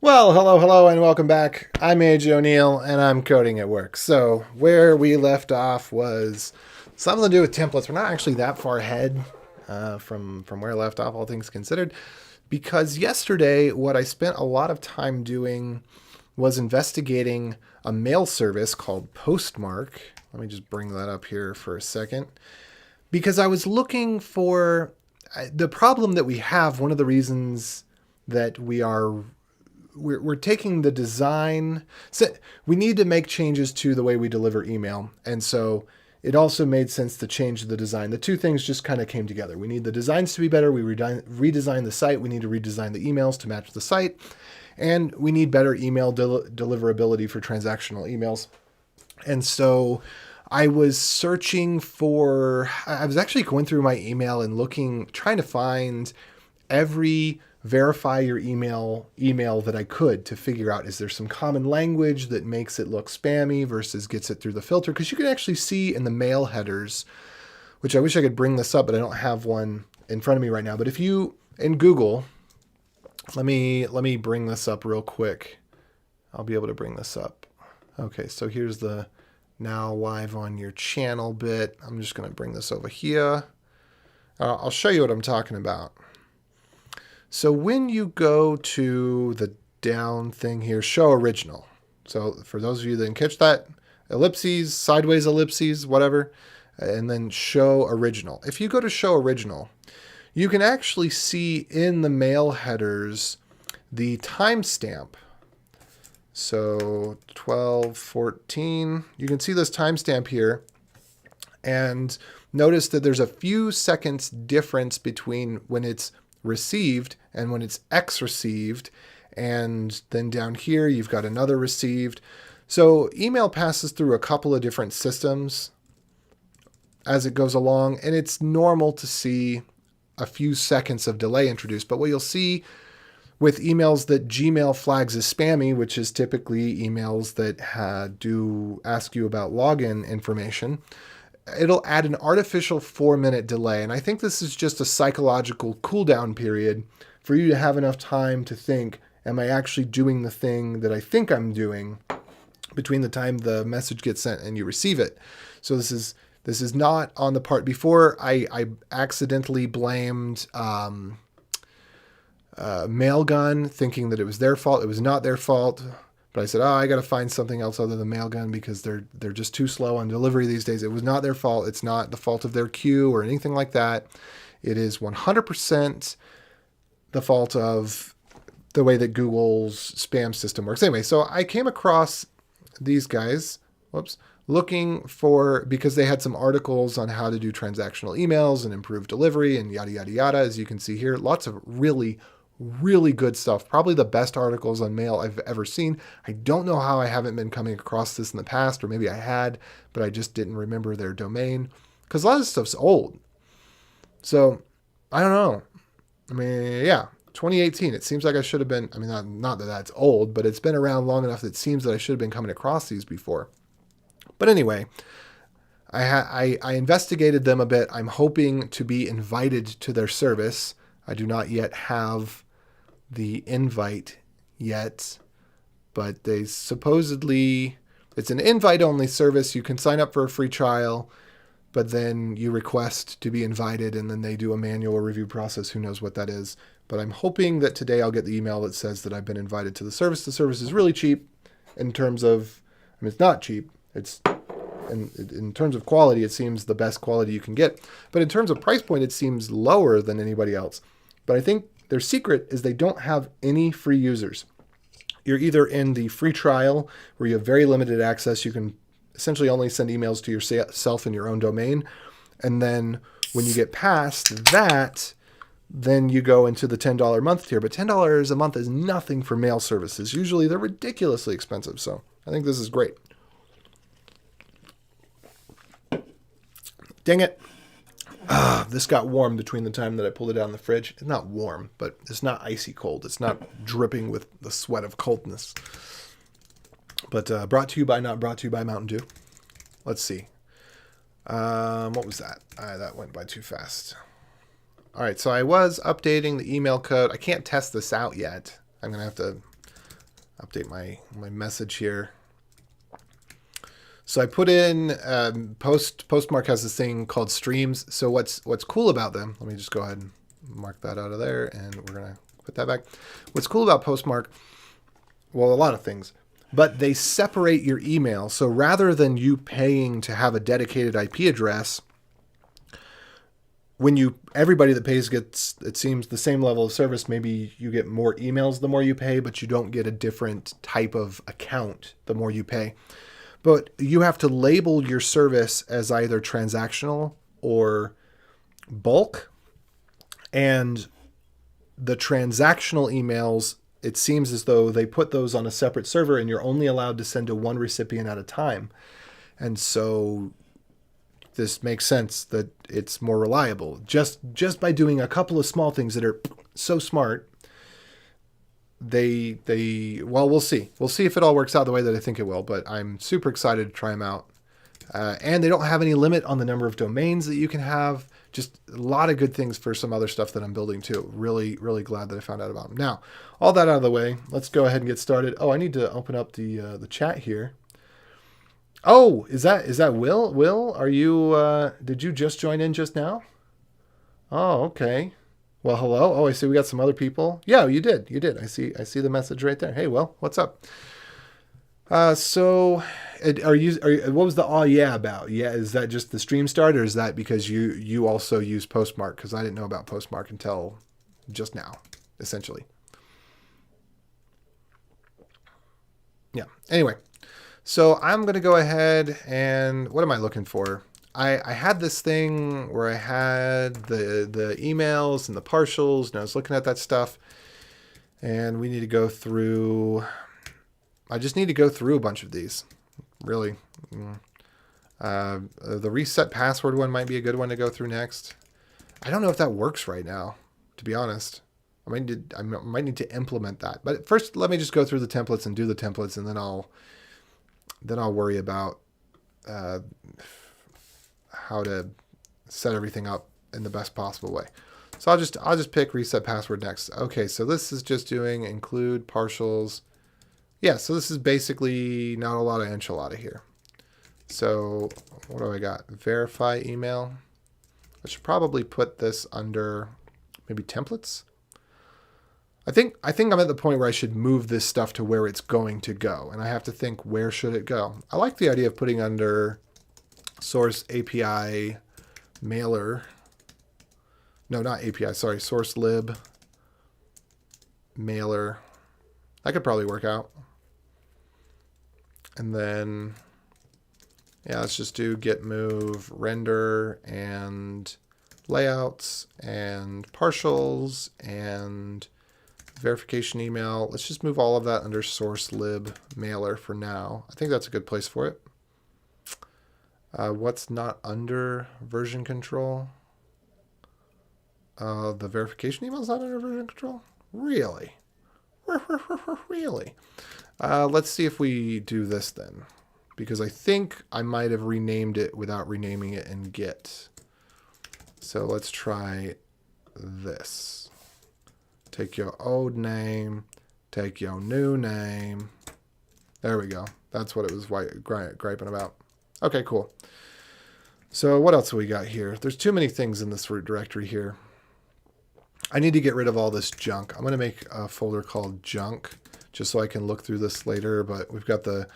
Well, hello, and welcome back. I'm AJ O'Neill, and I'm coding at work. So where we left off was something to do with templates. We're not actually that far ahead from where I left off, all things considered, because yesterday what I spent a lot of time doing was investigating a mail service called Postmark. Let me just bring that up here for a second, because I was looking for the problem that we have. One of the reasons that we're taking the design. So we need to make changes to the way we deliver email. And so it also made sense to change the design. The two things just kind of came together. We need the designs to be better. We redesign the site. We need to redesign the emails to match the site. And we need better email deliverability for transactional emails. And so I was searching for, I was actually going through my email and trying to find every verify your email that I could to figure out, is there some common language that makes it look spammy versus gets it through the filter? Because you can actually see in the mail headers, which I wish I could bring this up, but I don't have one in front of me right now. But if you, in Google, let me bring this up real quick. I'll be able to bring this up. Okay, so here's the now live on your channel bit. I'm just going to bring this over here. I'll show you what I'm talking about. So when you go to the down thing here, show original. So for those of you that didn't catch that, ellipses, sideways ellipses, whatever, and then show original. If you go to show original, you can actually see in the mail headers the timestamp. So 12:14, you can see this timestamp here, and notice that there's a few seconds difference between when it's received and when it's X received, and then down here you've got another received. So email passes through a couple of different systems as it goes along, and it's normal to see a few seconds of delay introduced. But what you'll see with emails that Gmail flags as spammy, which is typically emails that do ask you about login information, it'll add an artificial 4-minute delay. And I think this is just a psychological cooldown period for you to have enough time to think, am I actually doing the thing that I think I'm doing between the time the message gets sent and you receive it? So this is not on the part. Before I accidentally blamed Mailgun, thinking that it was their fault. It was not their fault. But I said, I got to find something else other than Mailgun because they're just too slow on delivery these days. It was not their fault. It's not the fault of their queue or anything like that. It is 100% the fault of the way that Google's spam system works. Anyway, so I came across these guys, because they had some articles on how to do transactional emails and improve delivery and yada, yada, yada. As you can see here, lots of really good stuff. Probably the best articles on mail I've ever seen. I don't know how I haven't been coming across this in the past, or maybe I had, but I just didn't remember their domain, because a lot of this stuff's old. So I don't know. I mean, yeah, 2018. It seems like I should have been, I mean, not that that's old, but it's been around long enough that it seems that I should have been coming across these before. But anyway, I investigated them a bit. I'm hoping to be invited to their service. I do not yet have the invite yet, but they supposedly, it's an invite-only service. You can sign up for a free trial, but then you request to be invited, and then they do a manual review process. Who knows what that is? But I'm hoping that today I'll get the email that says that I've been invited to the service. The service is really cheap in terms of, I mean, it's not cheap. It's in terms of quality, it seems the best quality you can get. But in terms of price point, it seems lower than anybody else. But I think their secret is they don't have any free users. You're either in the free trial where you have very limited access. You can essentially only send emails to yourself in your own domain. And then when you get past that, then you go into the $10 a month tier. But $10 a month is nothing for mail services. Usually they're ridiculously expensive. So I think this is great. Dang it. This got warm between the time that I pulled it out of the fridge. It's not warm, but it's not icy cold. It's not dripping with the sweat of coldness. But brought to you by, not brought to you by Mountain Dew. Let's see. What was that? That went by too fast. All right, so I was updating the email code. I can't test this out yet. I'm going to have to update my message here. So I put in Postmark has this thing called streams. So what's cool about them? Let me just go ahead and mark that out of there, and we're gonna put that back. What's cool about Postmark? Well, a lot of things, but they separate your email. So rather than you paying to have a dedicated IP address, when everybody that pays gets, it seems, the same level of service. Maybe you get more emails the more you pay, but you don't get a different type of account the more you pay. But you have to label your service as either transactional or bulk. And the transactional emails, it seems as though they put those on a separate server and you're only allowed to send to one recipient at a time. And so this makes sense that it's more reliable. Just by doing a couple of small things that are so smart, well, we'll see. We'll see if it all works out the way that I think it will, but I'm super excited to try them out. And they don't have any limit on the number of domains that you can have. Just a lot of good things for some other stuff that I'm building too. Really, really glad that I found out about them. Now, all that out of the way, let's go ahead and get started. Oh, I need to open up the chat here. Oh, is that Will? Will, are you, did you just join in just now? Oh, okay. Well, hello. Oh, I see we got some other people. Yeah, you did. I see the message right there. Hey, Will, what's up? So what was the oh yeah about? Yeah, is that just the stream start, or is that because you also use Postmark? Because I didn't know about Postmark until just now, essentially. Yeah. Anyway, so I'm going to go ahead and what am I looking for? I had this thing where I had the emails and the partials, and I was looking at that stuff, and we need to go through. I just need to go through a bunch of these, really. The reset password one might be a good one to go through next. I don't know if that works right now, to be honest. I might need to implement that. But first, let me just go through the templates and do the templates, and then I'll worry about how to set everything up in the best possible way. So I'll just pick reset password next. Okay, so this is just doing include partials. Yeah, so this is basically not a lot of enchilada here. So what do I got? Verify email. I should probably put this under maybe templates. I think I'm at the point where I should move this stuff to where it's going to go, and I have to think, where should it go? I like the idea of putting under source API mailer. No, not API, sorry, source lib mailer. That could probably work out. And then, yeah, let's just do get move render and layouts and partials and verification email. Let's just move all of that under source lib mailer for now. I think that's a good place for it. What's not under version control? The verification email is not under version control? Really? Really? Let's see if we do this then, because I think I might have renamed it without renaming it in Git. So let's try this. Take your old name, take your new name. There we go. That's what it was griping about. Okay, cool. So what else do we got here? There's too many things in this root directory here. I need to get rid of all this junk. I'm going to make a folder called junk just so I can look through this later. But we've got the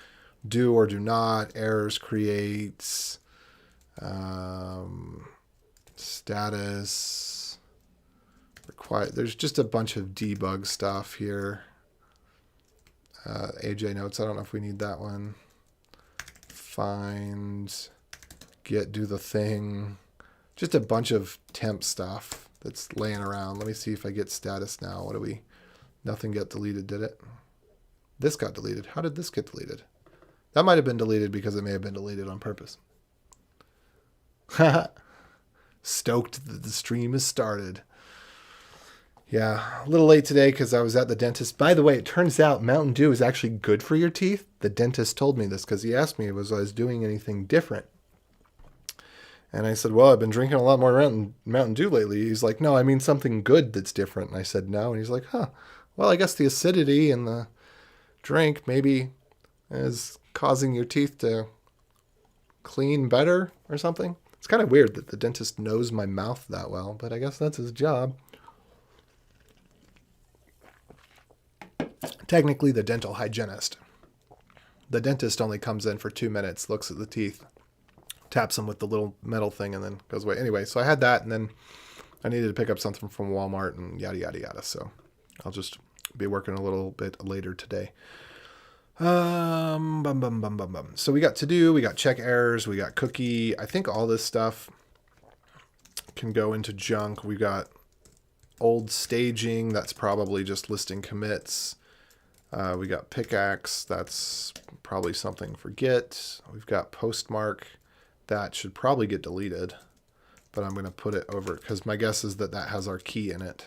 do or do not, errors, creates, status, required. There's just a bunch of debug stuff here. AJ notes, I don't know if we need that one. Find, get, do the thing. Just a bunch of temp stuff that's laying around. Let me see if I get status now. What do we? Nothing got deleted, did it? This got deleted. How did this get deleted? That might have been deleted because it may have been deleted on purpose. Stoked that the stream has started. Yeah, a little late today because I was at the dentist. By the way, it turns out Mountain Dew is actually good for your teeth. The dentist told me this because he asked me if I was doing anything different. And I said, well, I've been drinking a lot more Mountain Dew lately. He's like, no, I mean something good that's different. And I said, no. And he's like, huh, well, I guess the acidity and the drink maybe is causing your teeth to clean better or something. It's kind of weird that the dentist knows my mouth that well, but I guess that's his job. Technically the dental hygienist. The dentist only comes in for 2 minutes, looks at the teeth, taps them with the little metal thing, and then goes away. Anyway, so I had that, and then I needed to pick up something from Walmart and yada, yada, yada. So I'll just be working a little bit later today. So we got to do, we got check errors, we got cookie. I think all this stuff can go into junk. We got old staging. That's probably just listing commits. We got pickaxe. That's probably something for Git. We've got postmark. That should probably get deleted, but I'm going to put it over because my guess is that that has our key in it.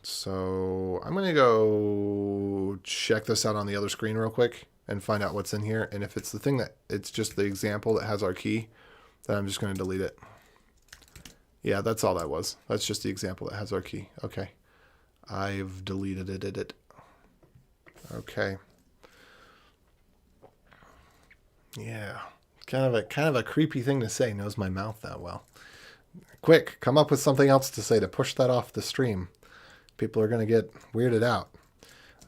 So I'm going to go check this out on the other screen real quick and find out what's in here. And if it's the thing that it's just the example that has our key, then I'm just going to delete it. Yeah, that's all that was. That's just the example that has our key. Okay. I've deleted it. Okay. Yeah. Kind of a creepy thing to say, knows my mouth that well. Quick, come up with something else to say to push that off the stream. People are going to get weirded out.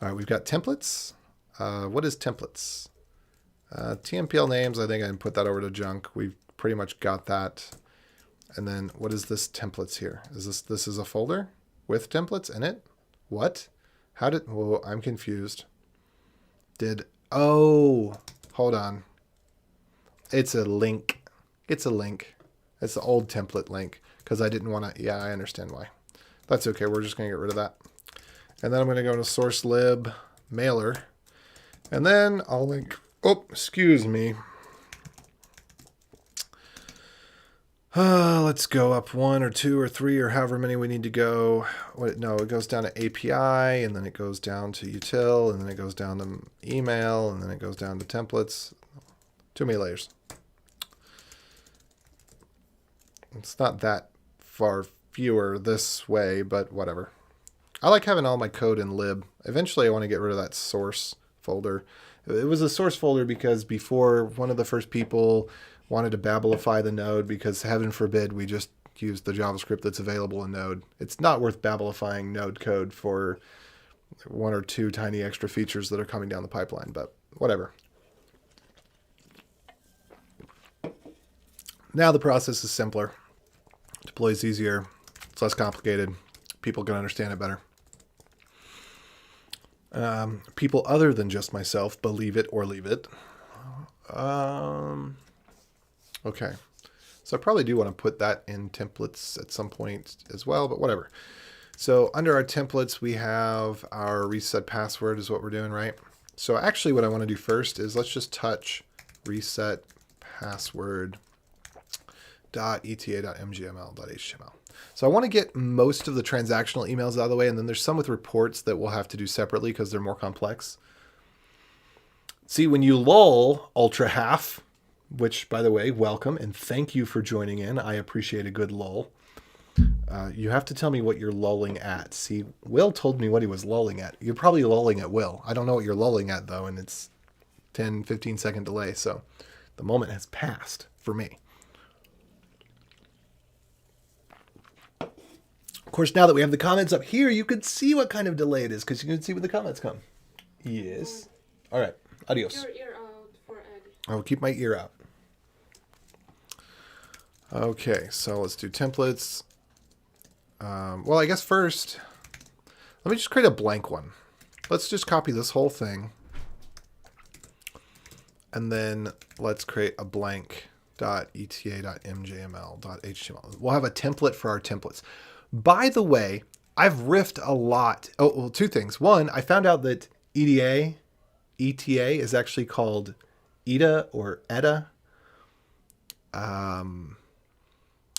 All right, we've got templates. What is templates? TMPL names, I think I can put that over to junk. We've pretty much got that. And then what is this templates here? Is this is a folder with templates in it? What? Whoa, I'm confused. Oh, hold on. It's a link. It's a link. It's the old template link because I didn't want to. Yeah, I understand why. That's okay. We're just going to get rid of that. And then I'm going to go to source lib mailer. And then I'll link. Oh, excuse me. Let's go up 1 or 2 or 3 or however many we need to go. No, it goes down to API, and then it goes down to util, and then it goes down to email, and then it goes down to templates. Too many layers. It's not that far fewer this way, but whatever. I like having all my code in lib. Eventually, I want to get rid of that source folder. It was a source folder because before, one of the first people wanted to Babelify the node because heaven forbid we just use the JavaScript that's available in Node. It's not worth Babelifying Node code for 1 or 2 tiny extra features that are coming down the pipeline, but whatever. Now the process is simpler. Deploys easier. It's less complicated. People can understand it better. People other than just myself believe it or leave it. Okay. So I probably do want to put that in templates at some point as well, but whatever. So under our templates, we have our reset password is what we're doing, right? So actually what I want to do first is let's just touch reset password .eta.mgml.html. So I want to get most of the transactional emails out of the way, and then there's some with reports that we'll have to do separately because they're more complex. See, when you lull ultra half, which by the way, welcome and thank you for joining in. I appreciate a good lull. You have to tell me what you're lulling at. See, Will told me what he was lulling at. You're probably lulling at Will. I don't know what you're lulling at though, and it's 10, 15 second delay. So the moment has passed for me. Of course, now that we have the comments up here, you can see what kind of delay it is because you can see when the comments come. Yes. All right. Adios. Your ear out for Eddie. I'll keep my ear out. Okay, so let's do templates. Well, I guess first, let me just create a blank one. Let's just copy this whole thing. And then let's create a blank .eta.mjml.html. We'll have a template for our templates. By the way, I've riffed a lot. Oh, well, 2 things. One, I found out that ETA is actually called ETA or ETA.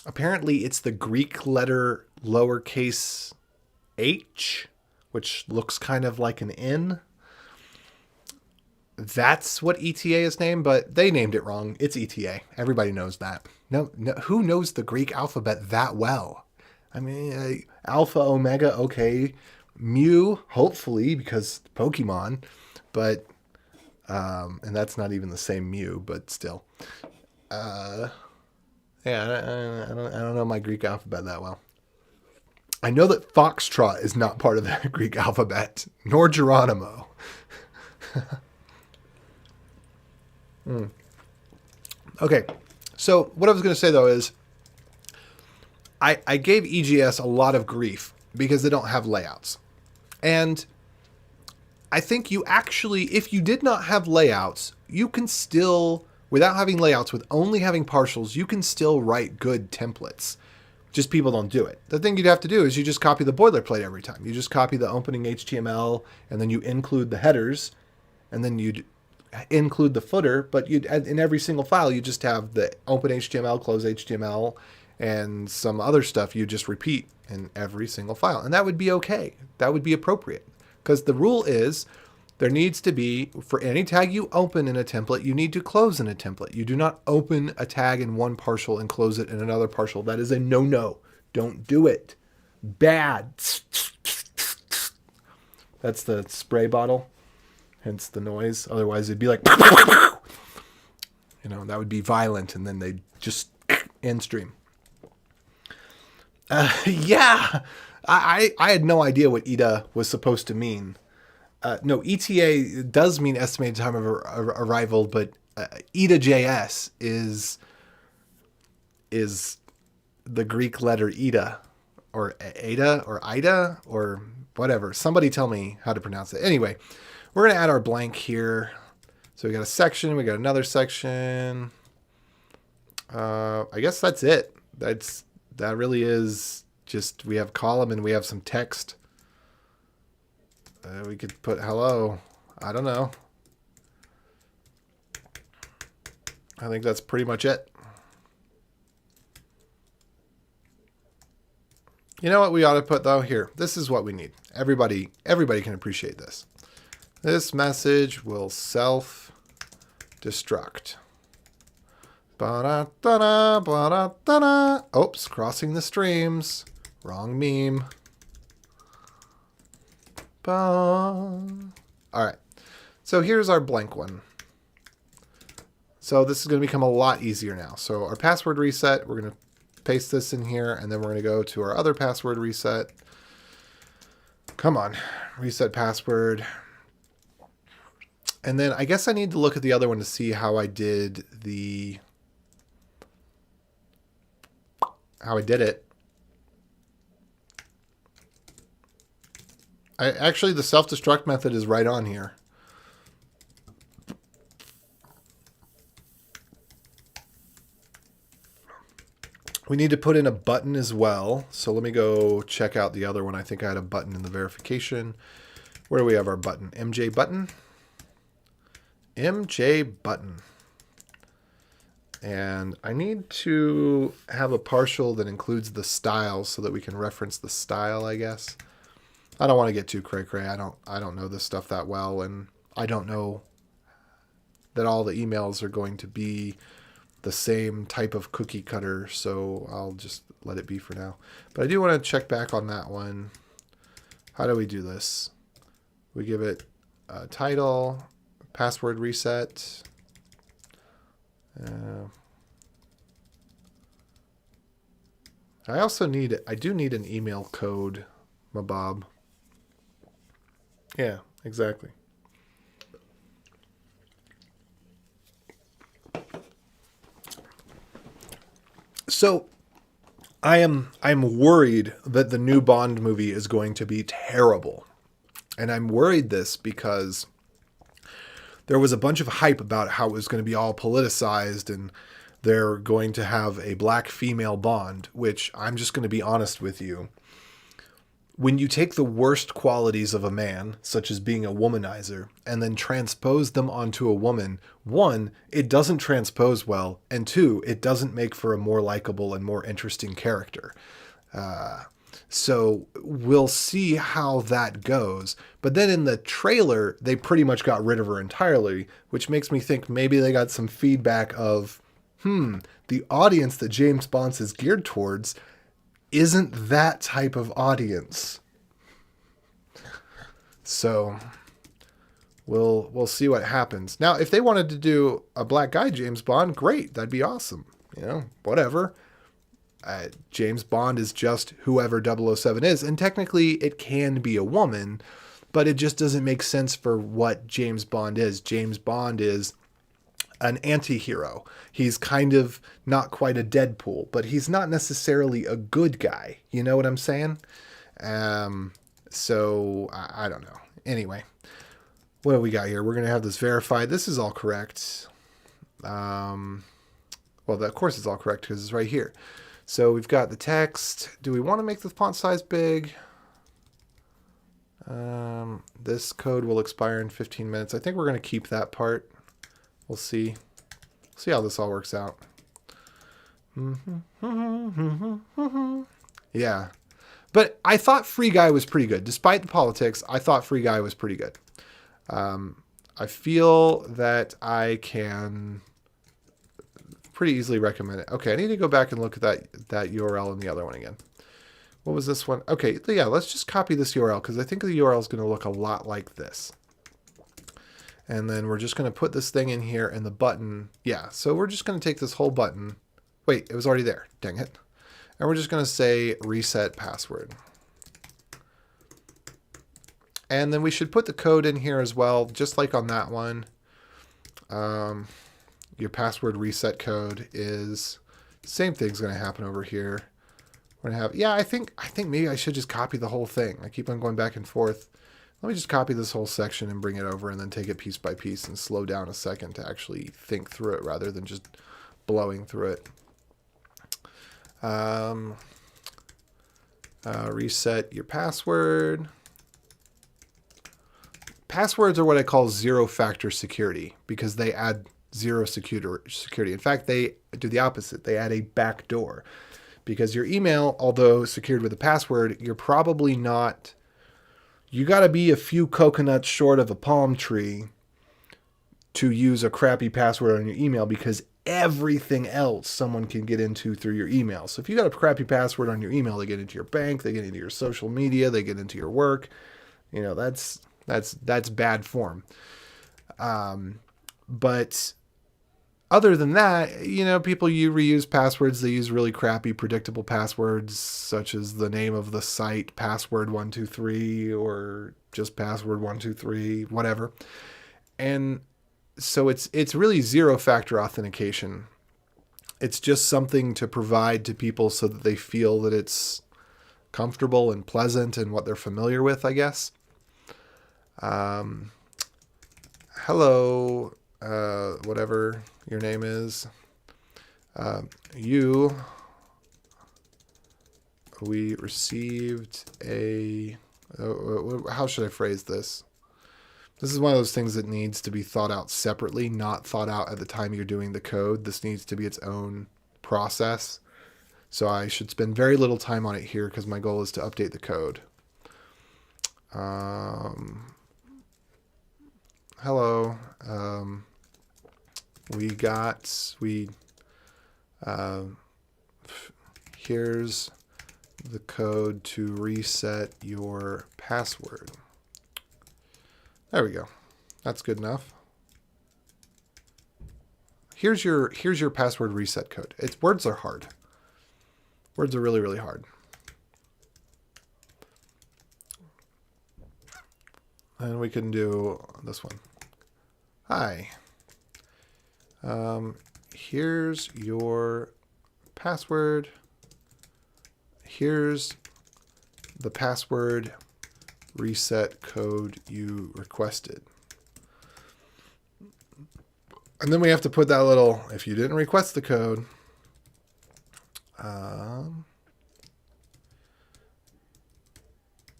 Apparently it's the Greek letter lowercase h, which looks kind of like an N. That's what ETA is named, but they named it wrong. It's ETA. Everybody knows that. No, who knows the Greek alphabet that well? I mean, alpha, omega, okay. Mew, hopefully, because Pokemon, but and that's not even the same Mew, but still. Yeah, I don't know my Greek alphabet that well. I know that Foxtrot is not part of the Greek alphabet, nor Geronimo. Okay, so what I was going to say though is I gave EGS a lot of grief because they don't have layouts. And I think you actually, if you did not have layouts, you can still, without having layouts, with only having partials, you can still write good templates. Just people don't do it. The thing you'd have to do is you just copy the boilerplate every time. You just copy the opening HTML, and then you include the headers, and then you'd include the footer, but you'd in every single file, you just have the open HTML, close HTML, and some other stuff you just repeat in every single file. And that would be okay. That would be appropriate. Because the rule is there needs to be, for any tag you open in a template, you need to close in a template. You do not open a tag in one partial and close it in another partial. That is a no-no. Don't do it. Bad. That's the spray bottle. Hence the noise. Otherwise, it'd be like, that would be violent, and then they'd just end stream. Yeah, I had no idea what ETA was supposed to mean. No, ETA does mean estimated time of arrival, but ETA.js is the Greek letter eta, or eta, or ida, or whatever. Somebody tell me how to pronounce it. Anyway, we're going to add our blank here. So we got a section, we got another section. I guess that's it. That really is just, we have column and we have some text. We could put hello. I don't know. I think that's pretty much it. You know what we ought to put though? Here, this is what we need. Everybody can appreciate this. This message will self-destruct. Ba-da-da-da, ba-da-da-da. Oops, crossing the streams. Wrong meme. All right. So here's our blank one. So this is going to become a lot easier now. So our password reset, we're going to paste this in here, and then we're going to go to our other password reset. Come on, reset password. And then I guess I need to look at the other one to see how I did it. Actually, the self-destruct method is right on here. We need to put in a button as well. So let me go check out the other one. I think I had a button in the verification. Where do we have our button? MJ button. MJ button. And I need to have a partial that includes the style so that we can reference the style, I guess. I don't want to get too cray-cray. I don't know this stuff that well, and I don't know that all the emails are going to be the same type of cookie cutter, so I'll just let it be for now. But I do want to check back on that one. How do we do this? We give it a title, password reset. I do need an email code, Mabob. Yeah, exactly. So I'm worried that the new Bond movie is going to be terrible. And I'm worried this because there was a bunch of hype about how it was going to be all politicized and they're going to have a black female Bond, which I'm just going to be honest with you. When you take the worst qualities of a man, such as being a womanizer, and then transpose them onto a woman, one, it doesn't transpose well, and two, it doesn't make for a more likable and more interesting character. So we'll see how that goes. But then in the trailer, they pretty much got rid of her entirely, which makes me think maybe they got some feedback of, the audience that James Bond is geared towards isn't that type of audience. So we'll see what happens. Now, if they wanted to do a black guy James Bond, great. That'd be awesome. You know, whatever. James Bond is just whoever 007 is. And technically it can be a woman, but it just doesn't make sense for what James Bond is. James Bond is an anti-hero. He's kind of not quite a Deadpool, but he's not necessarily a good guy. You know what I'm saying? So I don't know. Anyway, what do we got here? We're going to have this verified. This is all correct. Well, of course it's all correct because it's right here. So we've got the text. Do we want to make the font size big? This code will expire in 15 minutes. I think we're going to keep that part. We'll see. See how this all works out. Yeah. But I thought Free Guy was pretty good. Despite the politics, I thought Free Guy was pretty good. I feel that I can pretty easily recommend it. Okay, I need to go back and look at that URL and the other one again. What was this one? Okay, yeah, let's just copy this URL because I think the URL is going to look a lot like this. And then we're just going to put this thing in here and the button. Yeah, so we're just going to take this whole button. Wait, it was already there. Dang it. And we're just going to say reset password. And then we should put the code in here as well, just like on that one. Your password reset code is same thing's going to happen over here. We're going to have, yeah, I think maybe I should just copy the whole thing. I keep on going back and forth. Let me just copy this whole section and bring it over and then take it piece by piece and slow down a second to actually think through it rather than just blowing through it. Reset your password. Passwords are what I call zero-factor security because they add zero security. In fact, they do the opposite. They add a backdoor because your email, although secured with a password, you're probably not. You got to be a few coconuts short of a palm tree to use a crappy password on your email because everything else someone can get into through your email. So if you got a crappy password on your email, they get into your bank, they get into your social media, they get into your work. You know, that's bad form. But other than that, you know, people reuse passwords. They use really crappy predictable passwords, such as the name of the site, password123, or just password123, whatever. And so it's really zero-factor authentication. It's just something to provide to people so that they feel that it's comfortable and pleasant and what they're familiar with, I guess. Hello, whatever your name is. We received a, how should I phrase this? This is one of those things that needs to be thought out separately, not thought out at the time you're doing the code. This needs to be its own process. So I should spend very little time on it here because my goal is to update the code. Hello. Here's the code to reset your password. There we go. That's good enough. Here's your password reset code. Words are hard. Words are really, really hard. And we can do this one. Hi. Here's your password. Here's the password reset code you requested. And then we have to put that little, if you didn't request the code,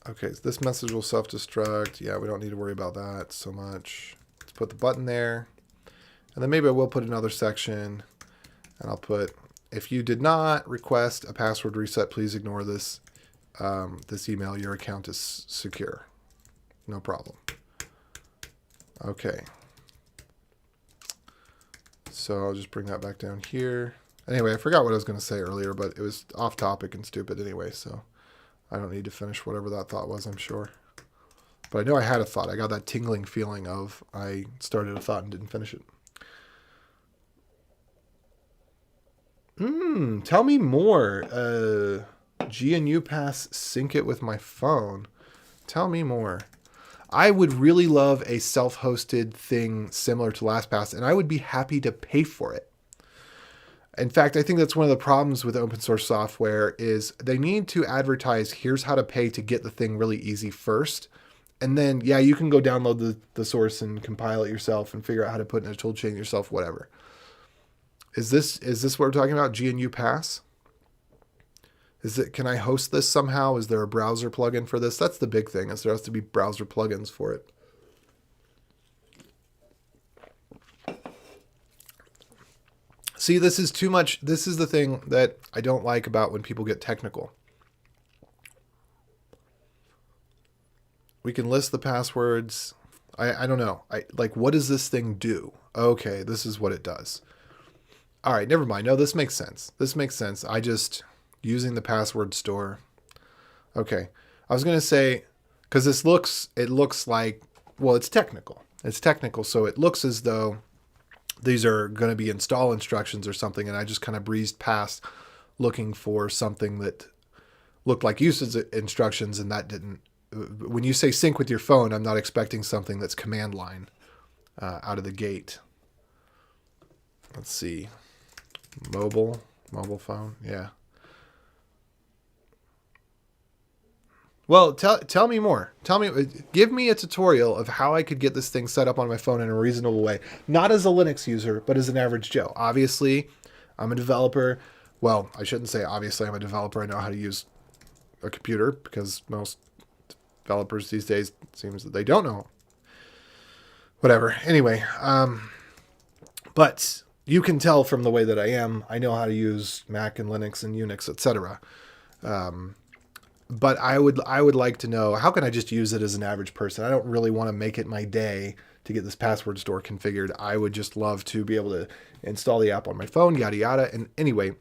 okay, so this message will self-destruct. Yeah, we don't need to worry about that so much. Let's put the button there. And then maybe I will put another section. And I'll put, if you did not request a password reset, please ignore this this email. Your account is secure. No problem. Okay. So I'll just bring that back down here. Anyway, I forgot what I was going to say earlier, but it was off topic and stupid anyway, so I don't need to finish whatever that thought was, I'm sure. But I know I had a thought. I got that tingling feeling of I started a thought and didn't finish it. Tell me more. GNU Pass, sync it with my phone. Tell me more. I would really love a self-hosted thing similar to LastPass, and I would be happy to pay for it. In fact, I think that's one of the problems with open source software is they need to advertise, here's how to pay to get the thing really easy first. And then, yeah, you can go download the source and compile it yourself and figure out how to put in a tool chain yourself, whatever. Is this what we're talking about? GNU Pass? Can I host this somehow? Is there a browser plugin for this? That's the big thing, is there has to be browser plugins for it. See, this is too much. This is the thing that I don't like about when people get technical. We can list the passwords. I don't know. What does this thing do? Okay, this is what it does. All right, never mind. No, this makes sense. This makes sense. Using the password store. Okay. I was going to say, because it looks like, well, it's technical. It's technical, so it looks as though these are going to be install instructions or something, and I just kind of breezed past looking for something that looked like usage instructions, and that didn't. When you say sync with your phone, I'm not expecting something that's command line out of the gate. Let's see. Mobile phone, yeah. Well, tell me more. Give me a tutorial of how I could get this thing set up on my phone in a reasonable way. Not as a Linux user, but as an average Joe. Obviously, I'm a developer. Well, I shouldn't say obviously I'm a developer. I know how to use a computer because most developers these days, it seems that they don't know. Whatever. Anyway, but you can tell from the way that I am, I know how to use Mac and Linux and Unix, etc. But I would like to know, how can I just use it as an average person? I don't really want to make it my day to get this password store configured. I would just love to be able to install the app on my phone, yada yada. And anyway,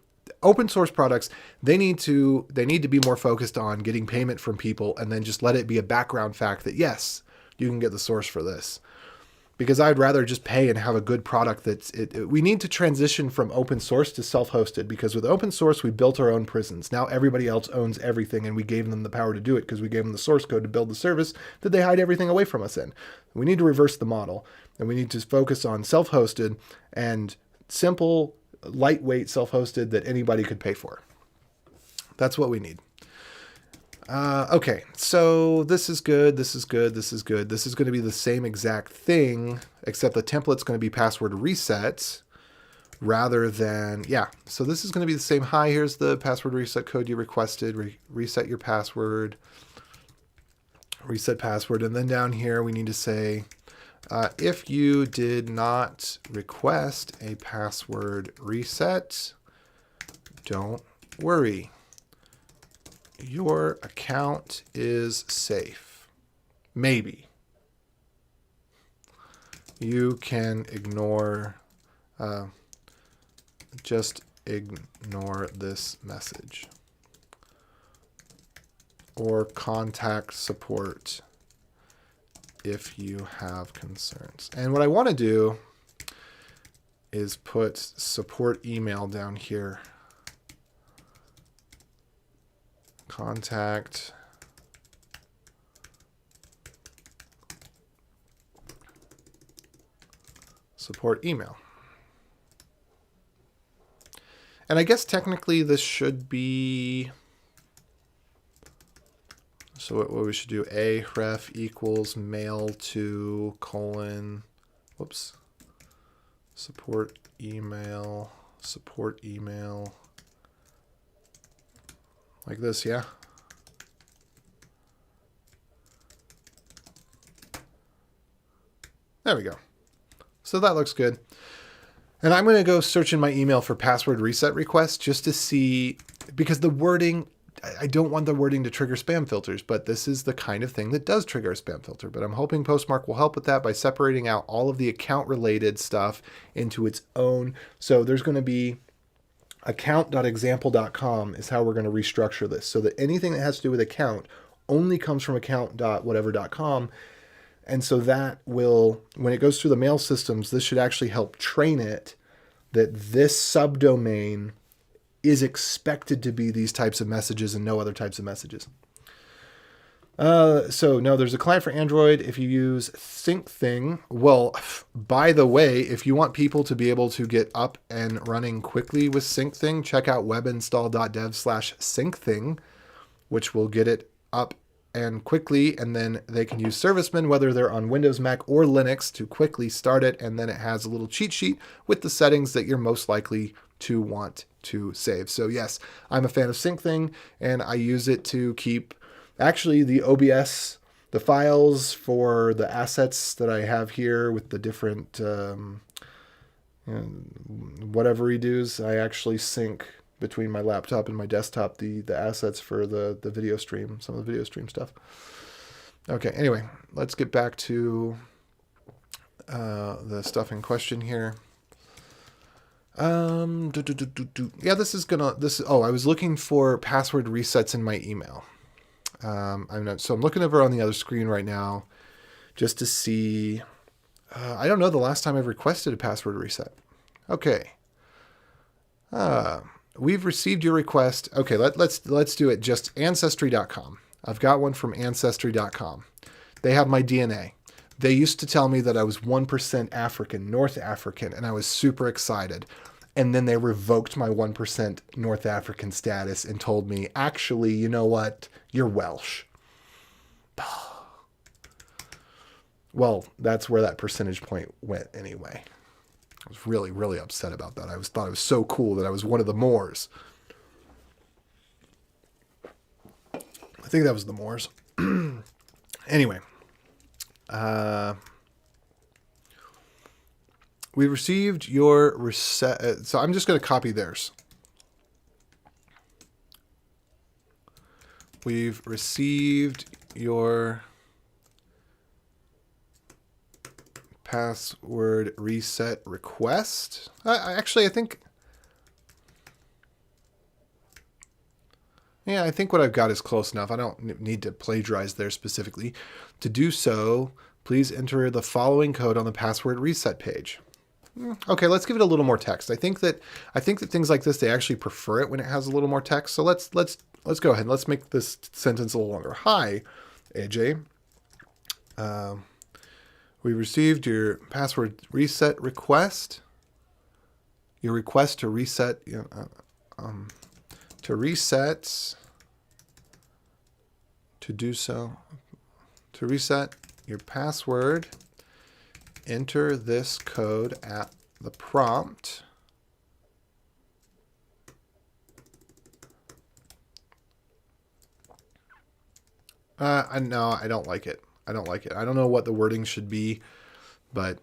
open source products, they need to be more focused on getting payment from people, and then just let it be a background fact that yes, you can get the source for this. Because I'd rather just pay and have a good product we need to transition from open source to self-hosted, because with open source, we built our own prisons. Now everybody else owns everything, and we gave them the power to do it because we gave them the source code to build the service that they hide everything away from us in. We need to reverse the model, and we need to focus on self-hosted and simple, lightweight self-hosted that anybody could pay for. That's what we need. Okay, so this is good. This is going to be the same exact thing, except the template's going to be password reset rather than, yeah. So this is going to be the same. Hi, here's the password reset code you requested. Reset your password. Reset password. And then down here, we need to say, if you did not request a password reset, don't worry. Your account is safe. Maybe. You can just ignore this message. Or contact support if you have concerns. And what I want to do is put support email down here. Contact support email. And I guess technically this should be, so what we should do, href equals mail to : support email, like this, yeah? There we go. So that looks good. And I'm going to go search in my email for password reset requests just to see, because the wording, I don't want the wording to trigger spam filters, but this is the kind of thing that does trigger a spam filter. But I'm hoping Postmark will help with that by separating out all of the account-related stuff into its own. So there's going to be account.example.com is how we're going to restructure this, so that anything that has to do with account only comes from account.whatever.com. And so that will, when it goes through the mail systems, this should actually help train it that this subdomain is expected to be these types of messages and no other types of messages. So no, there's a client for Android. If you use SyncThing, well, by the way, if you want people to be able to get up and running quickly with SyncThing, check out webinstall.dev/SyncThing, which will get it up and quickly, and then they can use Serviceman, whether they're on Windows, Mac, or Linux, to quickly start it, and then it has a little cheat sheet with the settings that you're most likely to want to save. So yes, I'm a fan of SyncThing, and I use it to keep actually the OBS, the files for the assets that I have here with the different whatever he does. I actually sync between my laptop and my desktop the assets for the video stream, some of the video stream stuff. Okay, anyway, let's get back to the stuff in question here. Yeah, I was looking for password resets in my email. So I'm looking over on the other screen right now just to see. I don't know the last time I've requested a password reset. Okay. We've received your request. Okay, let's do it just Ancestry.com. I've got one from Ancestry.com. They have my DNA. They used to tell me that I was 1% African, North African, and I was super excited. And then they revoked my 1% North African status and told me, actually, you know what? You're Welsh. Well, that's where that percentage point went anyway. I was really, really upset about that. I thought it was so cool that I was one of the Moors. I think that was the Moors. Anyway. We received your reset. So I'm just going to copy theirs. We've received your password reset request. I think what I've got is close enough. I don't need to plagiarize there specifically. To do so, please enter the following code on the password reset page. Okay, let's give it a little more text. I think that things like this, they actually prefer it when it has a little more text. So let's go ahead and let's make this sentence a little longer. Hi, AJ. We received your password reset request. Your request to reset, to reset your password. Enter this code at the prompt. No, I don't like it. I don't know what the wording should be, but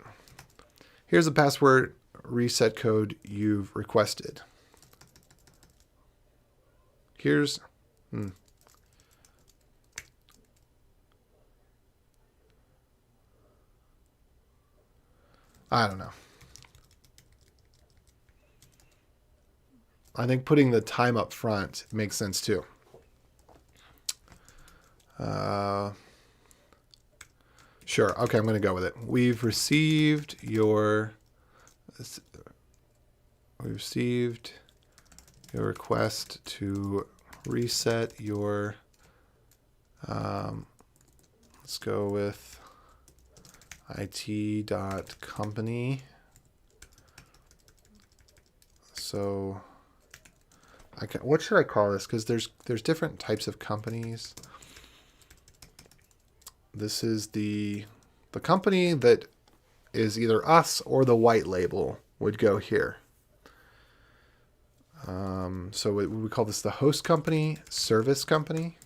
here's the password reset code you've requested. Here's, I don't know. I think putting the time up front makes sense too. Sure. Okay, I'm going to go with it. We've received your request to reset your, let's go with it.company. So what should I call this? Because there's different types of companies. This is the company that is either us or the white label would go here. So we call this the host company, service company.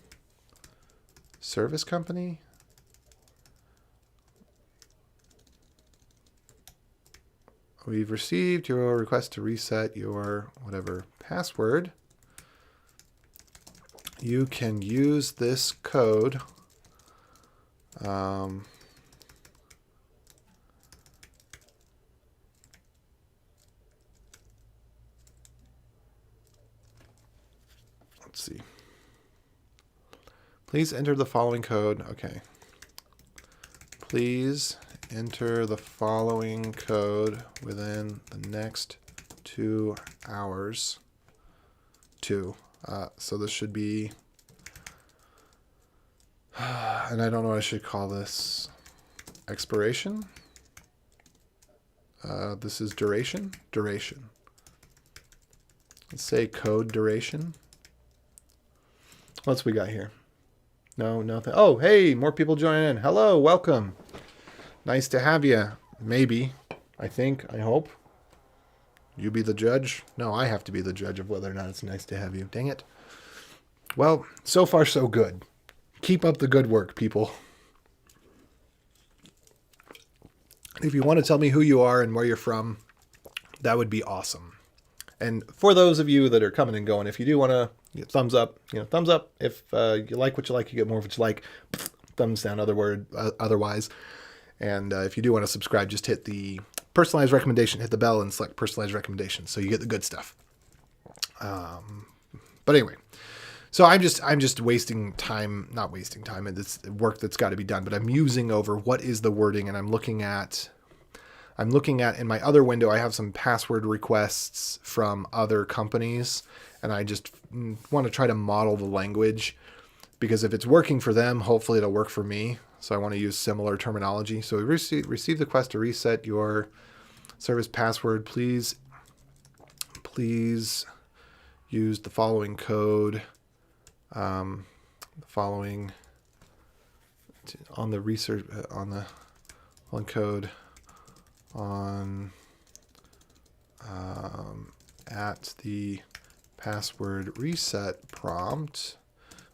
We've received your request to reset your whatever password. You can use this code. Let's see. Please enter the following code. Okay. Please enter the following code within the next 2 hours. So this should be, and I don't know what I should call this. Expiration. This is duration. Duration. Let's say code duration. What's we got here? No, nothing. Oh, hey, more people joining in. Hello, welcome. Nice to have you. Maybe. I think. I hope. You be the judge? No, I have to be the judge of whether or not it's nice to have you. Dang it. Well, so far so good. Keep up the good work, people. If you want to tell me who you are and where you're from, that would be awesome. And for those of you that are coming and going, if you do want to thumbs up, thumbs up. If you like what you like, you get more of what you like. Thumbs down otherwise. And if you do want to subscribe, just hit the personalized recommendation, hit the bell and select personalized recommendation. So you get the good stuff. But anyway, so I'm just wasting time, not wasting time. It's work that's got to be done, but I'm musing over what is the wording, and I'm looking at in my other window, I have some password requests from other companies, and I just want to try to model the language, because if it's working for them, hopefully it'll work for me. So I want to use similar terminology. So we received the request to reset your service password. Please use the following code. The following on the research on the one code on at the password reset prompt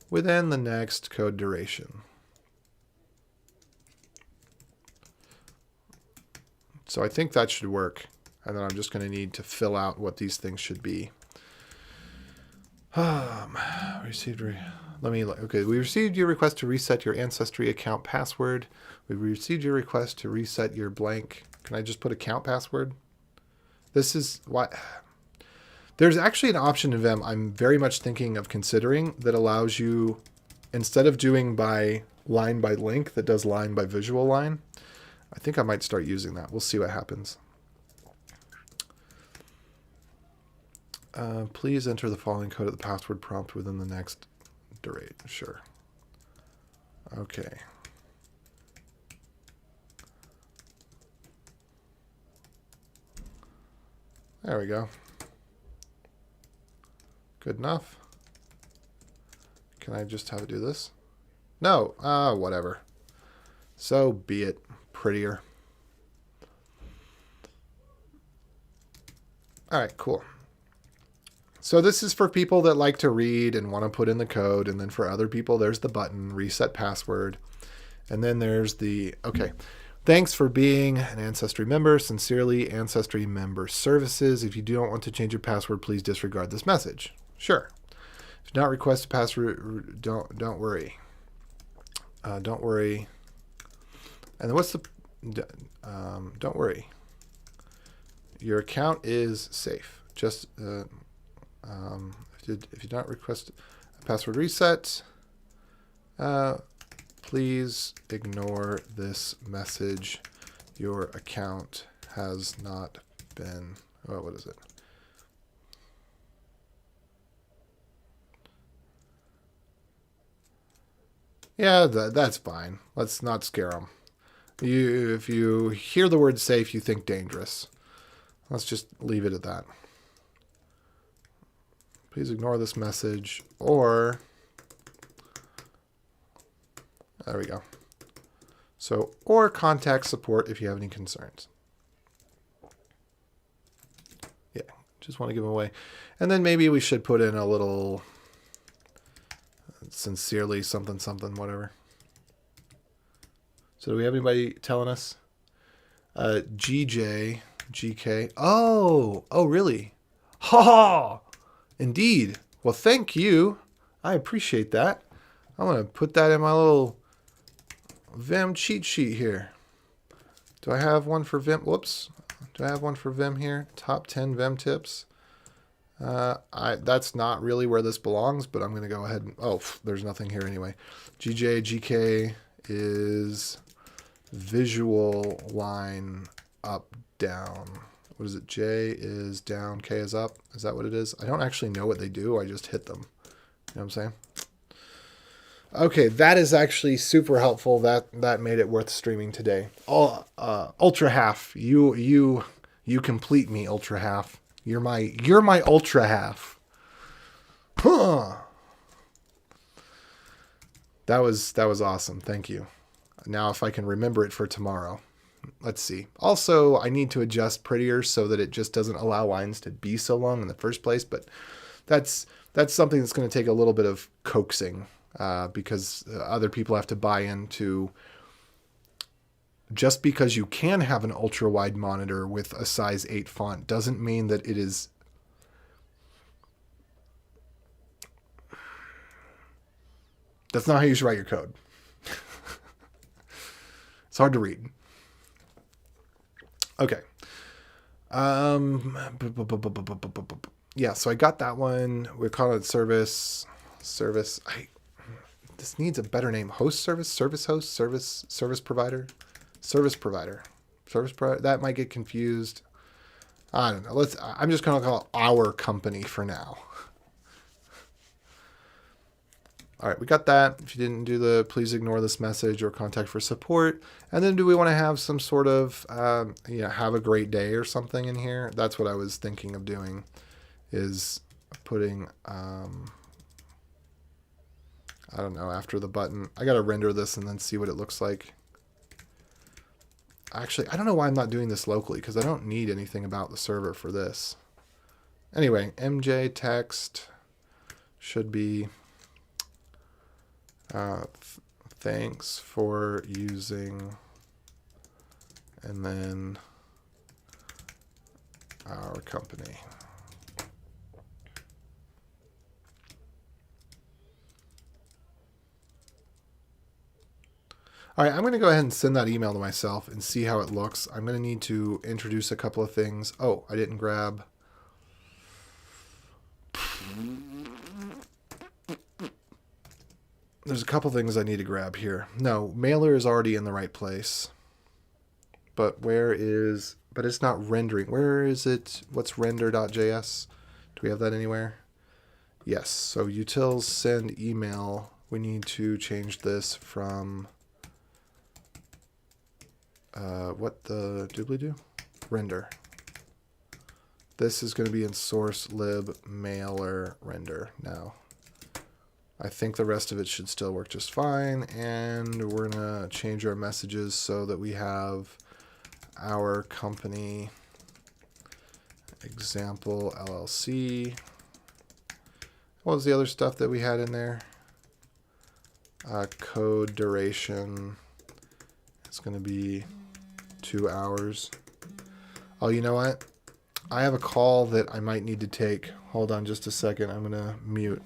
within the next code duration. So I think that should work. And then I'm just going to need to fill out what these things should be. Okay, we received your request to reset your Ancestry account password. We received your request to reset your blank. Can I just put account password? This is why. There's actually an option in Vim I'm very much thinking of considering that allows you, instead of doing by line by link, that does line by visual line. I think I might start using that. We'll see what happens. Please enter the following code at the password prompt within the next duration. Sure. Okay. There we go. Good enough. Can I just have it do this? No. Whatever. So be it. Prettier. All right, cool. So this is for people that like to read and want to put in the code. And then for other people, there's the button, reset password. And then there's the, okay. Thanks for being an Ancestry member. Sincerely, Ancestry Member Services. If you don't want to change your password, please disregard this message. Sure. If not request a password, don't worry. Don't worry. And then what's the, don't worry. Your account is safe. Just, if you don't request a password reset, please ignore this message. Your account has not been, oh, what is it? Yeah, that's fine. Let's not scare them. If you hear the word safe, you think dangerous. Let's just leave it at that. Please ignore this message, or there we go. So, or contact support if you have any concerns. Yeah, just want to give them away. And then maybe we should put in a little sincerely something, whatever. So do we have anybody telling us? GK. Oh, really? Ha! Indeed. Well, thank you. I appreciate that. I'm going to put that in my little Vim cheat sheet here. Do I have one for Vim? Whoops. Do I have one for Vim here? Top 10 Vim tips. That's not really where this belongs, but I'm going to go ahead and, oh, there's nothing here anyway. GK is visual line up, down. What is it? J is down, K is up. Is that what it is? I don't actually know what they do. I just hit them. You know what I'm saying? Okay, that is actually super helpful. That made it worth streaming today. Ultra half, you complete me, Ultra half. You're my Ultra half. Huh. That was awesome. Thank you. Now if I can remember it for tomorrow. Let's see. Also, I need to adjust prettier so that it just doesn't allow lines to be so long in the first place, but that's something that's going to take a little bit of coaxing. Because other people have to buy into, just because you can have an ultra wide monitor with a size 8 font doesn't mean that it is. That's not how you should write your code. It's hard to read. Okay. Yeah, so I got that one. We're calling it service. This needs a better name. Host service, service host, service provider, service provider, service provider. That might get confused. I don't know. I'm just going to call it our company for now. All right, we got that. If you didn't do please ignore this message or contact for support. And then do we want to have some sort of, have a great day or something in here? That's what I was thinking of doing, is putting, I don't know, after the button. I got to render this and then see what it looks like. Actually, I don't know why I'm not doing this locally, because I don't need anything about the server for this. Anyway, MJ text should be thanks for using, and then our company. All right, I'm going to go ahead and send that email to myself and see how it looks. I'm going to need to introduce a couple of things. Oh, I didn't grab. There's a couple things I need to grab here. No, mailer is already in the right place. But but it's not rendering. Where is it? What's render.js? Do we have that anywhere? Yes, so utils send email. We need to change this from, what the doobly do? Render. This is going to be in source lib mailer render now. I think the rest of it should still work just fine, and we're going to change our messages so that we have our company example LLC. What was the other stuff that we had in there? Code duration is going to be 2 hours. Oh, you know what? I have a call that I might need to take. Hold on just a second. I'm going to mute.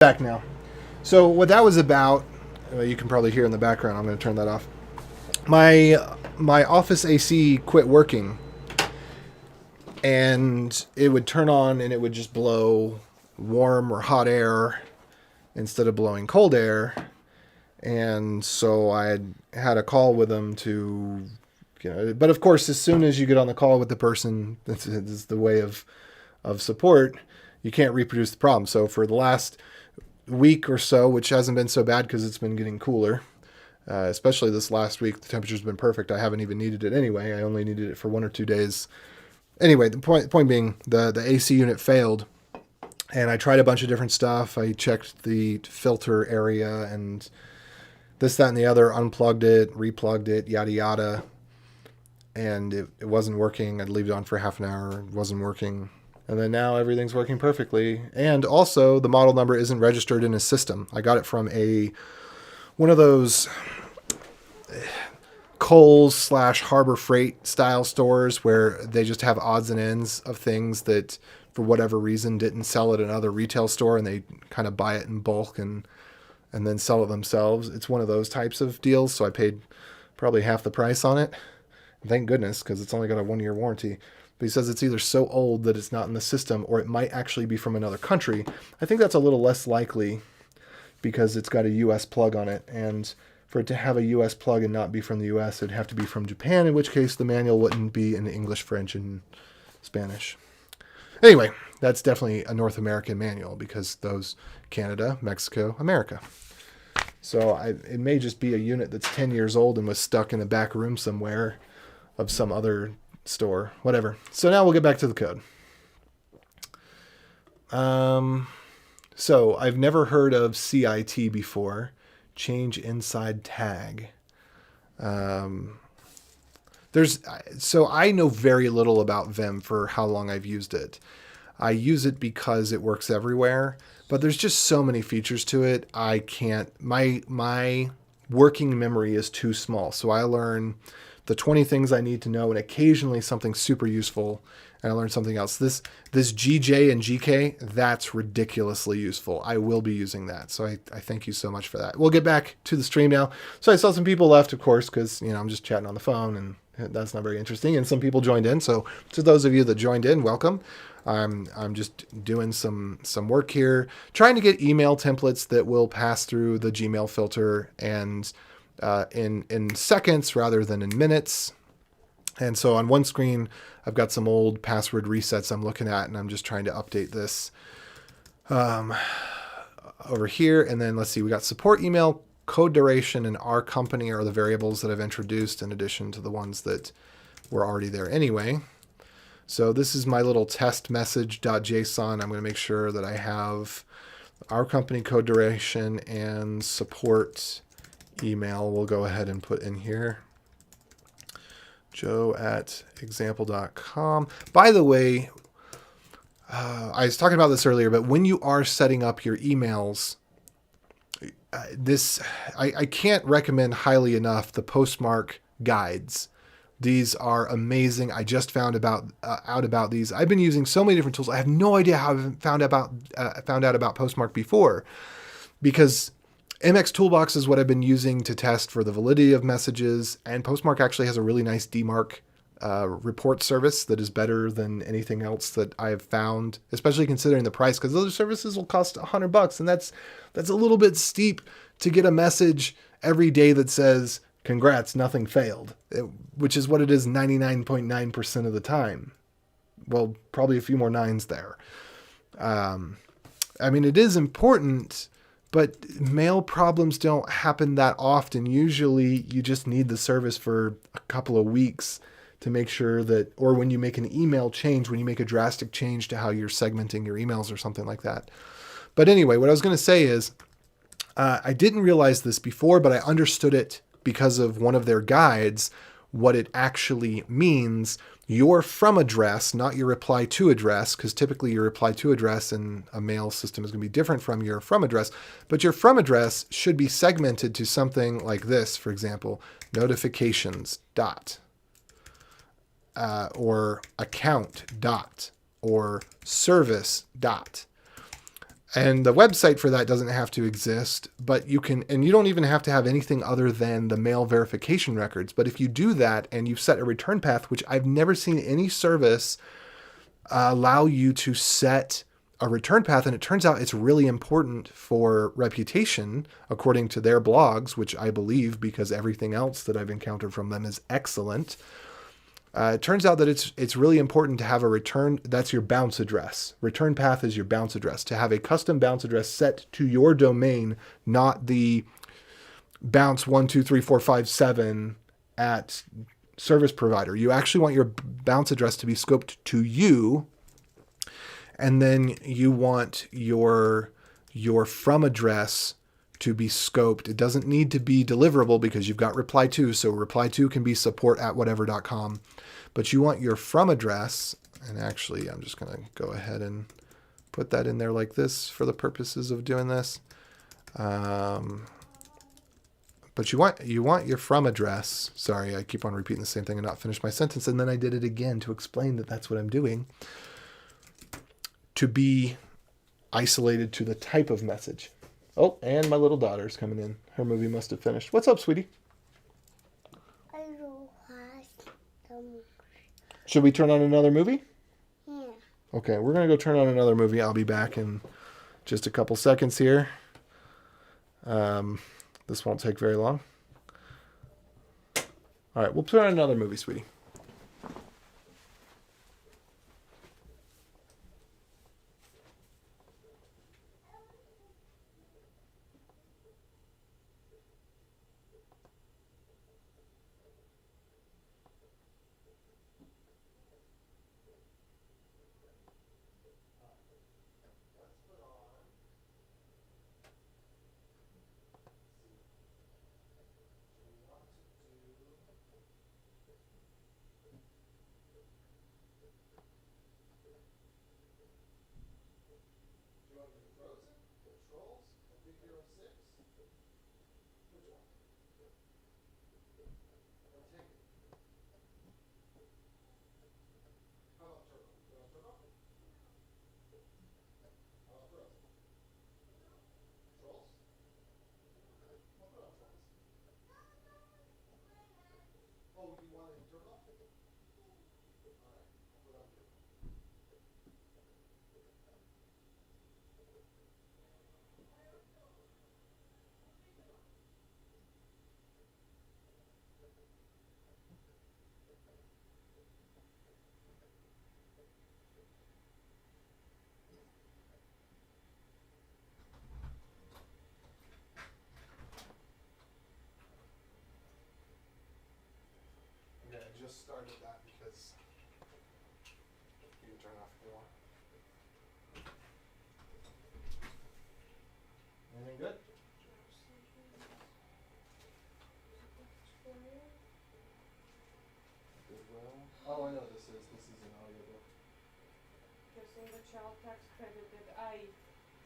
Back now. So what that was about, you can probably hear in the background. I'm going to turn that off. My office AC quit working, and it would turn on and it would just blow warm or hot air instead of blowing cold air. And so I had a call with them to, but of course, as soon as you get on the call with the person, this is the way of support, you can't reproduce the problem. So for the last week or so, which hasn't been so bad because it's been getting cooler, especially this last week, the temperature's been perfect. I haven't even needed it anyway. I only needed it for 1 or 2 days. Anyway, the point being, the AC unit failed, and I tried a bunch of different stuff. I checked the filter area and this, that, and the other, unplugged it, replugged it, yada, yada. And it wasn't working. I'd leave it on for half an hour. It wasn't working. And then now everything's working perfectly. And also the model number isn't registered in his system. I got it from one of those Kohl's/Harbor Freight style stores where they just have odds and ends of things that for whatever reason didn't sell at another retail store, and they kind of buy it in bulk and then sell it themselves. It's one of those types of deals. So I paid probably half the price on it. Thank goodness, because it's only got a 1-year warranty. But he says it's either so old that it's not in the system, or it might actually be from another country. I think that's a little less likely because it's got a US plug on it. And for it to have a US plug and not be from the US, it'd have to be from Japan, in which case the manual wouldn't be in English, French, and Spanish. Anyway, that's definitely a North American manual because those Canada, Mexico, America. So it may just be a unit that's 10 years old and was stuck in a back room somewhere of some other store, whatever. So now we'll get back to the code. So I've never heard of CIT before. Change inside tag. So I know very little about Vim for how long I've used it. I use it because it works everywhere, but there's just so many features to it. I can't, my working memory is too small. So I learn the 20 things I need to know and occasionally something super useful, and I learn something else. This GJ and GK, that's ridiculously useful. I will be using that. So I thank you so much for that. We'll get back to the stream now. So I saw some people left, of course, because I'm just chatting on the phone and that's not very interesting. And some people joined in. So to those of you that joined in, welcome. I'm just doing some work here, trying to get email templates that will pass through the Gmail filter and in seconds rather than in minutes. And so on one screen, I've got some old password resets I'm looking at, and I'm just trying to update this over here. And then let's see, we got support email, code duration, and our company are the variables that I've introduced in addition to the ones that were already there anyway. So this is my little test message.json. I'm going to make sure that I have our company code duration and support email. We'll go ahead and put in here. joe@example.com. By the way, I was talking about this earlier, but when you are setting up your emails, I can't recommend highly enough the Postmark guides. These are amazing. I just found out about these. I've been using so many different tools. I have no idea how I found out about Postmark before, because MX Toolbox is what I've been using to test for the validity of messages, and Postmark actually has a really nice DMARC report service that is better than anything else that I have found, especially considering the price, because other services will cost $100, and that's a little bit steep to get a message every day that says, "Congrats, nothing failed," which is what it is 99.9% of the time. Well, probably a few more nines there. I mean, it is important, but mail problems don't happen that often. Usually you just need the service for a couple of weeks to make sure that, or when you make an email change, when you make a drastic change to how you're segmenting your emails or something like that. But anyway, what I was going to say is, I didn't realize this before, but I understood it because of one of their guides, what it actually means. Your from address, not your reply to address, because typically your reply to address in a mail system is going to be different from your from address, but your from address should be segmented to something like this, for example, notifications dot, or account dot, or service dot. And the website for that doesn't have to exist, but you can, and you don't even have to have anything other than the mail verification records. But if you do that and you've set a return path, which I've never seen any service allow you to set a return path, and it turns out it's really important for reputation, according to their blogs, which I believe because everything else that I've encountered from them is excellent. It turns out that it's really important to have a return. That's your bounce address. Return path is your bounce address. To have a custom bounce address set to your domain, not the bounce 12345 at service provider. You actually want your bounce address to be scoped to you, and then you want your from address to be scoped. It doesn't need to be deliverable because you've got reply to, so reply to can be support@whatever.com, but you want your from address, and actually I'm just going to go ahead and put that in there like this for the purposes of doing this. But you want your from address, sorry, I keep on repeating the same thing and not finish my sentence, and then I did it again to explain that that's what I'm doing, to be isolated to the type of message. Oh, and my little daughter's coming in. Her movie must have finished. What's up, sweetie? I will watch the movie. Should we turn on another movie? Yeah. Okay, we're going to go turn on another movie. I'll be back in just a couple seconds here. This won't take very long. All right, we'll turn on another movie, sweetie. Just started that because you can turn off if you want. Anything good? Goodwill. Oh, I know this is. This is an audiobook. Because in the child tax credit that I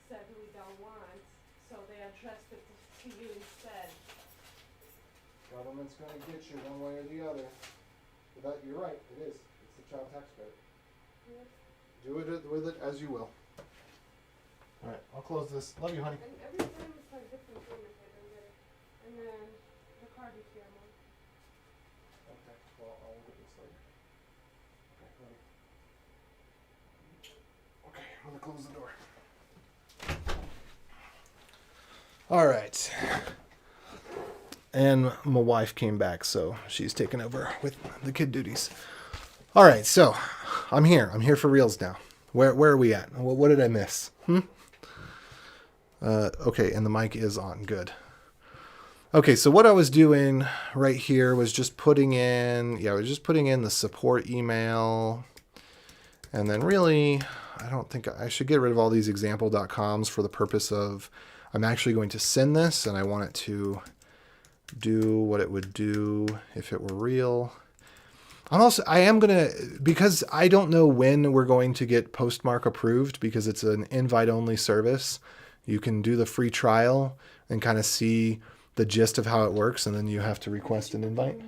said we don't want, so they addressed it to you instead. Government's gonna get you one way or the other. But you're right, it is. It's the child tax credit. Yes. Do it with it as you will. All right, I'll close this. Love you, honey. And every time it's like different payment, I don't get it. And then the card is here, Mom. Okay, well, I'll look at this later. Okay, ready. Okay, I'm gonna close the door. All right. And my wife came back, so she's taken over with the kid duties. All right, so I'm here. I'm here for reals now. Where are we at? What did I miss? Okay, and the mic is on. Good. Okay, so what I was doing right here was just putting in, the support email. And then really, I don't think I should get rid of all these example.coms for the purpose of, I'm actually going to send this and I want it to do what it would do if it were real. I am going to, because I don't know when we're going to get Postmark approved because it's an invite only service. You can do the free trial and kind of see the gist of how it works, and then you have to request an invite.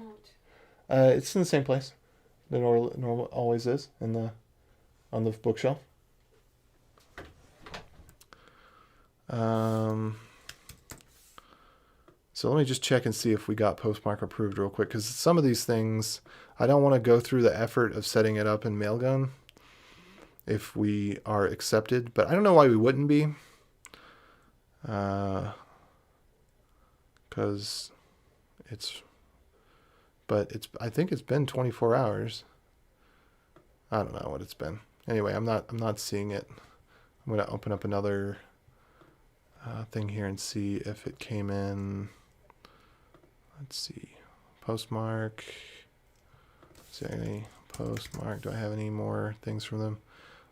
It's in the same place. The normal always is on the bookshelf. So let me just check and see if we got Postmark approved real quick, because some of these things, I don't want to go through the effort of setting it up in Mailgun if we are accepted, but I don't know why we wouldn't be. Because I think it's been 24 hours. I don't know what it's been. Anyway, I'm not seeing it. I'm going to open up another thing here and see if it came in. Let's see. Postmark. Say Postmark. Do I have any more things from them?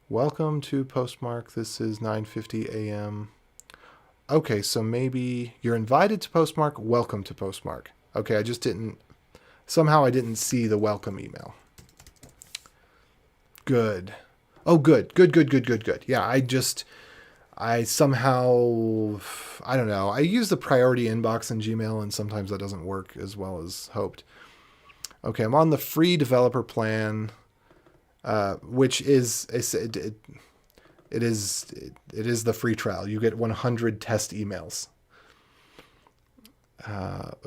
Welcome to Postmark. This is 9:50 a.m. Okay, so maybe you're invited to Postmark. Welcome to Postmark. Okay, I just didn't. Somehow I didn't see the welcome email. Good. Oh, good. Yeah, I somehow, I don't know. I use the priority inbox in Gmail, and sometimes that doesn't work as well as hoped. Okay, I'm on the free developer plan, which is it is the free trial. You get 100 test emails.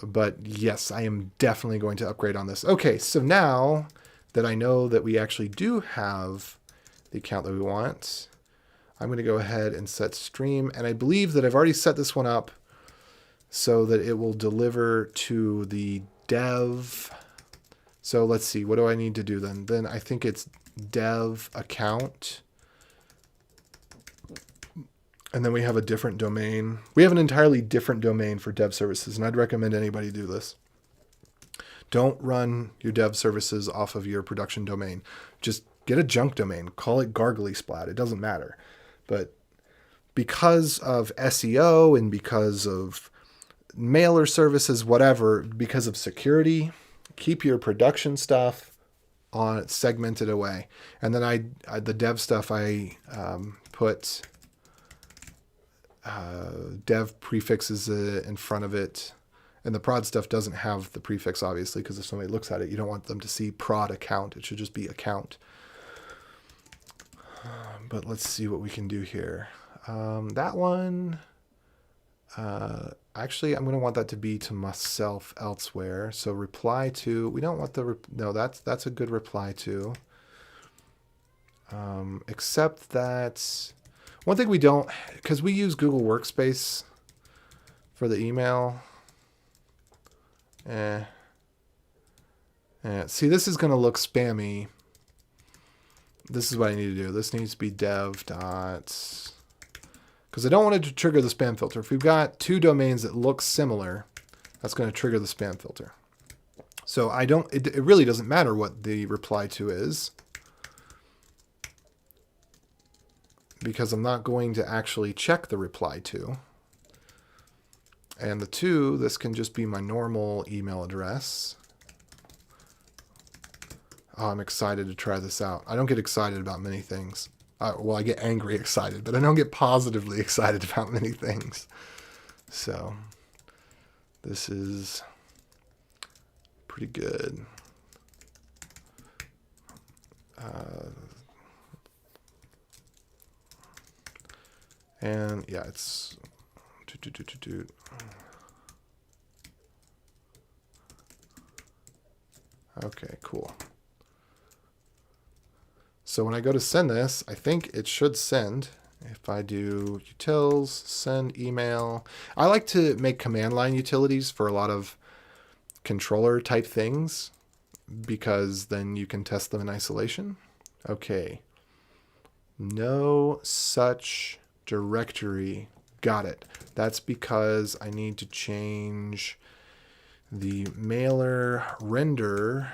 But yes, I am definitely going to upgrade on this. Okay, so now that I know that we actually do have the account that we want, I'm going to go ahead and set stream. And I believe that I've already set this one up so that it will deliver to the dev. So let's see, what do I need to do then? Then I think it's dev account. And then we have a different domain. We have an entirely different domain for dev services, and I'd recommend anybody do this. Don't run your dev services off of your production domain. Just get a junk domain. Call it Gargly Splat. It doesn't matter. But because of SEO and because of mailer services, whatever, because of security, keep your production stuff on segmented away. And then the dev stuff, I put dev prefixes in front of it. And the prod stuff doesn't have the prefix, obviously, because if somebody looks at it, you don't want them to see prod account. It should just be account. But let's see what we can do here. That one, actually, I'm going to want that to be to myself elsewhere. So reply to, we don't want the, no, that's a good reply to. Except that, one thing we don't, because we use Google Workspace for the email. See, this is going to look spammy. This is what I need to do. This needs to be dev dot, because I don't want it to trigger the spam filter. If we've got two domains that look similar, that's going to trigger the spam filter. So it really doesn't matter what the reply to is, because I'm not going to actually check the reply to. And the two, this can just be my normal email address. Oh, I'm excited to try this out. I don't get excited about many things. Well, I get angry excited, but I don't get positively excited about many things. So this is pretty good. And yeah, it's okay, cool. So when I go to send this, I think it should send. If I do utils, send email. I like to make command line utilities for a lot of controller type things, because then you can test them in isolation. Okay. No such directory. Got it. That's because I need to change the mailer render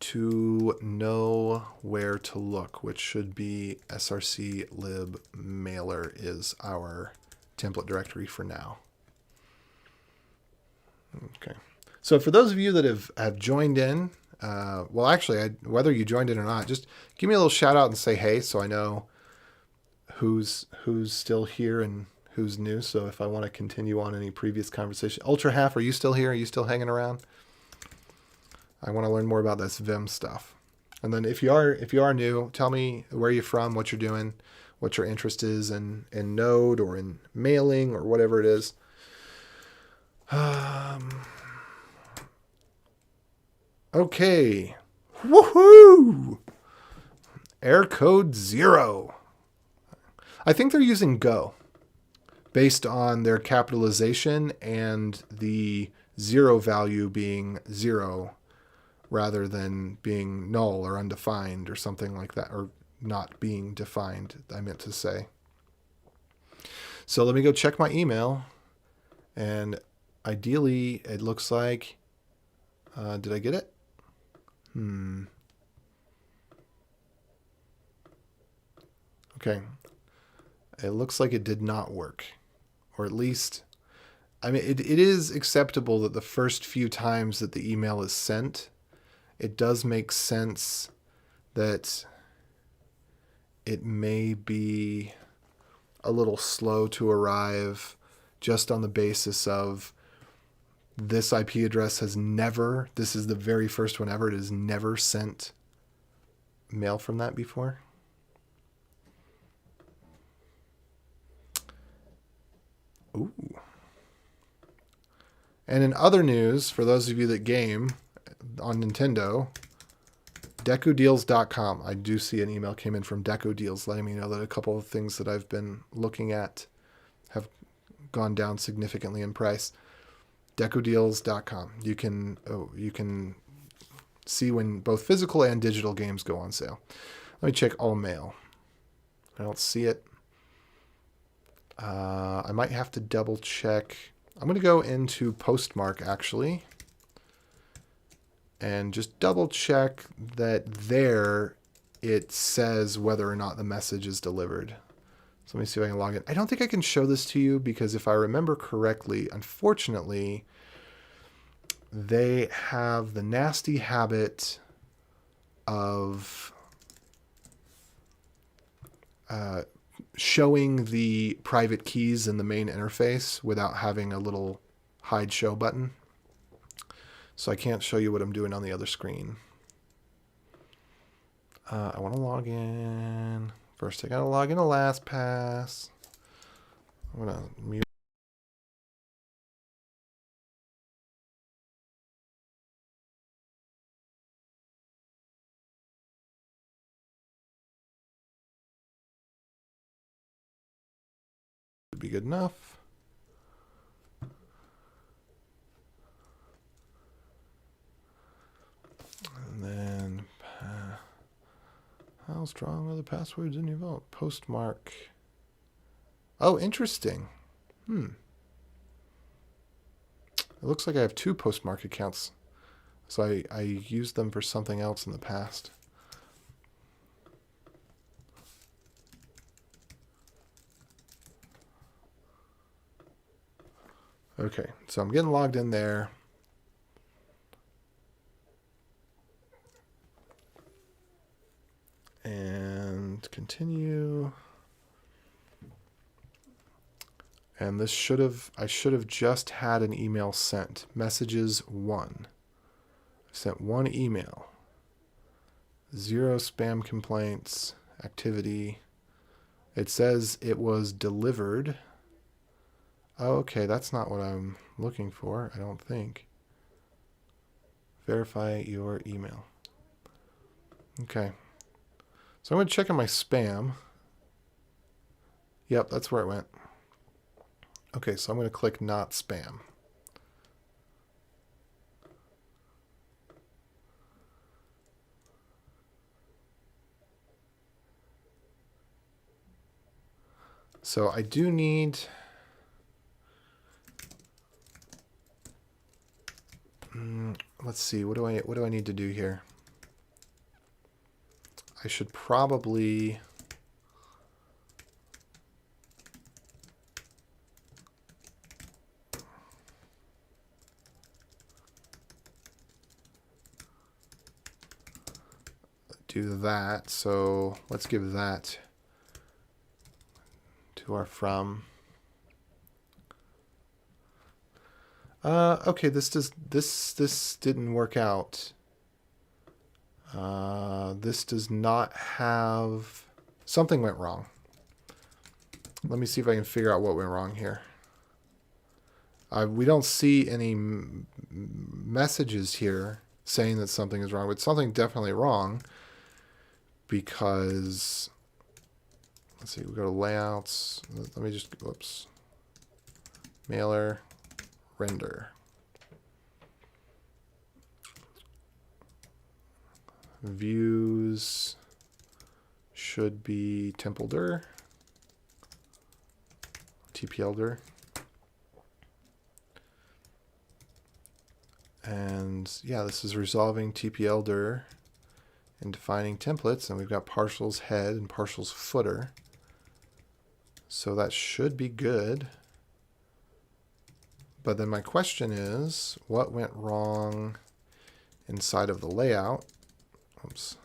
to know where to look, which should be src lib mailer is our template directory for now. Okay. So for those of you that have joined in, well, actually, whether you joined in or not, just give me a little shout out and say hey, so I know who's still here and who's new. So if I want to continue on any previous conversation, Ultra Half, are you still here? Are you still hanging around? I want to learn more about this Vim stuff. And then if you are new, tell me where you're from, what you're doing, what your interest is in Node or in mailing or whatever it is. Okay. Woohoo! Error code 0. I think they're using Go based on their capitalization and the 0 value being 0 rather than being null or undefined or something like that, or not being defined, I meant to say. So let me go check my email, and ideally it looks like, did I get it? Okay. It looks like it did not work, or at least, I mean, it is acceptable that the first few times that the email is sent, it does make sense that it may be a little slow to arrive just on the basis of this IP address has never, this is the very first one ever, it has never sent mail from that before. Ooh. And in other news, for those of you that game on Nintendo, DecoDeals.com. I do see an email came in from DecoDeals letting me know that a couple of things that I've been looking at have gone down significantly in price. DecoDeals.com. You can see when both physical and digital games go on sale. Let me check all mail. I don't see it. I might have to double check. I'm going to go into Postmark actually and just double check that there it says whether or not the message is delivered. So let me see if I can log in. I don't think I can show this to you because if I remember correctly, unfortunately, they have the nasty habit of showing the private keys in the main interface without having a little hide show button. So I can't show you what I'm doing on the other screen. I want to log in. First, I got to log into LastPass. I'm going to mute. Be good enough. And then, how strong are the passwords in your vault? Postmark. Oh, interesting. It looks like I have 2 Postmark accounts. So I used them for something else in the past. Okay, so I'm getting logged in there. And continue. And this I should have just had an email sent. Messages 1. I sent 1 email. 0 spam complaints, activity. It says it was delivered. Oh, okay, that's not what I'm looking for, I don't think. Verify your email. Okay. So I'm going to check on my spam. Yep, that's where it went. Okay, so I'm going to click not spam. So I do need... let's see, what do I need to do here? I should probably... do that. So let's give that to our from. Okay, this didn't work out. This does not have... Something went wrong. Let me see if I can figure out what went wrong here. We don't see any messages here saying that something is wrong, but something definitely wrong because... Let's see, we go to layouts. Let me just... Whoops. Mailer. Render. Views should be templedir, tpldir, and yeah, this is resolving tpldir and defining templates, and we've got partials head and partials footer, so that should be good. But then my question is, what went wrong inside of the layout? Oops.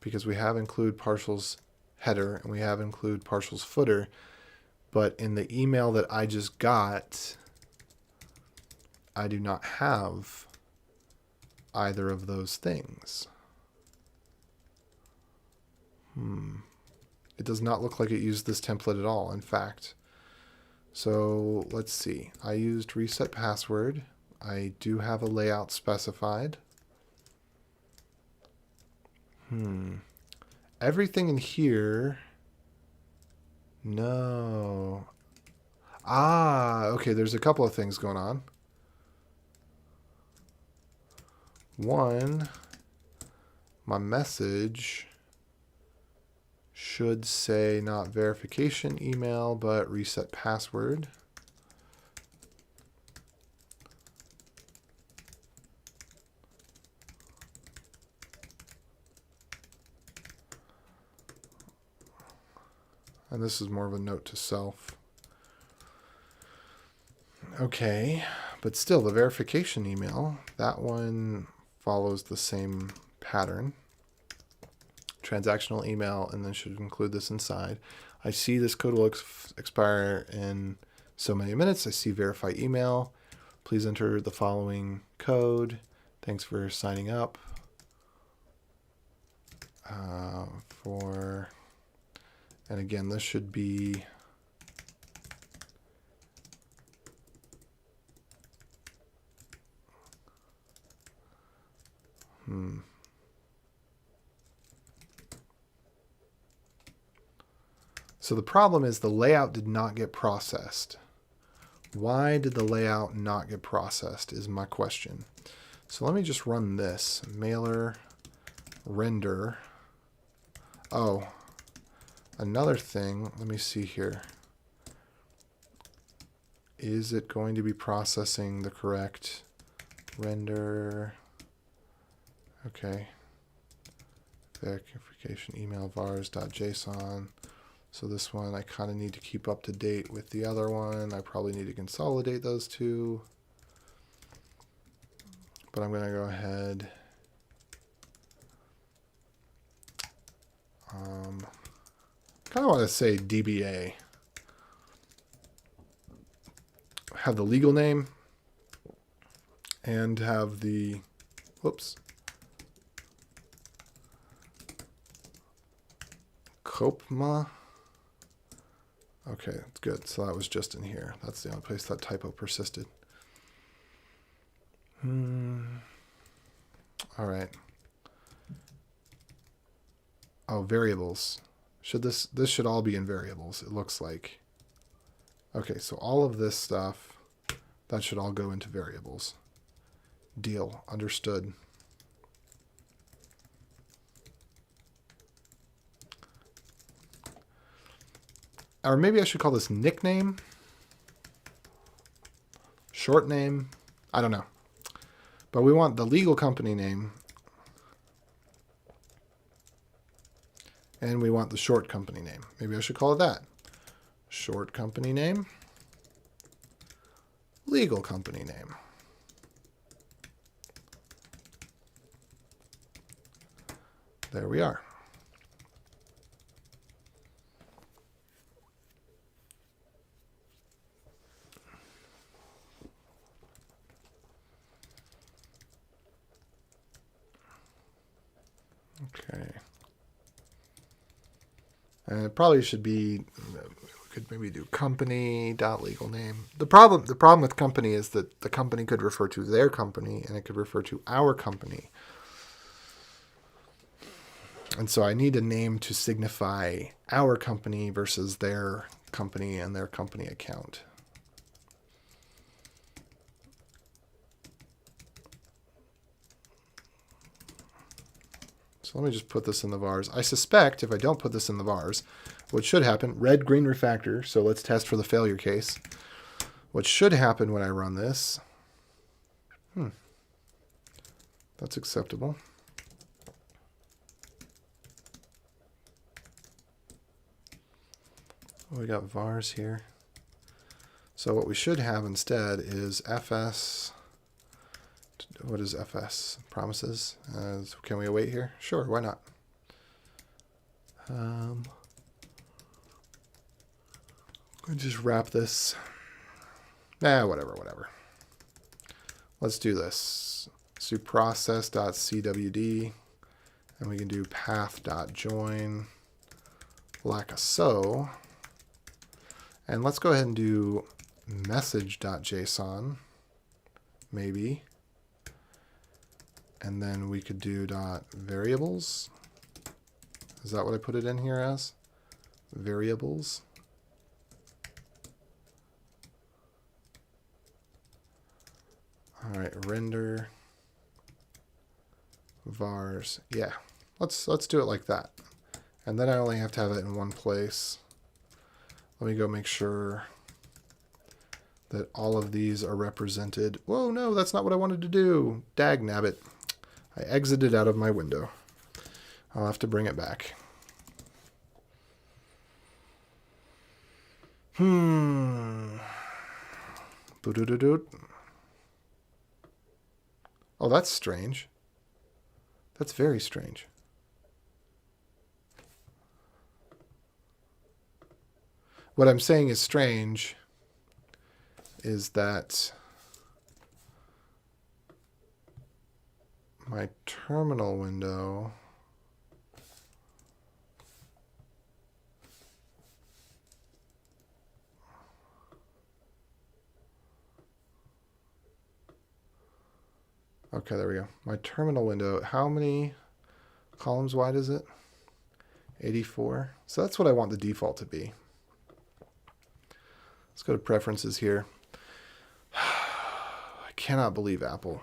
Because we have include partials header and we have include partials footer, but in the email that I just got, I do not have either of those things. It does not look like it used this template at all, in fact. So let's see. I used reset password. I do have a layout specified. Everything in here. No. Okay, there's a couple of things going on. One, my message should say not verification email, but reset password. And this is more of a note to self. Okay, but still the verification email, that one follows the same pattern. Transactional email, and then should include this inside. I see this code will expire in so many minutes. I see verify email. Please enter the following code. Thanks for signing up. And again, this should be So the problem is the layout did not get processed. Why did the layout not get processed is my question. So let me just run this. Mailer render. Oh, another thing. Let me see here. Is it going to be processing the correct render? Okay. Verification email vars.json. So this one I kind of need to keep up to date with the other one. I probably need to consolidate those two. But I'm going to go ahead. Kind of want to say DBA. Have the legal name and have the, whoops, Kopma. Okay, that's good. So that was just in here. That's the only place that typo persisted. All right. Oh, variables. This should all be in variables, it looks like. Okay, so all of this stuff, that should all go into variables. Deal. Understood. Or maybe I should call this nickname. Short name. I don't know. But we want the legal company name. And we want the short company name. Maybe I should call it that. Short company name. Legal company name. There we are. Okay. And it probably should be, we could maybe do company.legal name. The problem with company is that the company could refer to their company and it could refer to our company. And so I need a name to signify our company versus their company and their company account. So let me just put this in the vars. I suspect if I don't put this in the vars, what should happen, red, green refactor. So let's test for the failure case. What should happen when I run this, that's acceptable. We got vars here. So what we should have instead is fs. What is fs? Promises. Can we await here? Sure, why not? I'll just wrap this. Whatever. Let's do this. Let's do process.cwd, and we can do path.join like so. And let's go ahead and do message.json, maybe. And then we could do .variables. Is that what I put it in here as? Variables. All right, render vars. Yeah, let's do it like that. And then I only have to have it in one place. Let me go make sure that all of these are represented. Whoa, no, that's not what I wanted to do. Dag nabbit. I exited out of my window. I'll have to bring it back. Boo-doo-doo-doo. Oh, that's strange. That's very strange. What I'm saying is strange is that my terminal window okay, there we go. My terminal window, how many columns wide is it? 84. So that's what I want the default to be. Let's go to preferences here. I cannot believe Apple.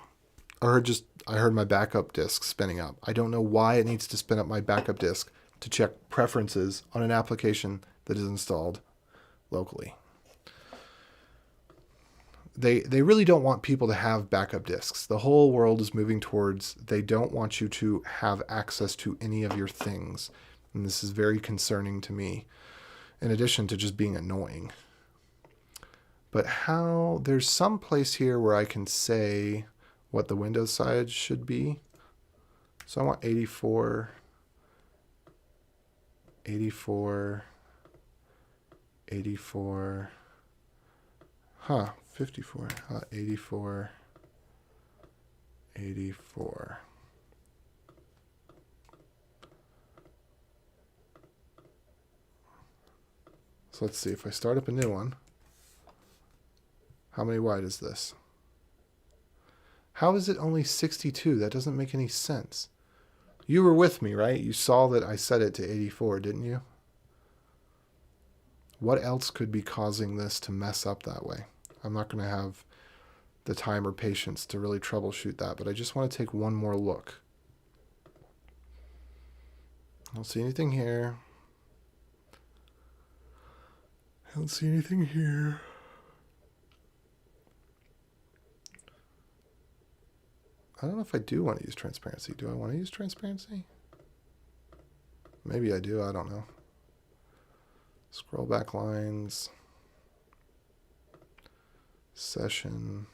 I heard my backup disk spinning up. I don't know why it needs to spin up my backup disk to check preferences on an application that is installed locally. They really don't want people to have backup disks. The whole world is moving towards they don't want you to have access to any of your things. And this is very concerning to me, in addition to just being annoying. But there's some place here where I can say what the Windows side should be. So I want 84, 84, 84, 54, 84, 84. So let's see, if I start up a new one, how many wide is this? How is it only 62? That doesn't make any sense. You were with me, right? You saw that I set it to 84, didn't you? What else could be causing this to mess up that way? I'm not going to have the time or patience to really troubleshoot that, but I just want to take one more look. I don't see anything here. I don't see anything here. I don't know if I do want to use transparency. Do I want to use transparency? Maybe I do. I don't know. Scroll back lines. Session.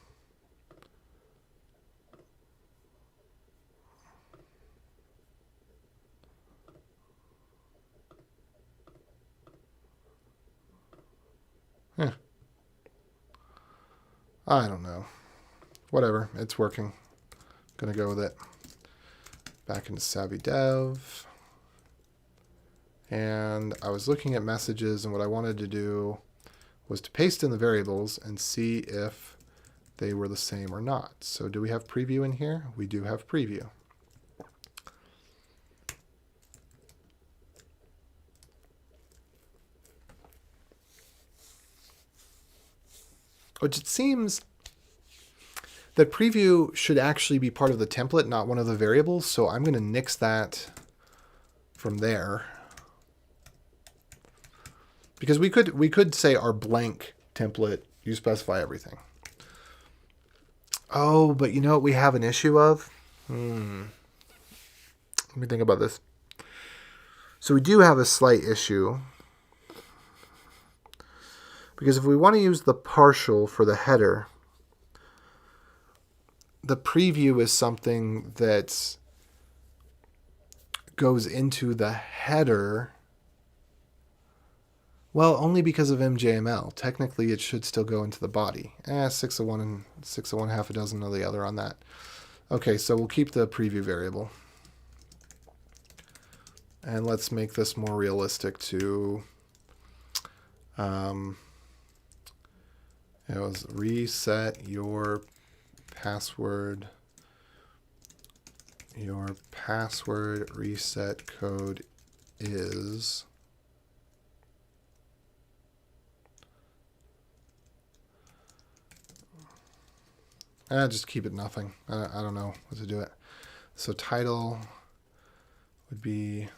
I don't know. Whatever. It's working. Gonna go with it. back into Savvy Dev. And I was looking at messages, and what I wanted to do was to paste in the variables and see if they were the same or not. So do we have preview in here? We do have preview. Which it seems that preview should actually be part of the template, not one of the variables. So I'm going to nix that from there. Because we could say our blank template, you specify everything. Oh, but you know what we have an issue of? Let me think about this. So we do have a slight issue. Because if we want to use the partial for the header, the preview is something that goes into the header. Well, only because of MJML. Technically, it should still go into the body. 6 of one and 6 of one, half a dozen of the other on that. Okay, so we'll keep the preview variable. And let's make this more realistic to... it was reset your password. Your password reset code is... just keep it nothing. I don't know what to do it. So title would be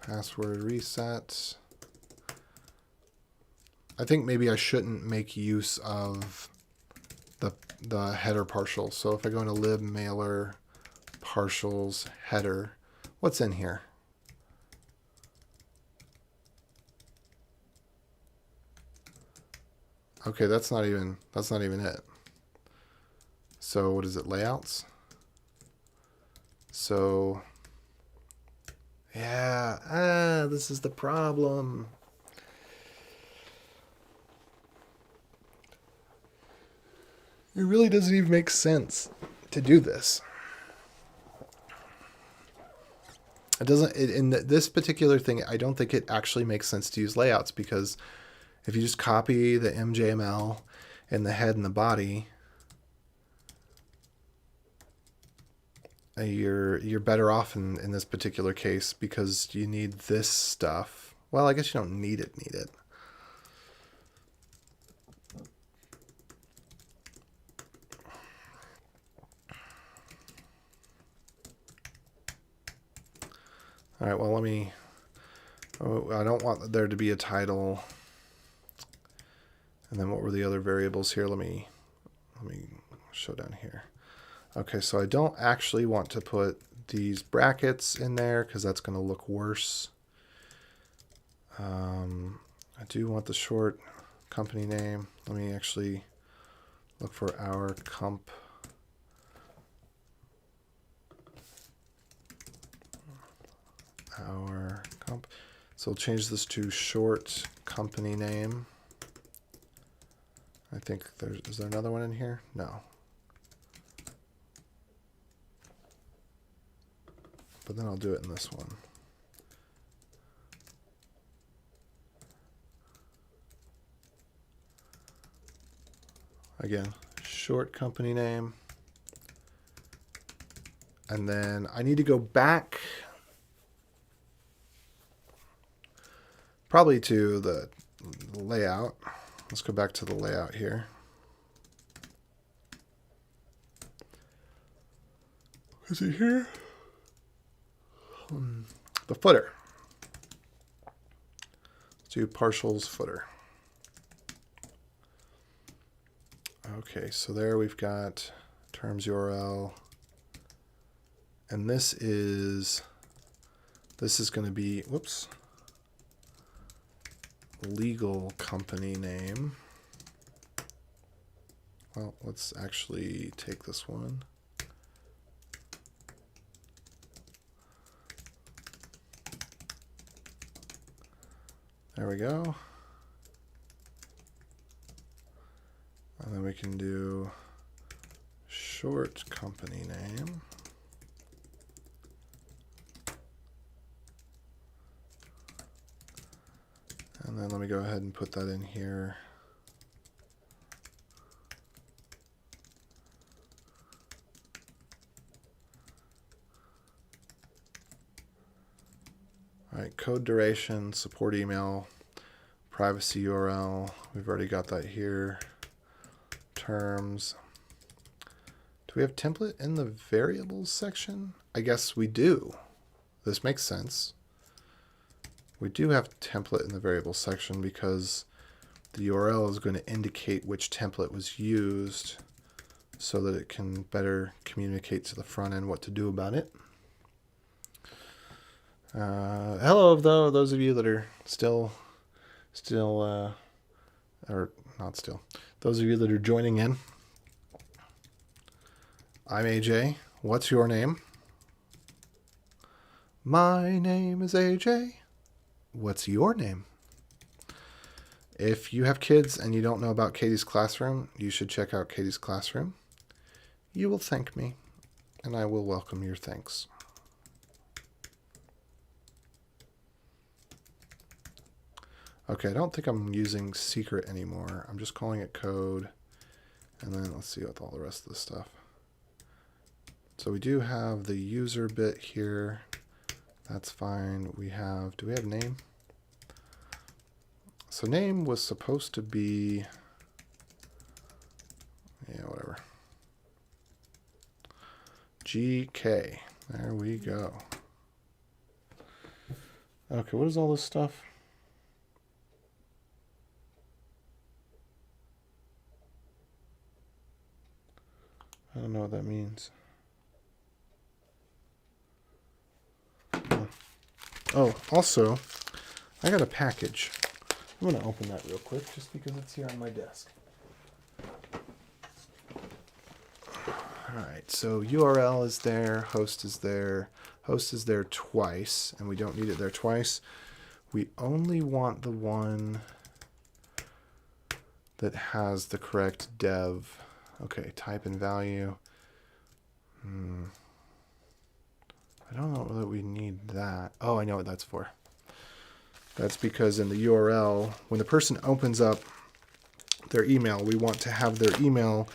password reset. I think maybe I shouldn't make use of the header partial. So if I go into lib mailer partials header, what's in here? Okay, that's not even it. So what is it, layouts? So yeah, this is the problem. It really doesn't even make sense to do this. It doesn't, in this particular thing, I don't think it actually makes sense to use layouts, because if you just copy the MJML and the head and the body, you're better off in this particular case, because you need this stuff. Well, I guess you don't need it. All right, well, let me... Oh, I don't want there to be a title. And then what were the other variables here? Let me show down here. Okay, so I don't actually want to put these brackets in there because that's going to look worse. I do want the short company name. Let me actually look for our comp. Our comp. So we'll change this to short company name. I think is there another one in here? No. But then I'll do it in this one. Again, short company name. And then I need to go back probably to the layout. Let's go back to the layout here. Is it here? The footer. Let's do partials footer. Okay, so there we've got terms URL. And this is going to be, whoops, legal company name. Well, let's actually take this one. There we go. And then we can do short company name. And then let me go ahead and put that in here. All right, code duration, support email, privacy URL. We've already got that here. Terms. Do we have template in the variables section? I guess we do. This makes sense. We do have template in the variables section because the URL is going to indicate which template was used so that it can better communicate to the front end what to do about it. Hello, though, those of you that are or not still, those of you that are joining in. I'm AJ. What's your name? My name is AJ. What's your name? If you have kids and you don't know about Katie's Classroom, you should check out Katie's Classroom. You will thank me, and I will welcome your thanks. Okay, I don't think I'm using secret anymore. I'm just calling it code. And then let's see what all the rest of the stuff. So we do have the user bit here. That's fine. We have, do we have name? So name was supposed to be, yeah, whatever. GK. There we go. Okay, what is all this stuff? I don't know what that means. Oh, also, I got a package. I'm going to open that real quick just because it's here on my desk. Alright, so URL is there, host is there. Host is there twice, and we don't need it there twice. We only want the one that has the correct dev. Okay, type and value. I don't know that we need that. Oh, I know what that's for. That's because in the URL, when the person opens up their email, we want to have their email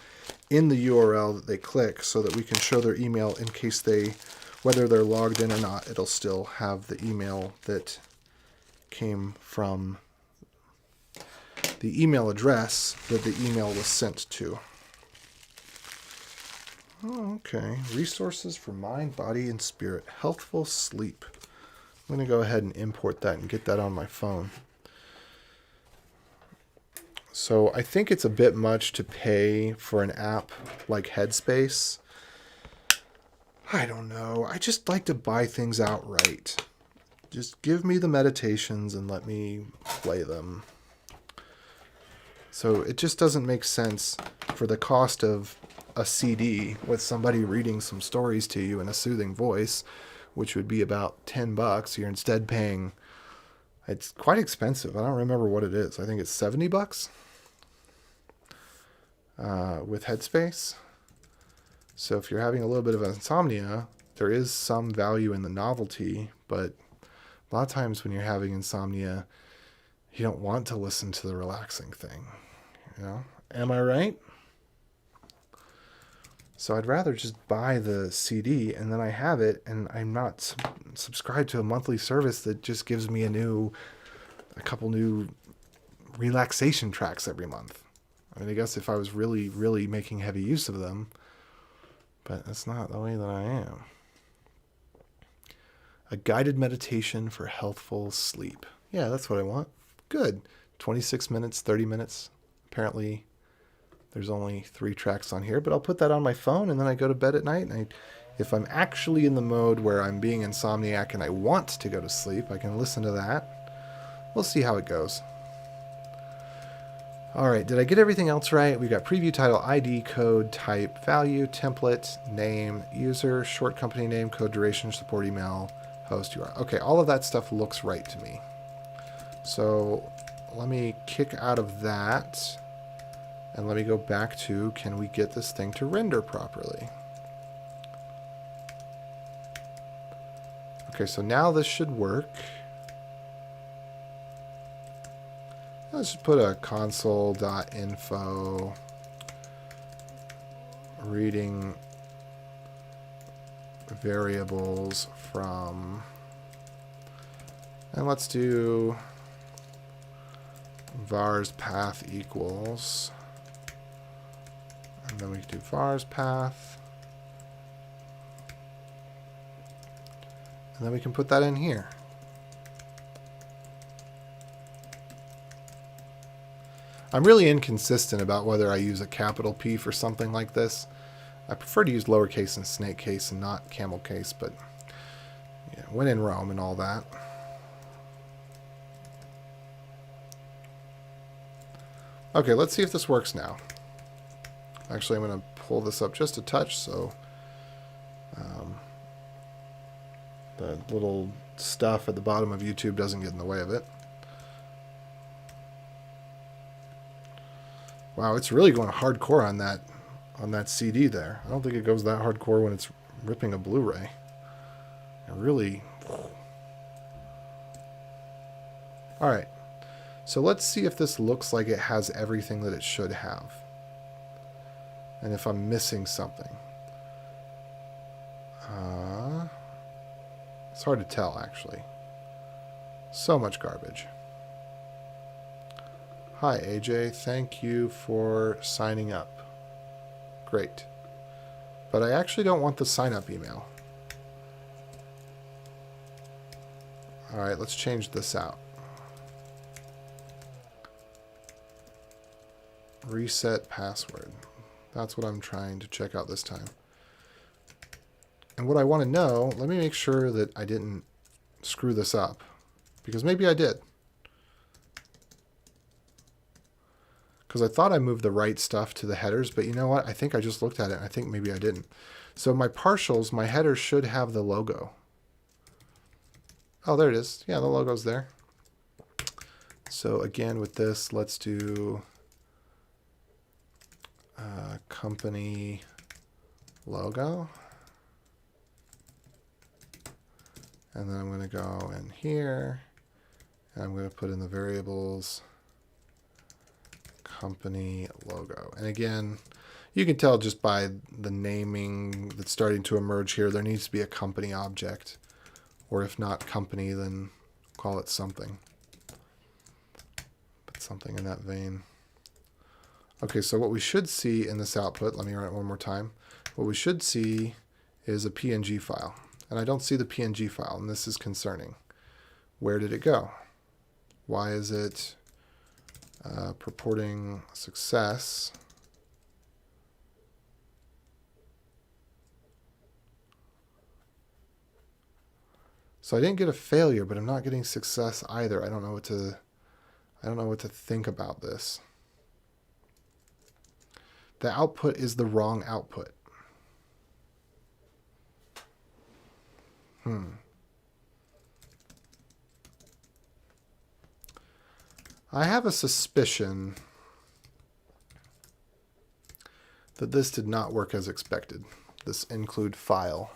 in the URL that they click so that we can show their email in case they, whether they're logged in or not, it'll still have the email that came from the email address that the email was sent to. Oh, okay. Resources for mind, body, and spirit. Healthful sleep. I'm going to go ahead and import that and get that on my phone. So I think it's a bit much to pay for an app like Headspace. I don't know. I just like to buy things outright. Just give me the meditations and let me play them. So it just doesn't make sense for the cost of a CD with somebody reading some stories to you in a soothing voice, which would be about $10. You're instead paying, it's quite expensive. I don't remember what it is. I think it's $70 with Headspace. So if you're having a little bit of insomnia, there is some value in the novelty, but a lot of times when you're having insomnia, you don't want to listen to the relaxing thing. You know? Am I right? So I'd rather just buy the CD and then I have it, and I'm not subscribed to a monthly service that just gives me a couple new relaxation tracks every month. I mean, I guess if I was really, really making heavy use of them, but that's not the way that I am. A guided meditation for healthful sleep. Yeah, that's what I want. Good. 26 minutes, 30 minutes. Apparently, there's only 3 tracks on here, but I'll put that on my phone and then I go to bed at night. And if I'm actually in the mode where I'm being insomniac and I want to go to sleep, I can listen to that. We'll see how it goes. All right, did I get everything else right? We got preview title, ID, code, type, value, template, name, user, short company name, code duration, support email, host URL. Okay, all of that stuff looks right to me. So let me kick out of that. And let me go back to, can we get this thing to render properly? Okay, so now this should work. Let's just put a console.info reading variables from, and let's do vars path equals, and then we can do vars path, and then we can put that in here. I'm really inconsistent about whether I use a capital P for something like this. I prefer to use lowercase and snake case and not camel case, but yeah, when in Rome and all that. Okay, let's see if this works now. Actually, I'm going to pull this up just a touch so the little stuff at the bottom of YouTube doesn't get in the way of it. Wow, it's really going hardcore on that CD there. I don't think it goes that hardcore when it's ripping a Blu-ray. It really... Alright, so let's see if this looks like it has everything that it should have. And if I'm missing something. It's hard to tell, actually. So much garbage. Hi, AJ. Thank you for signing up. Great. But I actually don't want the sign-up email. Alright, let's change this out. Reset password. That's what I'm trying to check out this time. And what I want to know, let me make sure that I didn't screw this up. Because maybe I did. Because I thought I moved the right stuff to the headers, but you know what? I think I just looked at it, and I think maybe I didn't. So my partials, my headers should have the logo. Oh, there it is. Yeah, the logo's there. So again, with this, let's do company logo. And then I'm going to go in here, and I'm going to put in the variables company logo. And again, you can tell just by the naming that's starting to emerge here, there needs to be a company object. Or if not company, then call it something. But something in that vein. Okay, so what we should see in this output, let me run it one more time. What we should see is a PNG file. And I don't see the PNG file, and this is concerning. Where did it go? Why is it purporting success? So I didn't get a failure, but I'm not getting success either. I don't know what to think about this. The output is the wrong output. I have a suspicion that this did not work as expected. This include file.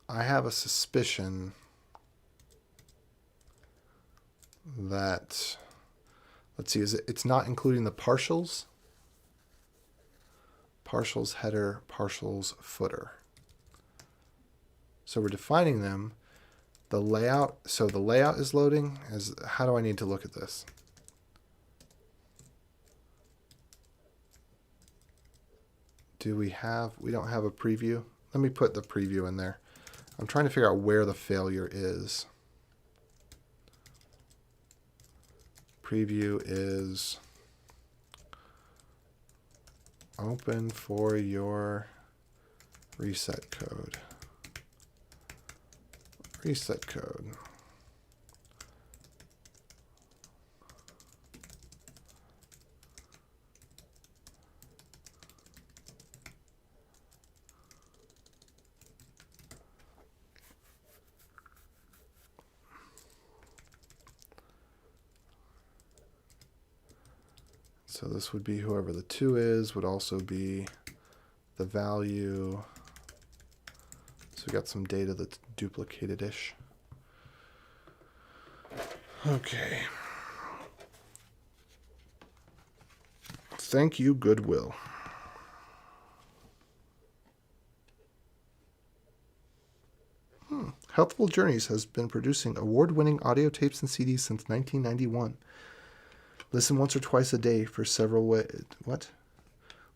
I have a suspicion that, let's see, it's not including the partials? Partials header, partials footer. So we're defining them. The layout, so the layout is loading. How do I need to look at this? We don't have a preview. Let me put the preview in there. I'm trying to figure out where the failure is. Preview is open for your reset code. Reset code. So this would be whoever the 2 is, would also be the value. So we got some data that's duplicated-ish. Okay. Thank you, Goodwill. Healthful Journeys has been producing award-winning audio tapes and CDs since 1991. Listen once or twice a day for several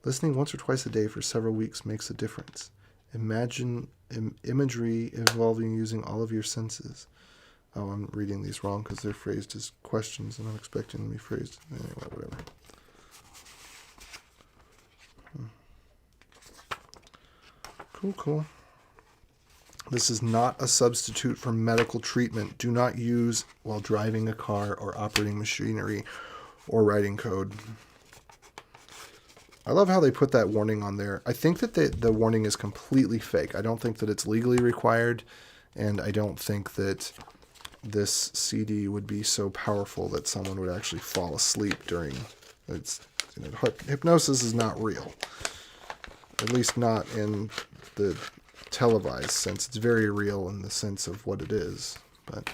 Listening once or twice a day for several weeks makes a difference. Imagine imagery evolving using all of your senses. Oh, I'm reading these wrong because they're phrased as questions, and I'm expecting them to be phrased. Anyway, whatever. Cool. This is not a substitute for medical treatment. Do not use while driving a car or operating machinery or writing code. I love how they put that warning on there. I think that the warning is completely fake. I don't think that it's legally required, and I don't think that this CD would be so powerful that someone would actually fall asleep during it's. Hypnosis is not real, at least not in the televised sense. It's very real in the sense of what it is, but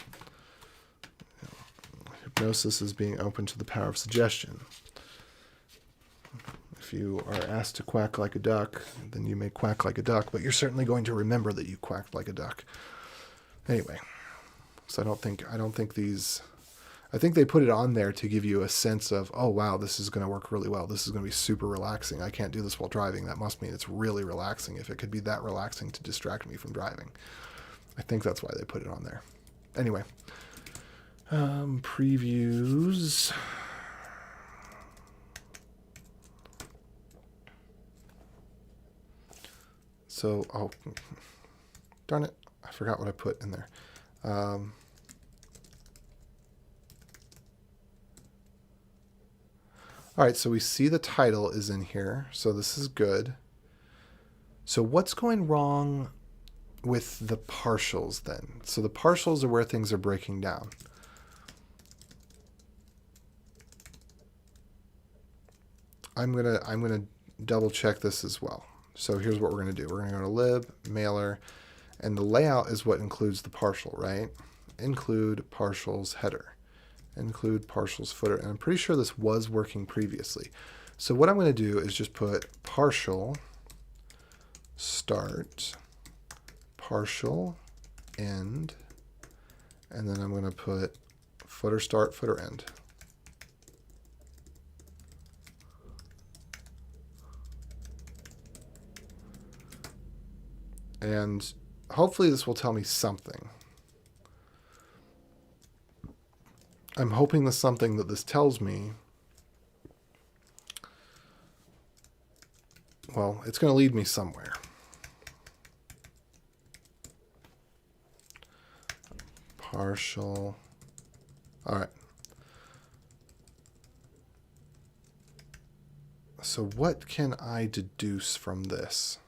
hypnosis is being open to the power of suggestion. If you are asked to quack like a duck, then you may quack like a duck, but you're certainly going to remember that you quacked like a duck. Anyway, so I think they put it on there to give you a sense of, oh wow, this is going to work really well. This is going to be super relaxing. I can't do this while driving. That must mean it's really relaxing if it could be that relaxing to distract me from driving. I think that's why they put it on there. Anyway, previews. So, oh, darn it. I forgot what I put in there. All right, so we see the title is in here, so this is good. So what's going wrong with the partials then? So the partials are where things are breaking down. I'm gonna double check this as well. So here's what we're gonna do. We're gonna go to lib, mailer, and the layout is what includes the partial, right? Include partials header. Include partials footer, and I'm pretty sure this was working previously. So what I'm going to do is just put partial start, partial end, and then I'm going to put footer start, footer end. And hopefully this will tell me something. I'm hoping the something that this tells me, well, it's going to lead me somewhere. Partial. All right. So what can I deduce from this?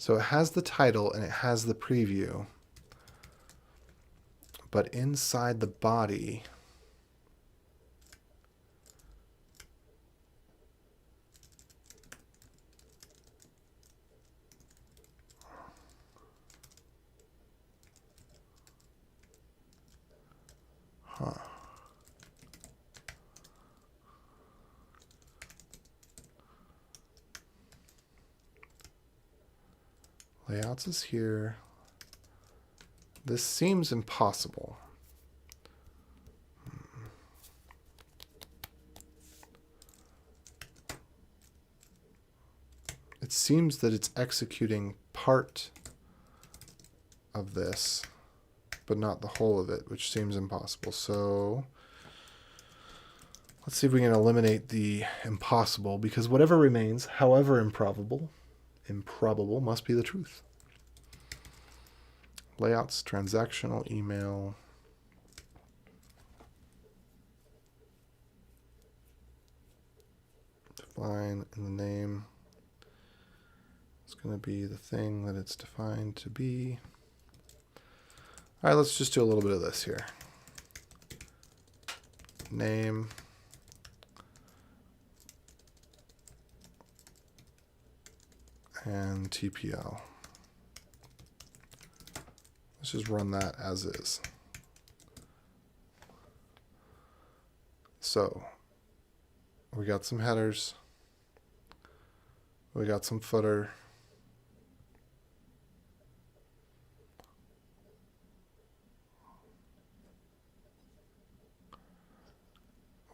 So it has the title and it has the preview, but inside the body, layouts is here. This seems impossible. It seems that it's executing part of this, but not the whole of it, which seems impossible. So let's see if we can eliminate the impossible, because whatever remains, however improbable must be the truth. Layouts, transactional, email. Define in the name. It's going to be the thing that it's defined to be. All right, let's just do a little bit of this here. Name. and TPL. Let's just run that as is. So we got some headers. We got some footer.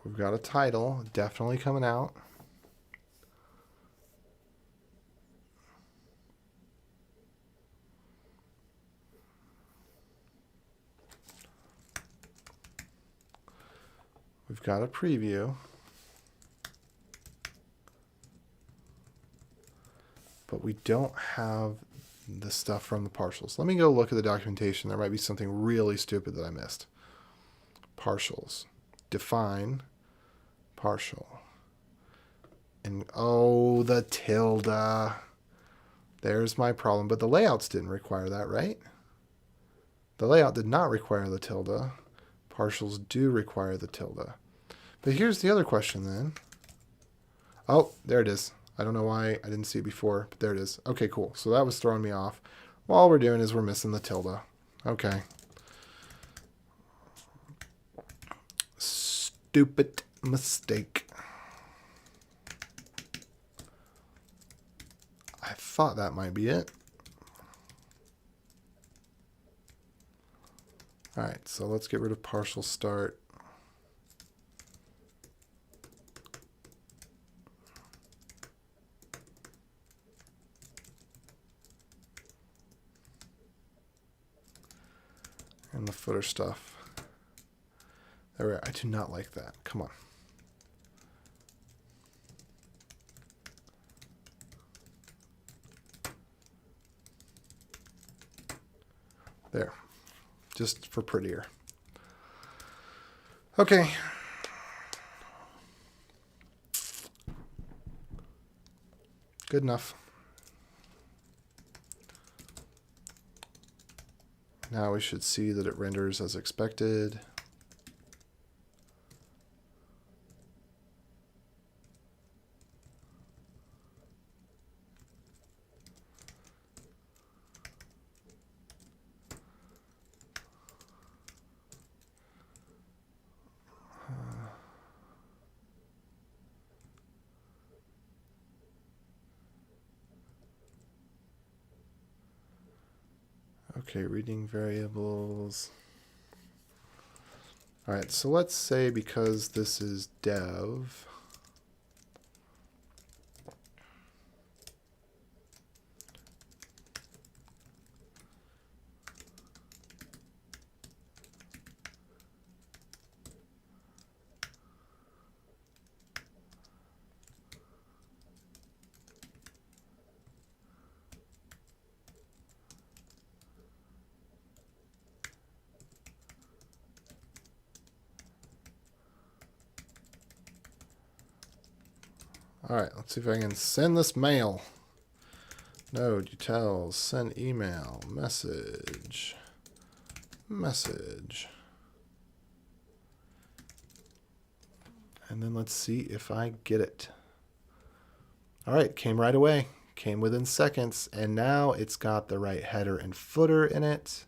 We've got a title definitely coming out. We've got a preview. But we don't have the stuff from the partials. Let me go look at the documentation. There might be something really stupid that I missed. Partials. Define partial. And oh, the tilde. There's my problem. But the layouts didn't require that, right? The layout did not require the tilde. Partials do require the tilde. But here's the other question then. Oh, there it is. I don't know why I didn't see it before, but there it is. Okay, cool. So that was throwing me off. Well, all we're doing is we're missing the tilde. Okay. Stupid mistake. I thought that might be it. All right, so let's get rid of partial start. And the footer stuff. There we are. I do not like that. Come on. There. Just for prettier. Okay. Good enough. Now we should see that it renders as expected. Okay, reading variables. All right, so let's say because this is dev, all right, let's see if I can send this mail. Node.js, send email, message. And then let's see if I get it. All right, came right away. Came within seconds. And now it's got the right header and footer in it.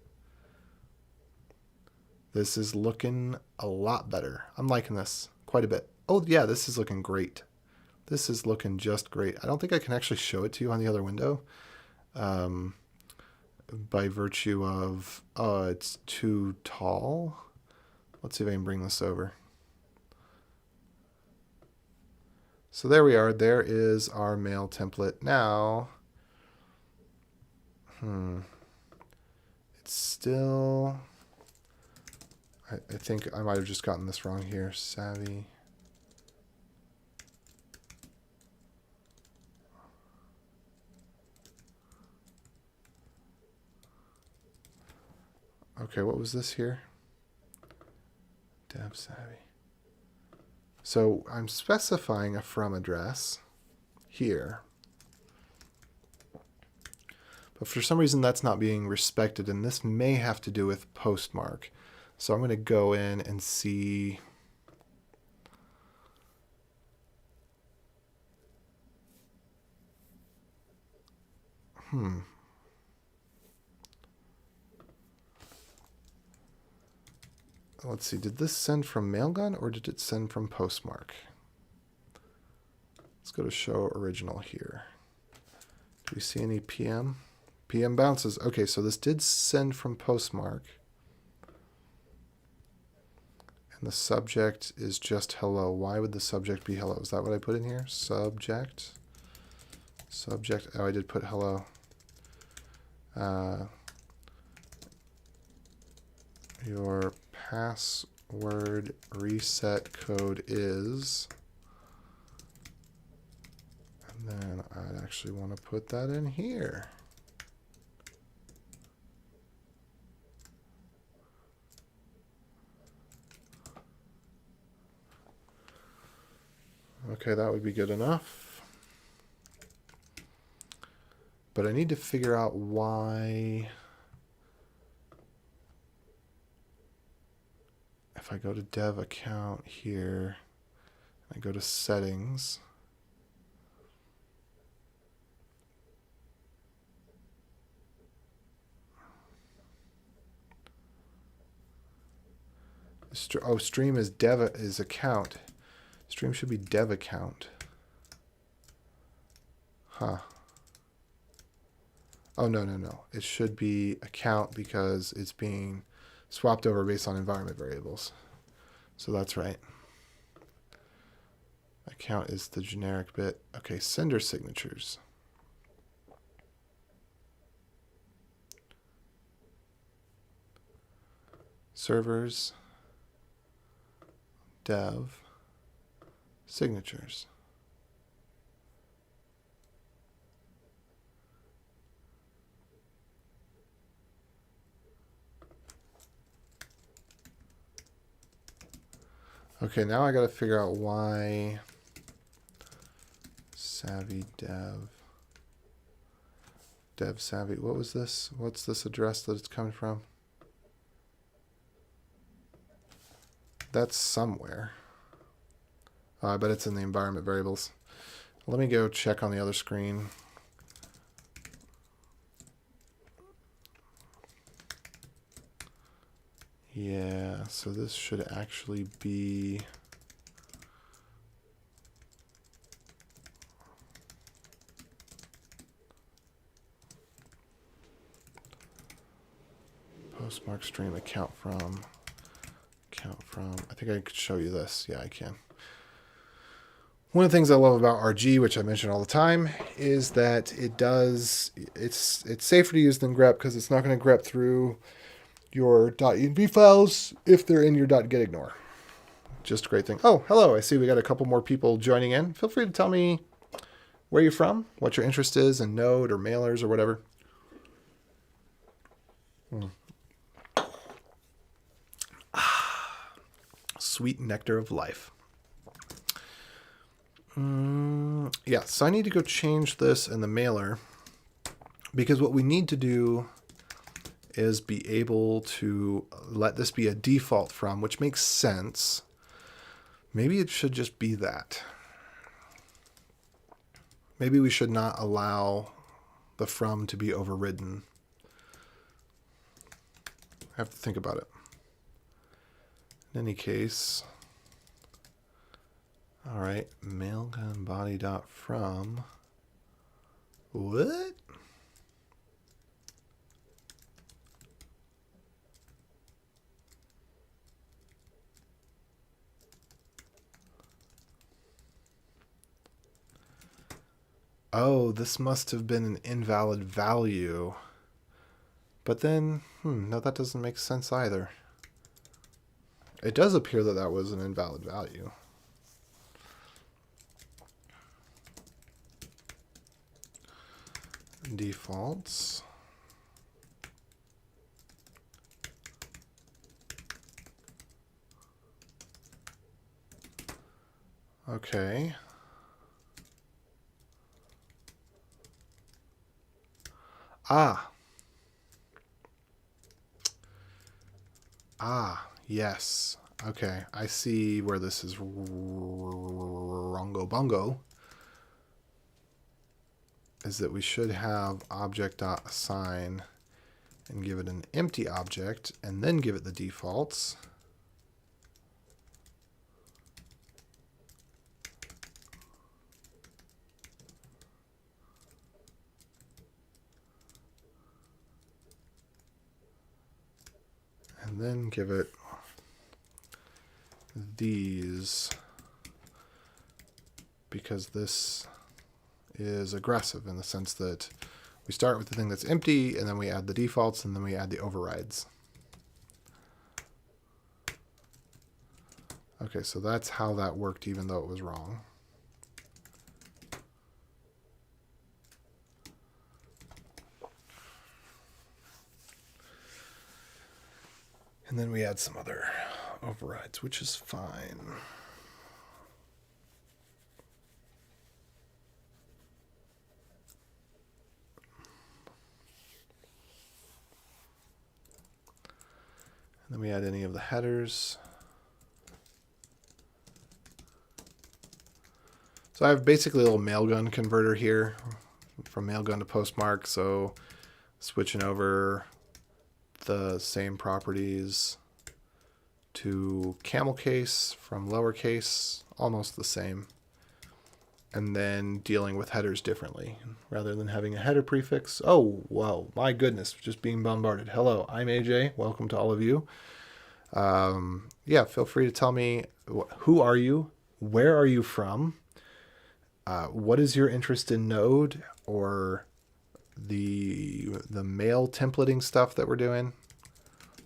This is looking a lot better. I'm liking this quite a bit. Oh, yeah, this is looking great. This is looking just great. I don't think I can actually show it to you on the other window by virtue of, it's too tall. Let's see if I can bring this over. So there we are. There is our mail template. Now, it's still, I think I might have just gotten this wrong here. Savvy. Okay, what was this here? Dev savvy. So I'm specifying a from address here. But for some reason that's not being respected, and this may have to do with postmark. So I'm going to go in and see. Let's see, did this send from Mailgun or did it send from Postmark? Let's go to show original here. Do we see any PM? PM bounces. Okay, so this did send from Postmark. And the subject is just hello. Why would the subject be hello? Is that what I put in here? Subject. Subject. Oh, I did put hello. Your password reset code is... And then I'd actually want to put that in here. Okay, that would be good enough. But I need to figure out why... If I go to dev account here, I go to settings, stream is dev is account. Stream should be dev account. Huh. Oh, no. It should be account because it's being swapped over based on environment variables. So that's right. Account is the generic bit. Okay, sender signatures. Servers, dev, signatures. Okay, now I got to figure out why savvy dev savvy. What was this? What's this address that it's coming from? That's somewhere. I bet it's in the environment variables. Let me go check on the other screen. Yeah, so this should actually be... Postmark stream account from... I think I could show you this. Yeah, I can. One of the things I love about RG, which I mention all the time, is that it's safer to use than grep because it's not going to grep through your .env files if they're in your .getignore. Just a great thing. Oh, hello. I see we got a couple more people joining in. Feel free to tell me where you're from, what your interest is in Node or mailers or whatever. Sweet nectar of life. Yeah, so I need to go change this in the mailer because what we need to do is be able to let this be a default from, which makes sense. Maybe it should just be that. Maybe we should not allow the from to be overridden. I have to think about it. In any case, all right, mailgun body dot from. What? Oh, this must have been an invalid value. But then, no, that doesn't make sense either. It does appear that that was an invalid value. Defaults. Okay. Yes. Okay, I see where this is wrongo bongo. is that we should have object.assign and give it an empty object and then give it the defaults. And then give it these, because this is aggressive in the sense that we start with the thing that's empty, and then we add the defaults, and then we add the overrides. Okay, so that's how that worked, even though it was wrong. And then we add some other overrides, which is fine. And then we add any of the headers. So I have basically a little mailgun converter here from mailgun to postmark. So switching over the same properties to camel case from lowercase, almost the same. And then dealing with headers differently rather than having a header prefix. Oh, wow, my goodness, just being bombarded. Hello, I'm AJ. Welcome to all of you. Yeah, feel free to tell me, who are you? Where are you from? What is your interest in Node or the mail templating stuff that we're doing?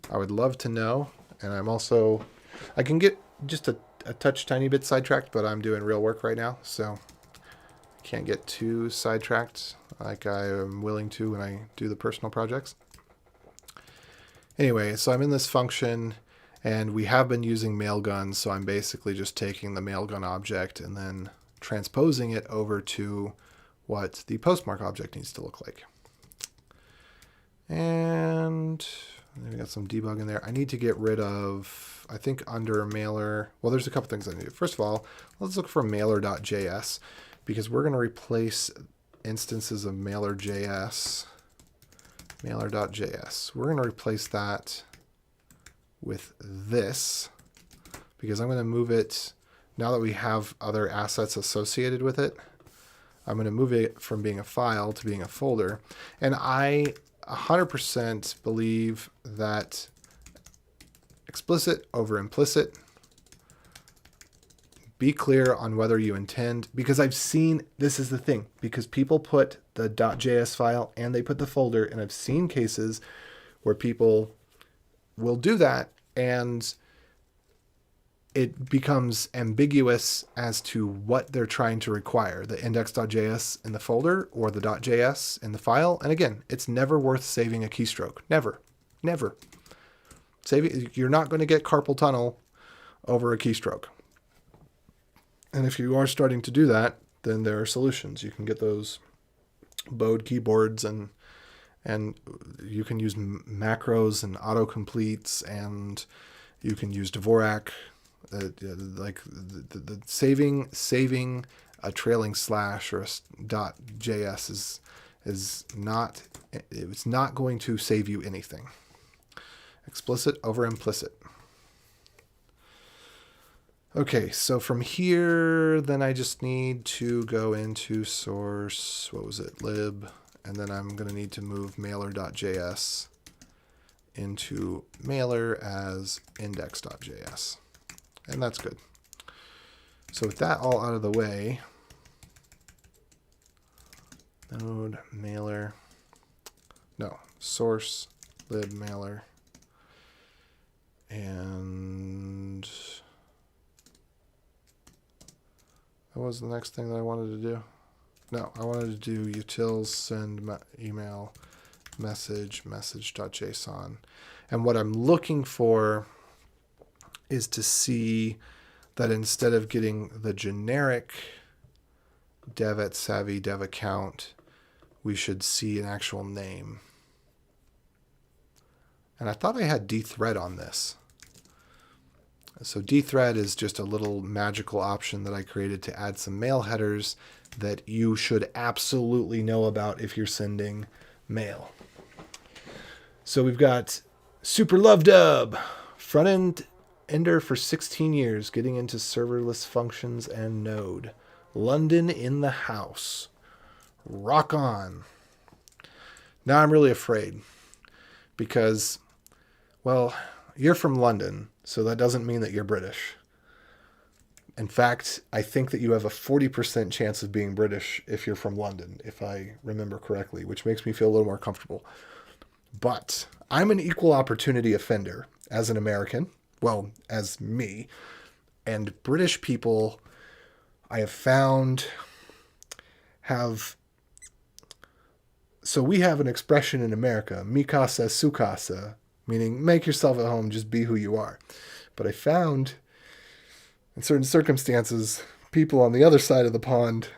I would love to know. And I can get just a touch tiny bit sidetracked, but I'm doing real work right now, so can't get too sidetracked like I am willing to when I do the personal projects. Anyway, so I'm in this function, and we have been using mailgun, so I'm basically just taking the mailgun object and then transposing it over to what the postmark object needs to look like. And we got some debug in there. I need to get rid of, I think under mailer, well, there's a couple things I need to do. First of all, let's look for mailer.js, because we're going to replace instances of mailer.js. Mailer.js. We're going to replace that with this, because I'm going to move it, now that we have other assets associated with it, I'm going to move it from being a file to being a folder. And I 100% believe that explicit over implicit. Be clear on whether you intend, because I've seen, this is the thing, because people put the .js file and they put the folder, and I've seen cases where people will do that and it becomes ambiguous as to what they're trying to require, the index.js in the folder or the .js in the file. And again, it's never worth saving a keystroke. Never, never. You're not going to get carpal tunnel over a keystroke. And if you are starting to do that, then there are solutions. You can get those Bode keyboards, and you can use macros and autocompletes, and you can use Dvorak. Like the saving a trailing slash or a .js is not, it's not going to save you anything. Explicit over implicit. Okay, so from here, then I just need to go into source, what was it, lib, and then I'm going to need to move mailer.js into mailer as index.js. And that's good. So with that all out of the way, node mailer, no, source lib mailer, and what was the next thing that I wanted to do? No, I wanted to do utils send email message.json. And what I'm looking for is to see that instead of getting the generic dev@savvy dev account, we should see an actual name. And I thought I had dthread on this. So dthread is just a little magical option that I created to add some mail headers that you should absolutely know about if you're sending mail. So we've got Super Love Dub, front end ender for 16 years, getting into serverless functions and Node. London in the house. Rock on. Now I'm really afraid because, well, you're from London, so that doesn't mean that you're British. In fact, I think that you have a 40% chance of being British if you're from London, if I remember correctly, which makes me feel a little more comfortable. But I'm an equal opportunity offender as an American, well, as me, and British people, I have found, have... So we have an expression in America, mi casa su casa, meaning make yourself at home, just be who you are. But I found, in certain circumstances, people on the other side of the pond,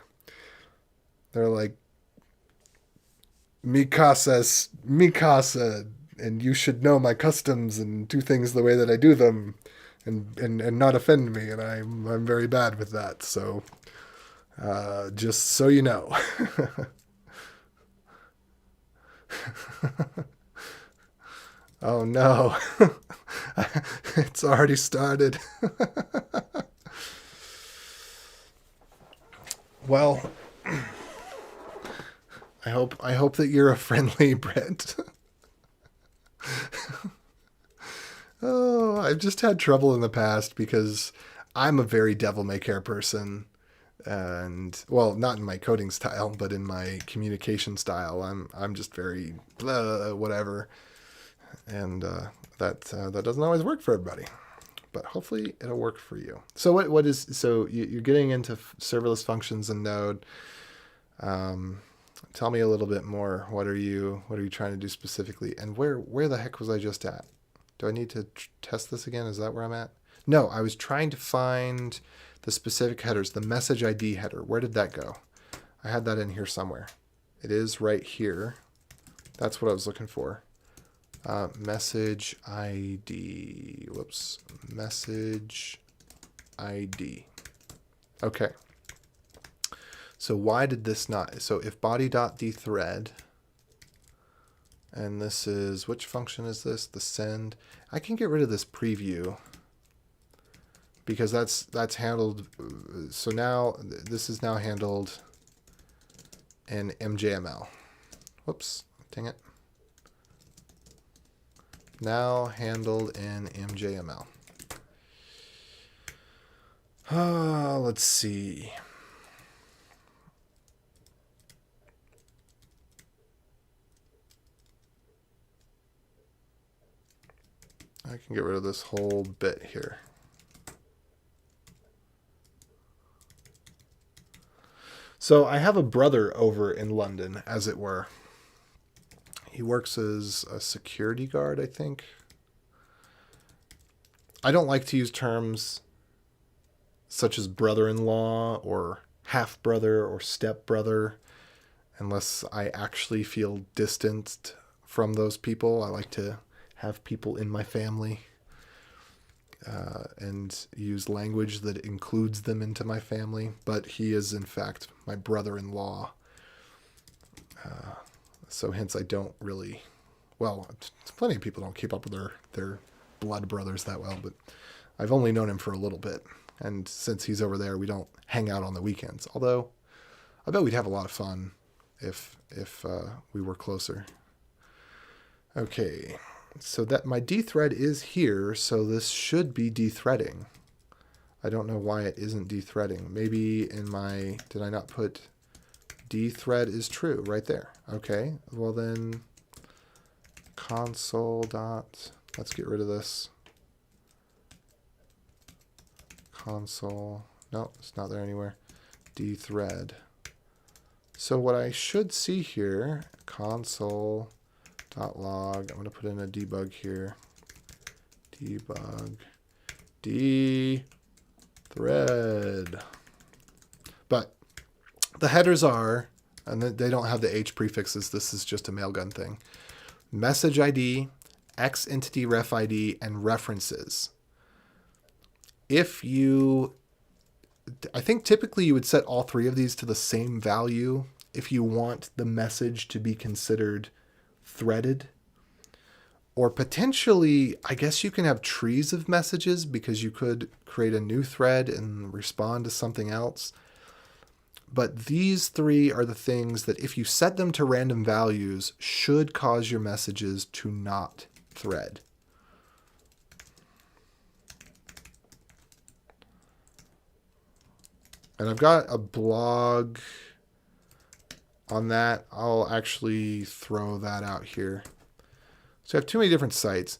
they're like, mi casa, and you should know my customs and do things the way that I do them, and not offend me, and I'm very bad with that. So, just so you know. Oh no, it's already started. Well, I hope that you're a friendly Brit. Oh, I've just had trouble in the past because I'm a very devil may care person. And well, not in my coding style, but in my communication style, I'm just very blah, whatever, and that doesn't always work for everybody, but hopefully it'll work for you. So you're getting into serverless functions in Node. Tell me a little bit more. What are you trying to do specifically, and where the heck was I just at? Do I need to test this again? Is that where I'm at? No, I was trying to find the specific headers, the message ID header. Where did that go? I had that in here somewhere. It is right here. That's what I was looking for. Message ID. Whoops. Message ID. Okay. So why did this not? So if body.dthread, and this is, which function is this? The send. I can get rid of this preview, because that's handled. So now this is now handled in MJML. Whoops, dang it. Now handled in MJML. Let's see. I can get rid of this whole bit here. So I have a brother over in London, as it were. He works as a security guard, I think. I don't like to use terms such as brother-in-law or half-brother or step-brother unless I actually feel distanced from those people. I like to have people in my family and use language that includes them into my family. But he is, in fact, my brother-in-law. So hence I don't really, well, plenty of people don't keep up with their blood brothers that well, but I've only known him for a little bit. And since he's over there, we don't hang out on the weekends. Although I bet we'd have a lot of fun if we were closer. Okay, so that my dthread is here, so this should be dethreading. I don't know why it isn't dethreading. Maybe in my, did I not put dthread is true right there? Okay, well then console dot, let's get rid of this. Console, no, it's not there anywhere. Dthread. So what I should see here, console.log, I'm going to put in a debug here. Debug, dthread. But the headers are, and they don't have the H prefixes, this is just a mailgun thing. Message ID, X entity ref ID, and references. if you, I think typically you would set all three of these to the same value if you want the message to be considered threaded. Or potentially, I guess you can have trees of messages because you could create a new thread and respond to something else. But these three are the things that if you set them to random values should cause your messages to not thread. And I've got a blog on that. I'll actually throw that out here. So I have too many different sites.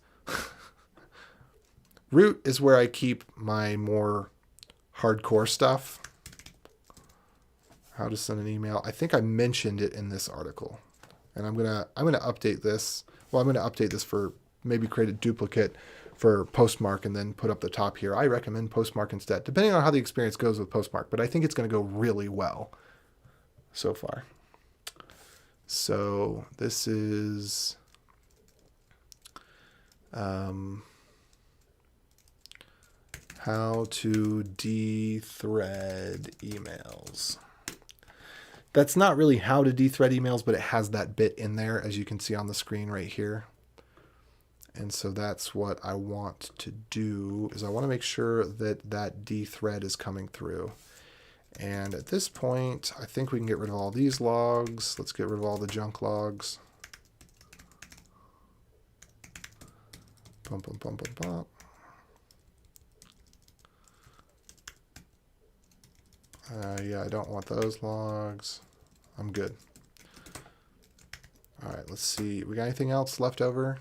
Root is where I keep my more hardcore stuff. How to send an email. I think I mentioned it in this article. And I'm gonna update this. Well, I'm gonna update this for maybe create a duplicate for Postmark and then put up the top here. I recommend Postmark instead, depending on how the experience goes with Postmark. But I think it's gonna go really well so far. So this is how to dethread emails. That's not really how to dethread emails, but it has that bit in there, as you can see on the screen right here. And so that's what I want to do, is I want to make sure that that dethread is coming through. And at this point, I think we can get rid of all these logs. Let's get rid of all the junk logs. Bump, bump, bump, bump, bump. Yeah, I don't want those logs. I'm good. All right, let's see. We got anything else left over?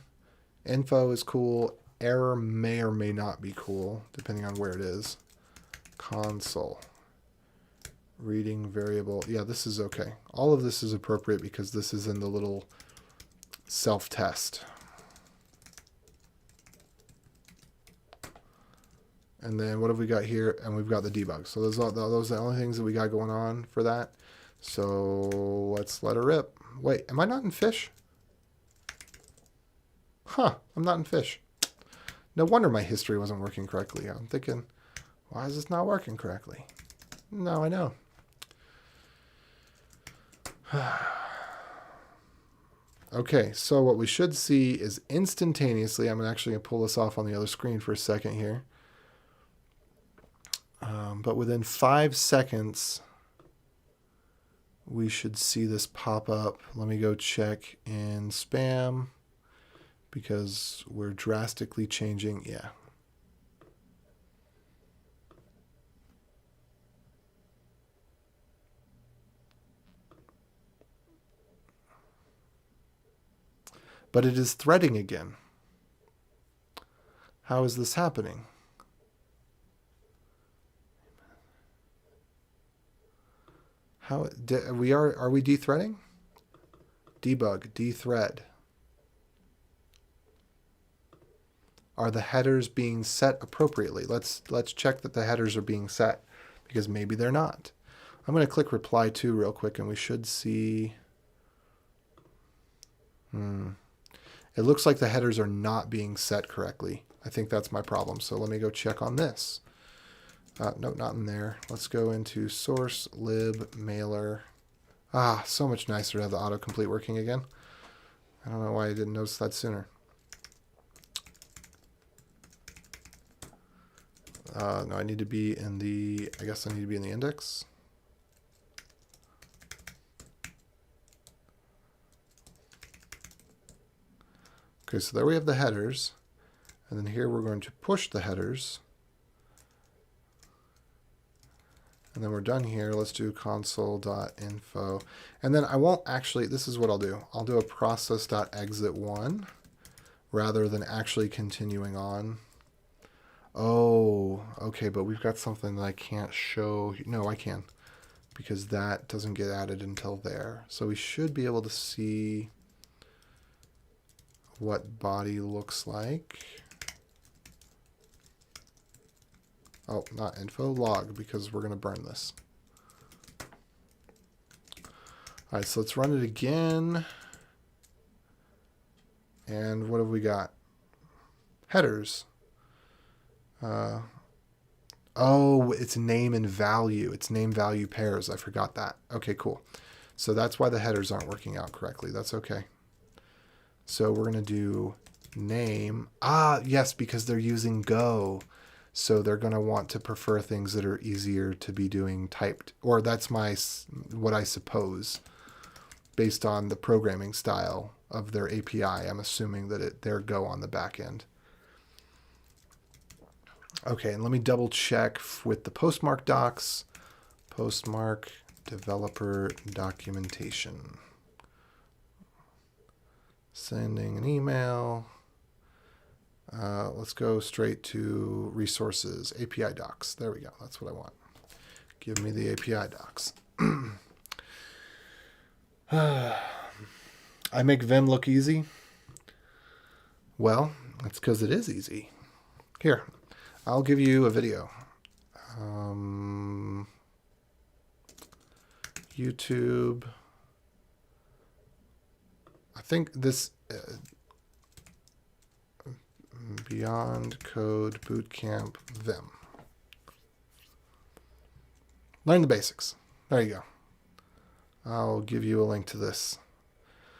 Info is cool. Error may or may not be cool, depending on where it is. Console. Reading variable. Yeah, this is okay. All of this is appropriate because this is in the little self-test. And then what have we got here? And we've got the debug. So those are the only things that we got going on for that. So let's let her rip. Wait, am I not in fish? Huh, I'm not in fish. No wonder my history wasn't working correctly. I'm thinking, why is this not working correctly? Now I know. Okay, so what we should see is instantaneously, I'm actually going to pull this off on the other screen for a second here. But within 5 seconds, we should see this pop up. Let me go check in spam because we're drastically changing. Yeah. But it is threading again. How is this happening? How are we dethreading? Debug, dethread. Are the headers being set appropriately? Let's check that the headers are being set because maybe they're not. I'm going to click reply to real quick and we should see. It looks like the headers are not being set correctly. I think that's my problem. So let me go check on this. No, not in there. Let's go into source, lib, mailer. Ah, so much nicer to have the autocomplete working again. I don't know why I didn't notice that sooner. No, I need to be in the, I guess I need to be in the index. Okay, so there we have the headers. And then here we're going to push the headers. And then we're done here. Let's do console.info. And then I won't actually, this is what I'll do. I'll do a process.exit1 rather than actually continuing on. Oh, okay, but we've got something that I can't show. No, I can, because that doesn't get added until there. So we should be able to see what body looks like. Oh, not info, log, because we're going to burn this. All right, so let's run it again. And what have we got? Headers. Oh, it's name and value. It's name value pairs. I forgot that. Okay, cool. So that's why the headers aren't working out correctly. That's okay. So we're going to do name. Ah, yes, because they're using Go. So they're going to want to prefer things that are easier to be doing typed. Or that's what I suppose, based on the programming style of their API. I'm assuming that they're Go on the back end. Okay, and let me double check with the Postmark docs. Postmark developer documentation. Sending an email. Let's go straight to resources, API docs. There we go. That's what I want. Give me the API docs. I make Vim look easy. Well, that's because it is easy. Here, I'll give you a video. YouTube. I think this Beyond Code Bootcamp Vim. Learn the basics. There you go. I'll give you a link to this.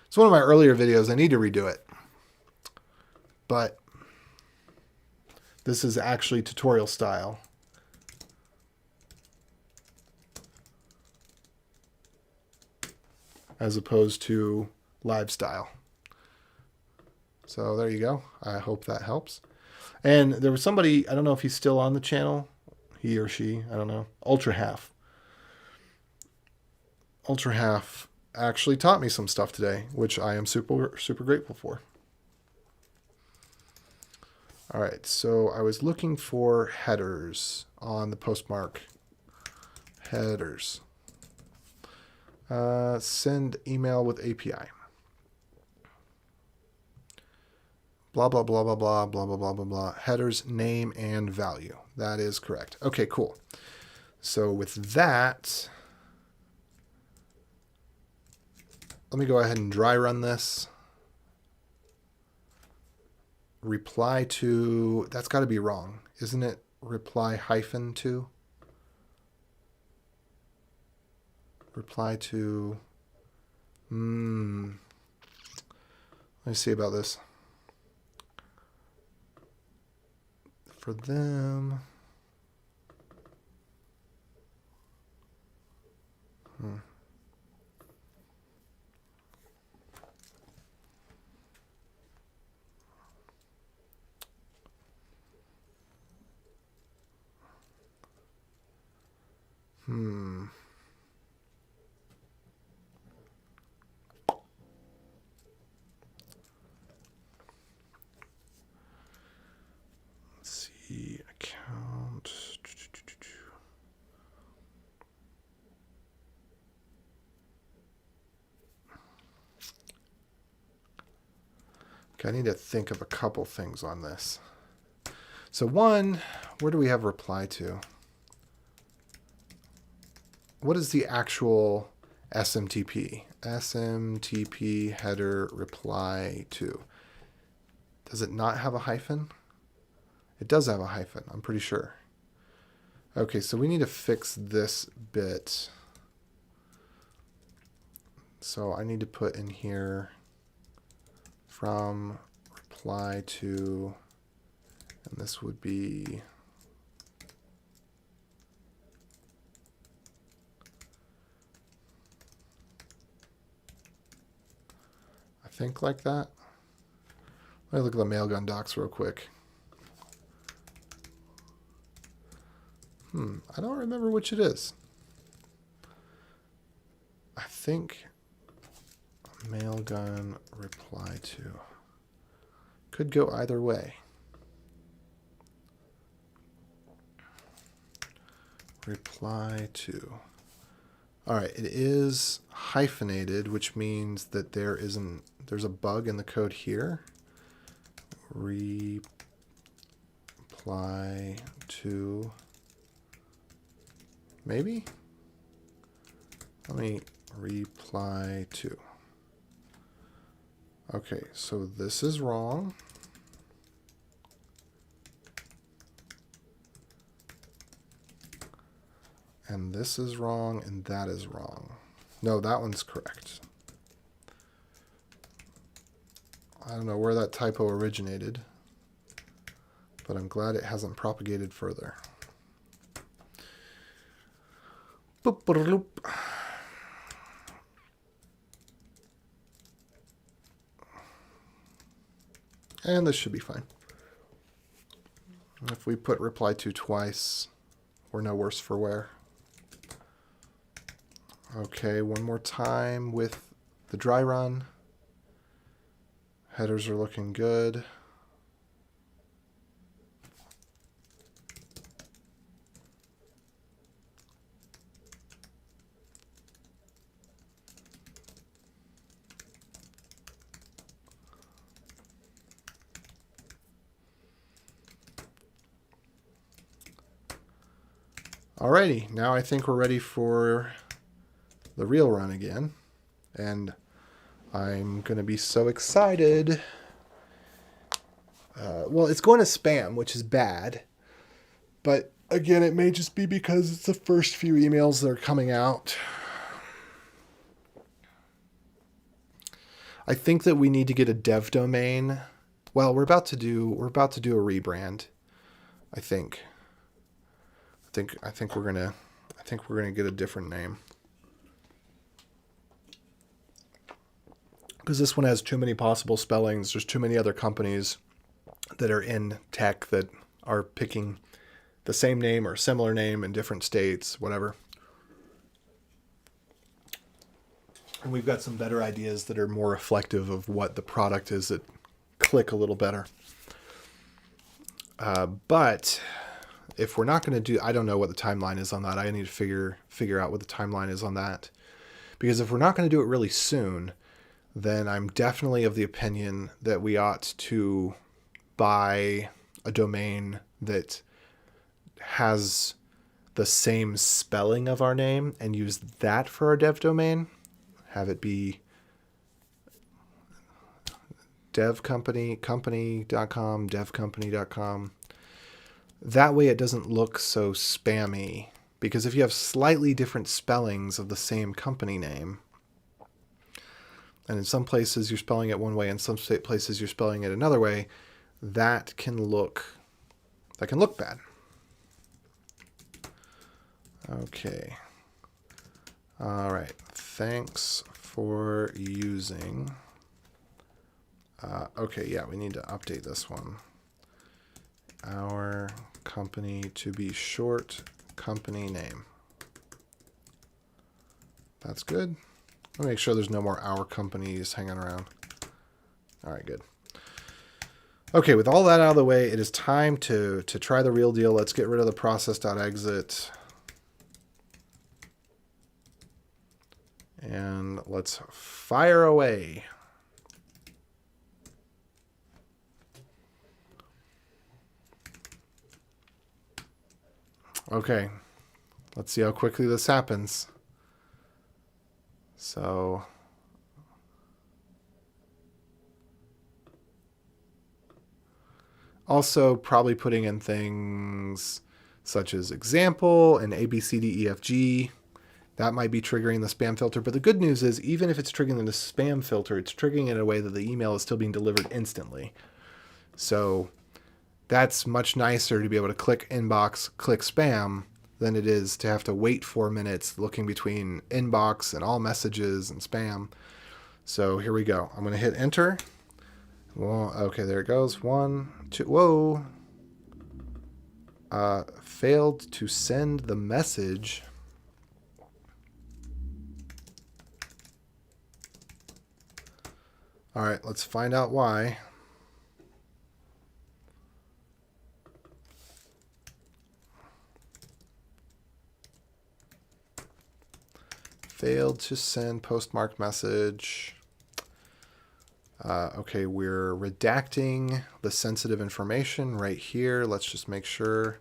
It's one of my earlier videos. I need to redo it. But this is actually tutorial style. As opposed to live style. So there you go. I hope that helps. And there was somebody, I don't know if he's still on the channel, he or she, I don't know, Ultra Half. Ultra Half actually taught me some stuff today, which I am super grateful for. All right, so I was looking for headers on the Postmark. Headers. Send email with API. Blah, blah, blah, blah, blah, blah, blah, blah, blah, blah. Headers, name, and value. That is correct. Okay, cool. So with that, let me go ahead and dry run this. Reply to, that's got to be wrong. Isn't it reply hyphen to? Reply to, let me see about this. For them, Let's see, account. Okay, I need to think of a couple things on this. So one, where do we have reply to? What is the actual SMTP? SMTP header reply to. Does it not have a hyphen? It does have a hyphen, I'm pretty sure. Okay, so we need to fix this bit. So I need to put in here from reply to, and this would be I think like that. Let me look at the Mailgun docs real quick. I don't remember which it is. I think Mailgun reply to. Could go either way. Reply to. All right, it is hyphenated, which means that there's a bug in the code here. Reply to. Maybe? Let me reply to. Okay, so this is wrong. And this is wrong, and that is wrong. No, that one's correct. I don't know where that typo originated, but I'm glad it hasn't propagated further. Boop, boop, boop. And this should be fine. If we put reply to twice, we're no worse for wear. Okay, one more time with the dry run. Headers are looking good. Alrighty, now I think we're ready for the real run again. And I'm going to be so excited. Well, it's going to spam, which is bad. But again, it may just be because it's the first few emails that are coming out. I think that we need to get a dev domain. Well, we're about to do a rebrand. I think we're gonna get a different name. Because this one has too many possible spellings. There's too many other companies that are in tech that are picking the same name or similar name in different states, whatever. And we've got some better ideas that are more reflective of what the product is that click a little better. But if we're not going to do, I don't know what the timeline is on that. I need to figure out what the timeline is on that. Because if we're not going to do it really soon, then I'm definitely of the opinion that we ought to buy a domain that has the same spelling of our name and use that for our dev domain. Have it be devcompany.com, devcompany.com. That way it doesn't look so spammy. Because if you have slightly different spellings of the same company name, and in some places you're spelling it one way, and some places you're spelling it another way, that can look bad. Okay. All right. Thanks for using. Okay, yeah, we need to update this one. Our company to be short company name. That's good. Let me make sure there's no more our companies hanging around. All right, good. Okay, with all that out of the way, it is time to try the real deal. Let's get rid of the process.exit. And let's fire away. Okay, let's see how quickly this happens. So, also probably putting in things such as example and ABCDEFG. That might be triggering the spam filter. But the good news is, even if it's triggering the spam filter, it's triggering it in a way that the email is still being delivered instantly. So that's much nicer to be able to click inbox, click spam, than it is to have to wait 4 minutes looking between inbox and all messages and spam. So here we go. I'm going to hit enter. Well, okay, there it goes. 1, 2, whoa. Failed to send the message. All right, let's find out why. Failed to send postmarked message. Okay, we're redacting the sensitive information right here. Let's just make sure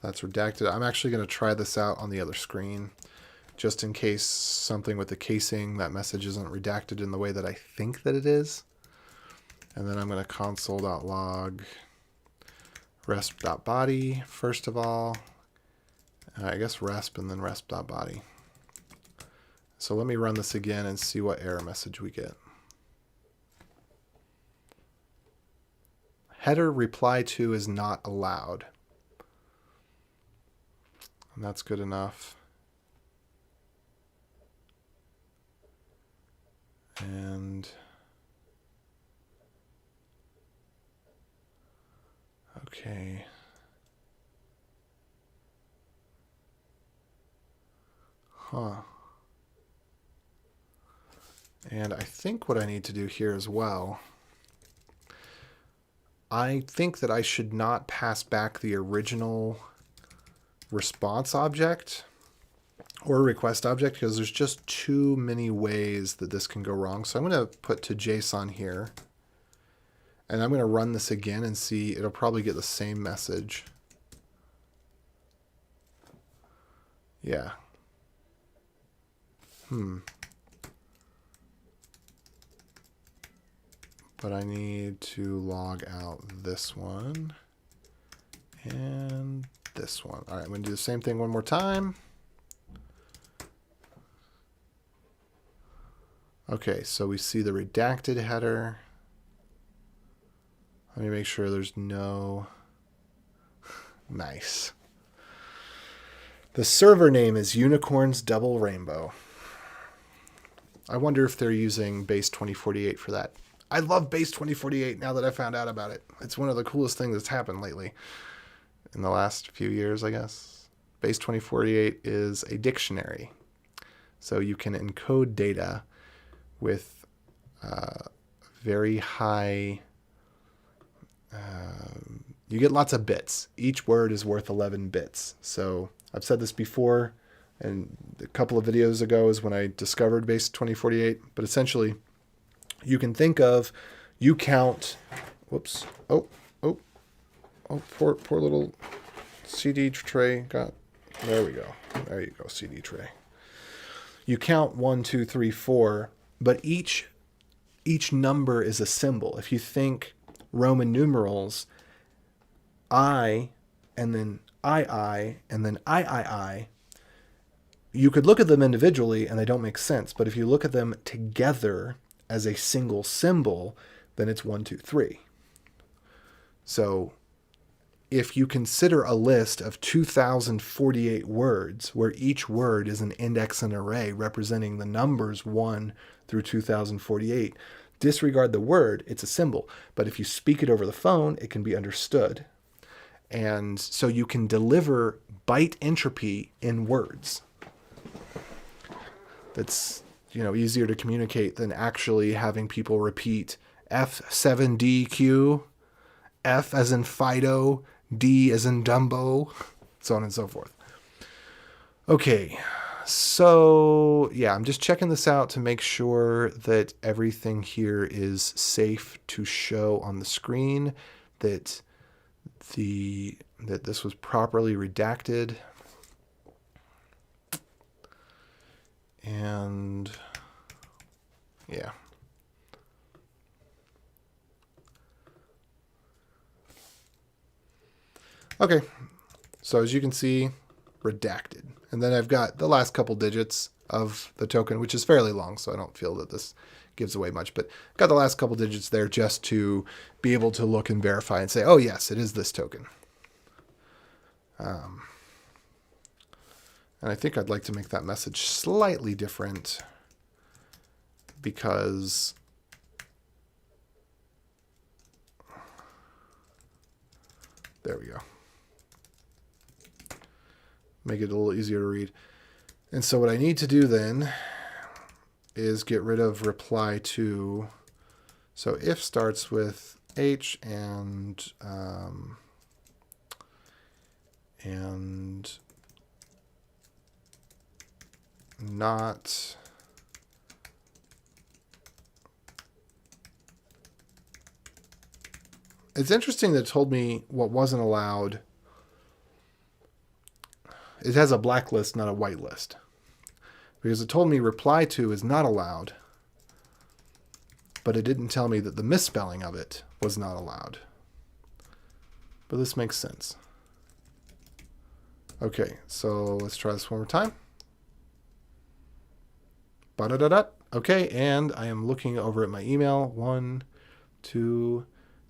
that's redacted. I'm actually going to try this out on the other screen, just in case something with the casing, that message isn't redacted in the way that I think that it is. And then I'm going to console.log resp.body first of all. I guess resp and then resp.body. So let me run this again and see what error message we get. Header reply to is not allowed. And that's good enough. And okay. Huh. And I think what I need to do here as well, I think that I should not pass back the original response object or request object because there's just too many ways that this can go wrong. So I'm going to put to JSON here, and I'm going to run this again and see, it'll probably get the same message. Yeah. But I need to log out this one and this one. All right, I'm going to do the same thing one more time. Okay, so we see the redacted header. Let me make sure there's no... Nice. The server name is Unicorns Double Rainbow. I wonder if they're using base 2048 for that. I love base 2048 now that I found out about it. It's one of the coolest things that's happened lately in the last few years, I guess. Base 2048 is a dictionary. So you can encode data with very high... you get lots of bits. Each word is worth 11 bits. So I've said this before, and a couple of videos ago is when I discovered base 2048. But essentially, you can think of, you count, whoops, poor little CD tray got, there we go. There you go, CD tray. You count 1, 2, 3, 4, but each number is a symbol. If you think Roman numerals, I, and then I, and then I, you could look at them individually and they don't make sense. But if you look at them together as a single symbol, then it's 1, 2, 3. So if you consider a list of 2,048 words, where each word is an index and array representing the numbers 1 through 2048, disregard the word, it's a symbol. But if you speak it over the phone, it can be understood. And so you can deliver byte entropy in words. That's, easier to communicate than actually having people repeat F7DQ, F as in Fido, D as in Dumbo, so on and so forth. Okay, so yeah, I'm just checking this out to make sure that everything here is safe to show on the screen, that this was properly redacted. And yeah. Okay, so as you can see, redacted. And then I've got the last couple digits of the token, which is fairly long, so I don't feel that this gives away much. But I've got the last couple digits there just to be able to look and verify and say, oh, yes, it is this token. And I think I'd like to make that message slightly different because there we go. Make it a little easier to read. And so what I need to do then is get rid of reply to. So if starts with H and not it's interesting that it told me what wasn't allowed. It has a black list, not a white list, because it told me reply to is not allowed, but it didn't tell me that the misspelling of it was not allowed. but this makes sense. Okay, so let's try this one more time. Ba-da-da-da. Okay, and I am looking over at my email. 1, 2,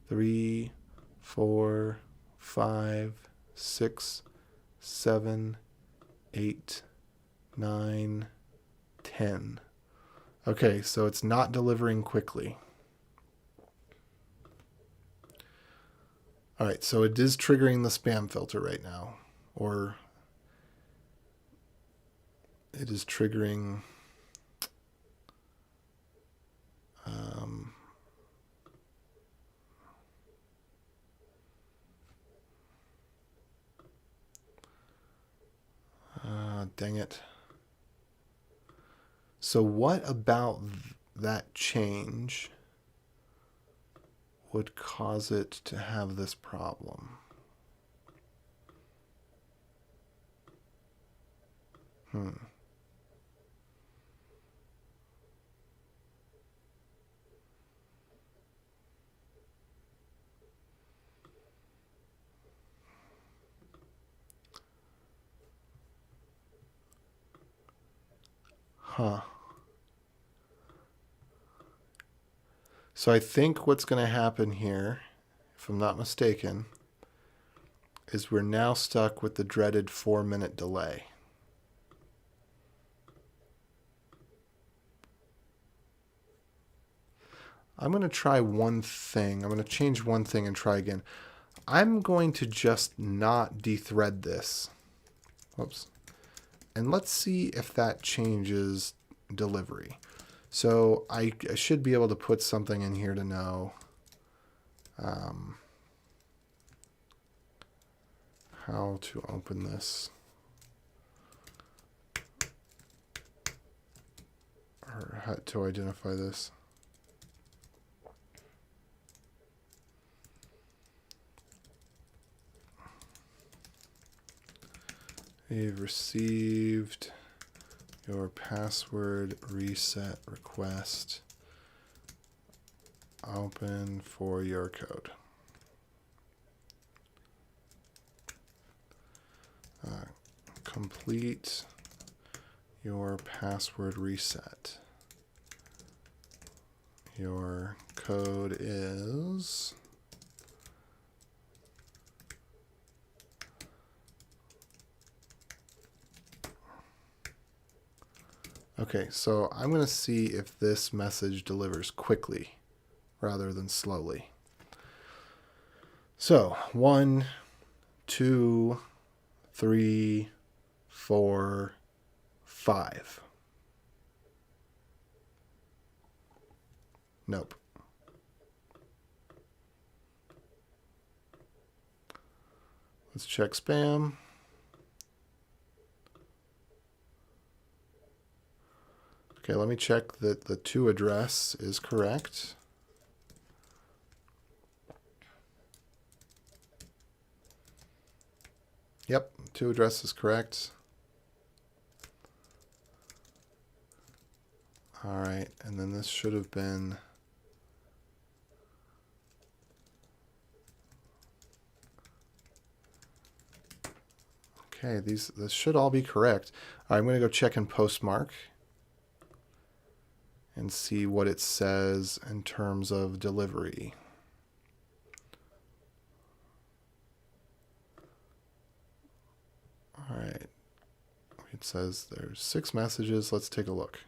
3, 4, 5, 6, 7, 8, 9, 10. Okay, so it's not delivering quickly. All right, so it is triggering the spam filter right now, or it is triggering dang it. So what about that change would cause it to have this problem? Huh. So I think what's going to happen here, if I'm not mistaken, is we're now stuck with the dreaded 4-minute delay. I'm going to try one thing. I'm going to change one thing and try again. I'm going to just not dethread this. Whoops. And let's see if that changes delivery. So I should be able to put something in here to know how to open this. Or how to identify this. We've received your password reset request. Open for your code. Complete your password reset. Your code is okay, so I'm going to see if this message delivers quickly rather than slowly. So 1, 2, 3, 4, 5. Nope. Let's check spam. Okay, let me check that the to address is correct. Yep, to address is correct. All right, and then this should have been okay, this should all be correct. All right, I'm going to go check in Postmark and see what it says in terms of delivery. All right, it says there's 6 messages. Let's take a look.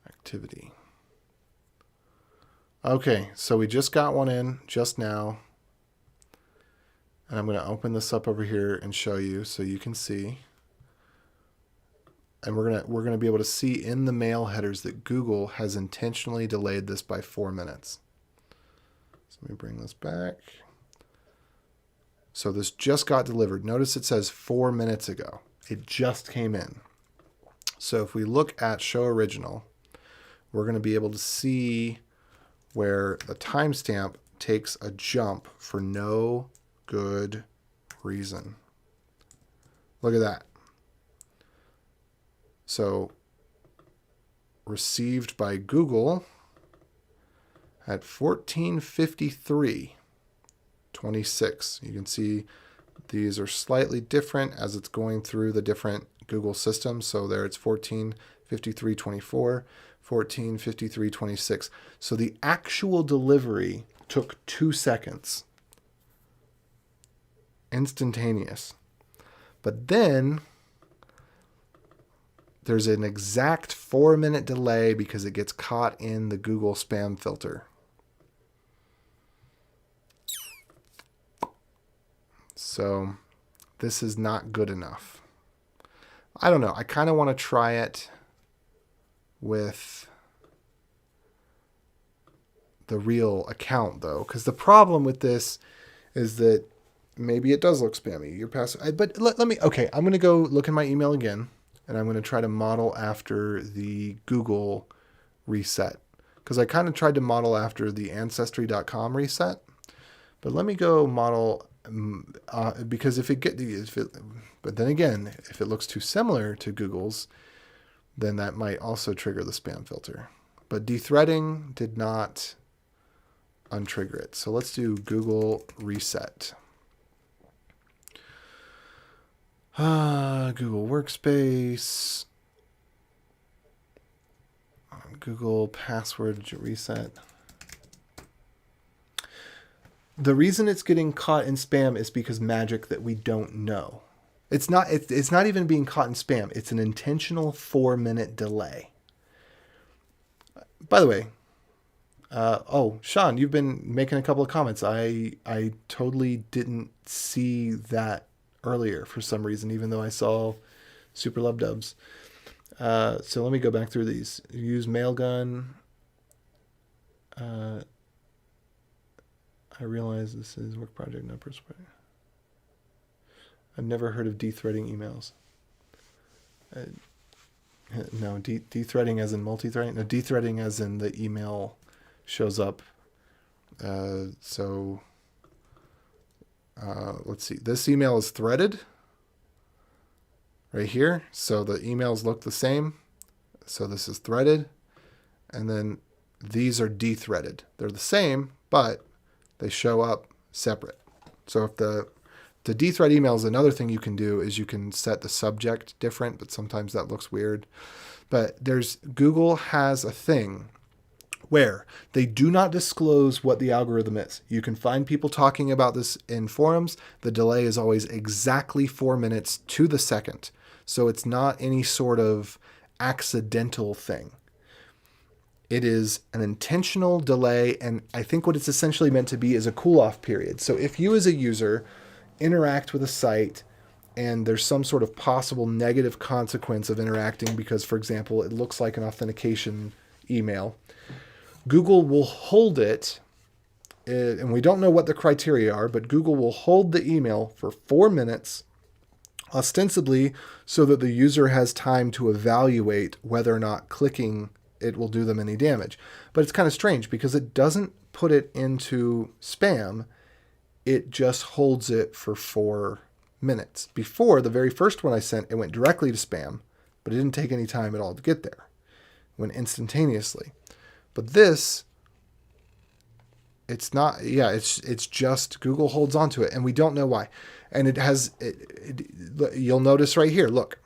Activity. Okay, so we just got one in just now. And I'm going to open this up over here and show you so you can see. And we're going to be able to see in the mail headers that Google has intentionally delayed this by 4 minutes. So let me bring this back. So this just got delivered. Notice it says 4 minutes ago. It just came in. So if we look at Show Original, we're going to be able to see where the timestamp takes a jump for no good reason. Look at that. So received by Google at 14:53:26. You can see these are slightly different as it's going through the different Google systems. So there it's 14:53:24, 14:53:26. So the actual delivery took 2 seconds. Instantaneous. But then there's an exact 4-minute delay because it gets caught in the Google spam filter. So this is not good enough. I don't know. I kind of want to try it with the real account though, because the problem with this is that maybe it does look spammy. Your password, but let me. Okay, I'm going to go look in my email again, and I'm going to try to model after the Google reset, because I kind of tried to model after the Ancestry.com reset. But let me go model because but then again, if it looks too similar to Google's, then that might also trigger the spam filter. But dethreading did not untrigger it. So let's do Google reset. Google Workspace, Google password reset. The reason it's getting caught in spam is because magic that we don't know. It's not even being caught in spam. It's an intentional 4-minute delay. By the way, Sean, you've been making a couple of comments. I totally didn't see that earlier for some reason, even though I saw Super Love Dubs. So let me go back through these. Use Mailgun. I realize this is work project, not personal project. I've never heard of dethreading emails. No, dethreading as in multi-threading. No, dethreading as in the email shows up. Let's see. This email is threaded right here. So the emails look the same. So this is threaded. And then these are dethreaded. They're the same, but they show up separate. So if to dethread emails, another thing you can do is you can set the subject different, but sometimes that looks weird. But Google has a thing where they do not disclose what the algorithm is. You can find people talking about this in forums. The delay is always exactly 4 minutes to the second. So it's not any sort of accidental thing. It is an intentional delay, and I think what it's essentially meant to be is a cool-off period. So if you as a user interact with a site and there's some sort of possible negative consequence of interacting because, for example, it looks like an authentication email, Google will hold it, and we don't know what the criteria are, but Google will hold the email for 4 minutes, ostensibly so that the user has time to evaluate whether or not clicking it will do them any damage. But it's kind of strange because it doesn't put it into spam. It just holds it for 4 minutes. Before, the very first one I sent, it went directly to spam, but it didn't take any time at all to get there. It went instantaneously. But this, it's not, it's just Google holds onto it, and we don't know why. And it has, you'll notice right here, look,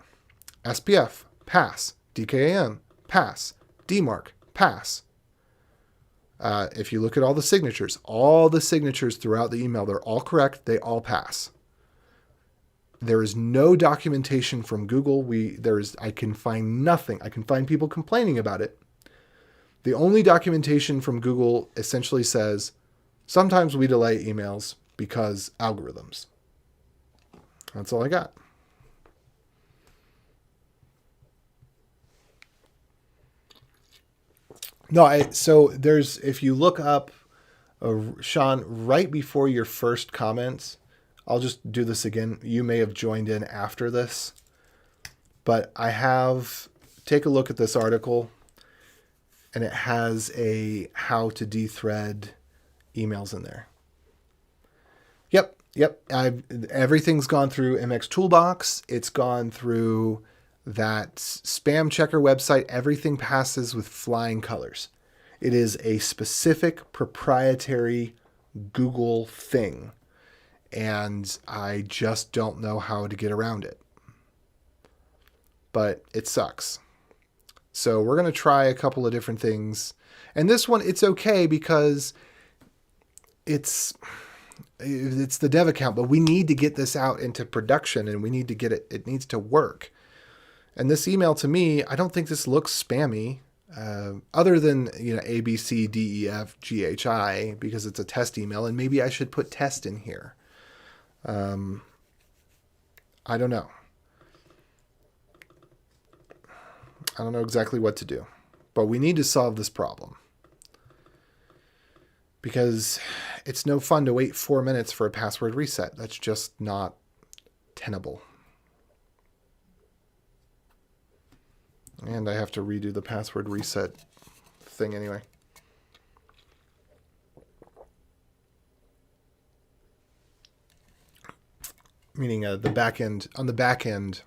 SPF, pass, DKIM, pass, DMARC, pass. If you look at all the signatures throughout the email, they're all correct. They all pass. There is no documentation from Google. I can find nothing. I can find people complaining about it. The only documentation from Google essentially says, sometimes we delay emails because algorithms. That's all I got. No, so there's, if you look up, Sean, right before your first comments, I'll just do this again. You may have joined in after this, but take a look at this article, and it has a how to dethread emails in there. Yep. Everything's gone through MX Toolbox. It's gone through that spam checker website. Everything passes with flying colors. It is a specific proprietary Google thing, and I just don't know how to get around it. But it sucks. So we're going to try a couple of different things. And this one, it's okay because it's the dev account, but we need to get this out into production, and we need to get it needs to work. And this email to me, I don't think this looks spammy, other than, A, B, C, D, E, F, G, H, I, because it's a test email, and maybe I should put test in here. I don't know. I don't know exactly what to do, but we need to solve this problem, because it's no fun to wait 4 minutes for a password reset. That's just not tenable. And I have to redo the password reset thing anyway. Meaning the back end, on the back end,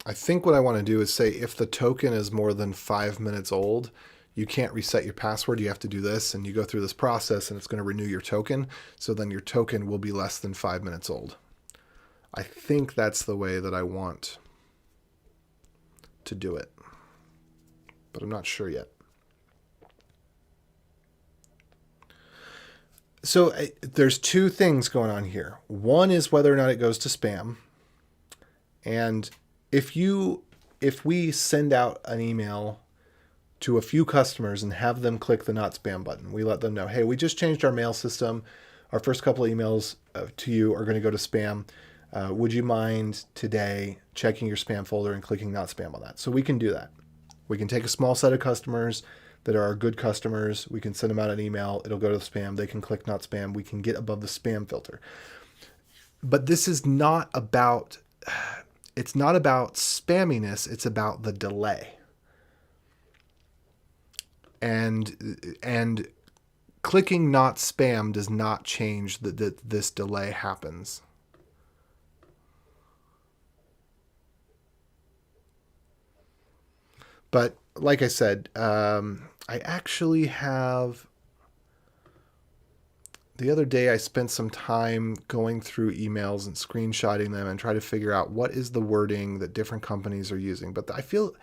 I think what I want to do is say if the token is more than 5 minutes old, you can't reset your password. You have to do this, and you go through this process, and it's going to renew your token. So then your token will be less than 5 minutes old. I think that's the way that I want to do it, but I'm not sure yet. So there's two things going on here. One is whether or not it goes to spam. And if we send out an email to a few customers and have them click the not spam button, we let them know, hey, we just changed our mail system. Our first couple of emails to you are going to go to spam. Would you mind today checking your spam folder and clicking not spam on that? So we can do that. We can take a small set of customers that are our good customers. We can send them out an email. It'll go to the spam. They can click not spam. We can get above the spam filter. But this is not about, it's not about spamminess. It's about the delay. And clicking not spam does not change that this delay happens. But like I said, I actually have, the other day I spent some time going through emails and screenshotting them and try to figure out what is the wording that different companies are using. But I feel,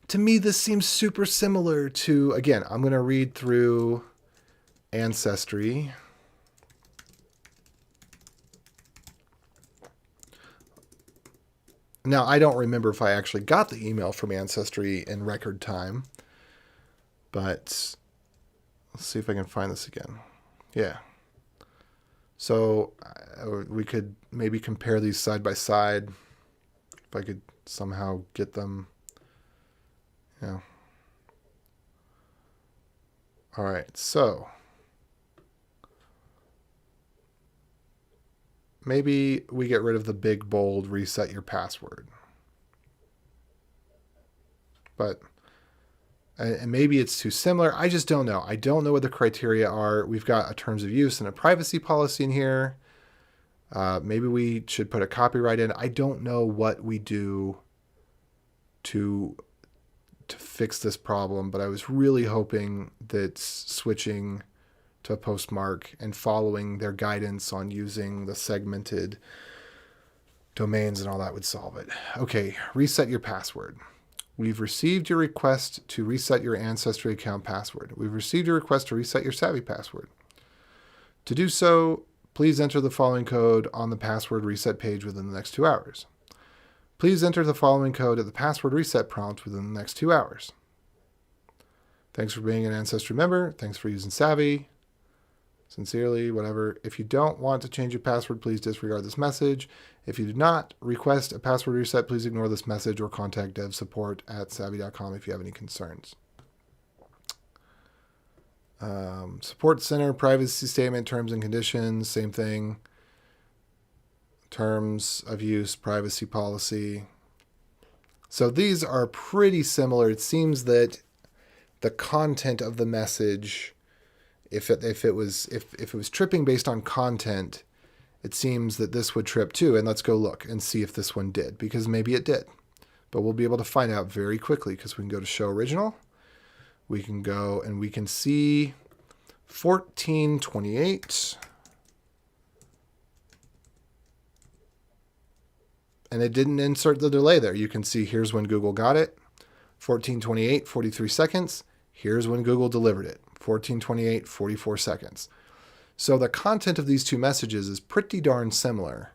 to me, this seems super similar to, again, I'm going to read through Ancestry. Now, I don't remember if I actually got the email from Ancestry in record time, but let's see if I can find this again. Yeah. So we could maybe compare these side by side if I could somehow get them. Yeah. All right. So maybe we get rid of the big, bold, reset your password. But, and maybe it's too similar. I just don't know. I don't know what the criteria are. We've got a terms of use and a privacy policy in here. Maybe we should put a copyright in. I don't know what we do to fix this problem, but I was really hoping that switching to a postmark and following their guidance on using the segmented domains and all that would solve it. Okay, reset your password. We've received your request to reset your Ancestry account password. We've received your request to reset your Savvy password. To do so, please enter the following code on the password reset page within the next 2 hours. Please enter the following code at the password reset prompt within the next 2 hours. Thanks for being an Ancestry member. Thanks for using Savvy. Sincerely, whatever. If you don't want to change your password, please disregard this message. If you do not request a password reset, please ignore this message or contact dev support at savvy.com if you have any concerns. Support center, privacy statement, terms and conditions, same thing. Terms of use, privacy policy. So these are pretty similar. It seems that the content of the message, if it was tripping based on content, it seems that this would trip too. And let's go look and see if this one did, because maybe it did. but we'll be able to find out very quickly because we can go to show original. We can go and we can see 1428. And it didn't insert the delay there. You can see here's when Google got it. 1428, 43 seconds. Here's when Google delivered it. 1428, 44 seconds. So the content of these two messages is pretty darn similar.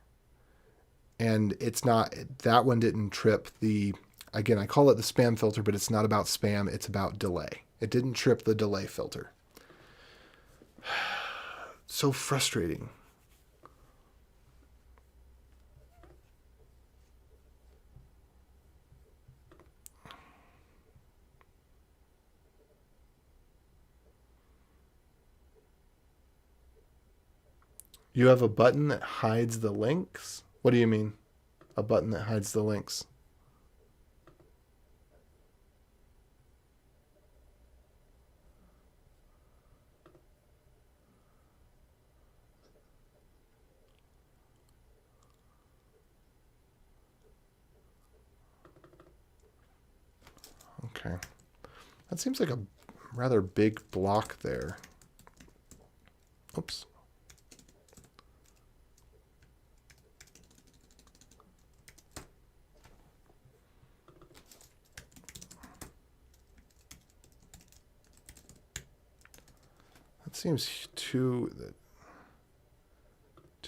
And it's not, that one didn't trip the, again, I call it the spam filter, but it's not about spam, it's about delay. It didn't trip the delay filter. So frustrating. You have a button that hides the links? What do you mean? A button that hides the links? Okay. That seems like a rather big block there. Oops. That seems too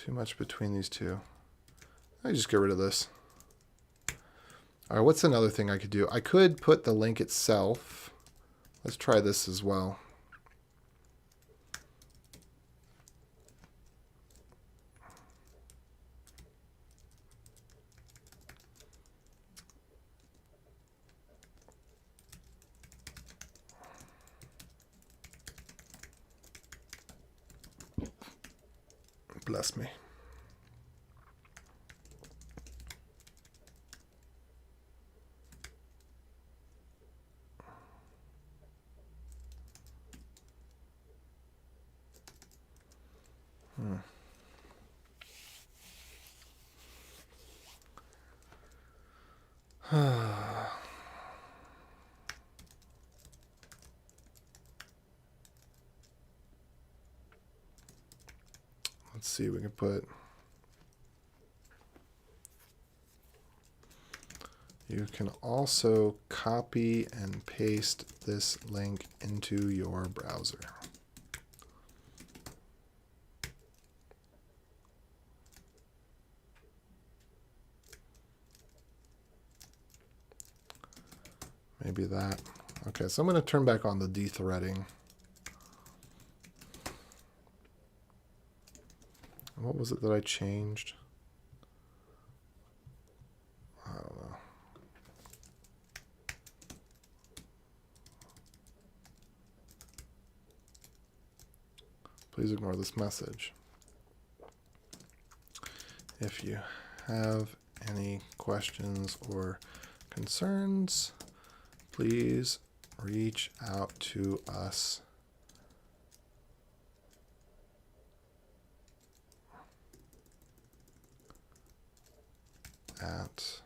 much between these two. I just get rid of this. All right, what's another thing I could do? I could put the link itself. Let's try this as well. Bless me. Let's see, we can put, you can also copy and paste this link into your browser. Maybe that. Okay, so I'm going to turn back on the dethreading. What was it that I changed? I don't know. Please ignore this message. If you have any questions or concerns, please reach out to us at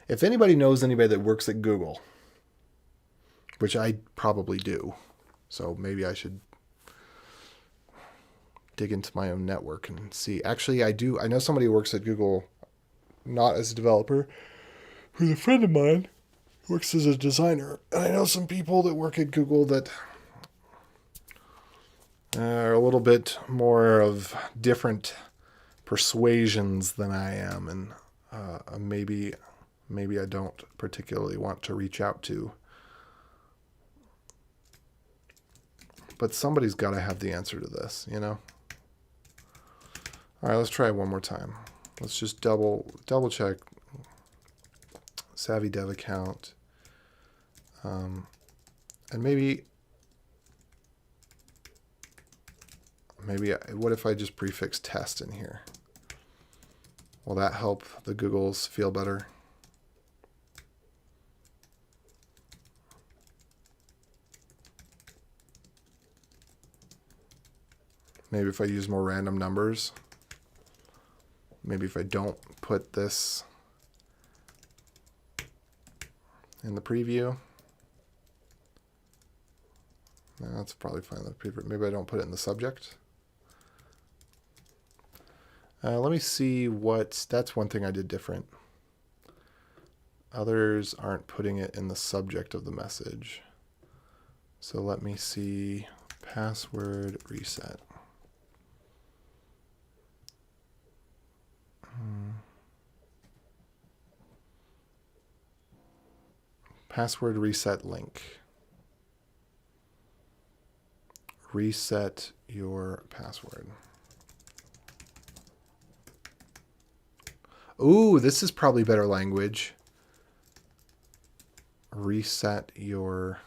if anybody knows anybody that works at Google, which I probably do, so maybe I should dig into my own network and see. Actually, I do. I know somebody who works at Google, not as a developer, who's a friend of mine, works as a designer. And I know some people that work at Google that are a little bit more of different persuasions than I am, and maybe I don't particularly want to reach out to. But somebody's got to have the answer to this, you know? All right, let's try it one more time. Let's just double check Savvy Dev account. And maybe what if I just prefix test in here? Will that help the Googles feel better? Maybe if I use more random numbers. Maybe if I don't put this in the preview. No, that's probably fine. The preview. Maybe I don't put it in the subject. Let me see what, that's one thing I did different. Others aren't putting it in the subject of the message. So let me see password reset. Password reset link. Reset your password. Ooh, this is probably better language. Reset your...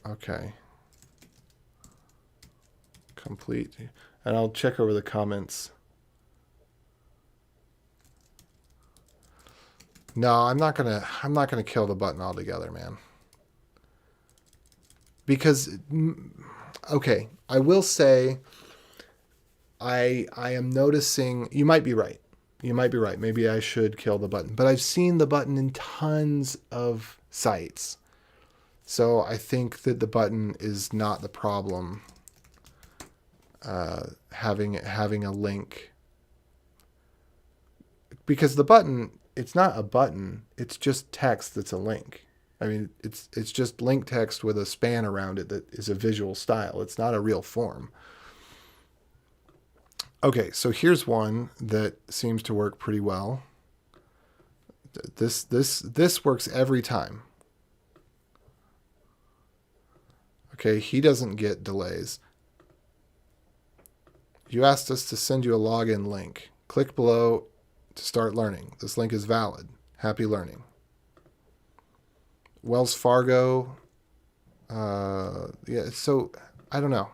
Okay. Complete. And I'll check over the comments. No, I'm not gonna kill the button altogether, man. Because, okay, I will say, I am noticing, you might be right. You might be right. Maybe I should kill the button. But I've seen the button in tons of sites. So I think that the button is not the problem. Having a link. Because the button, it's not a button. It's just text that's a link. I mean, it's just link text with a span around it that is a visual style. It's not a real form. Okay, so here's one that seems to work pretty well. This works every time. Okay, he doesn't get delays. You asked us to send you a login link. Click below to start learning. This link is valid. Happy learning. Wells Fargo. Yeah, so I don't know.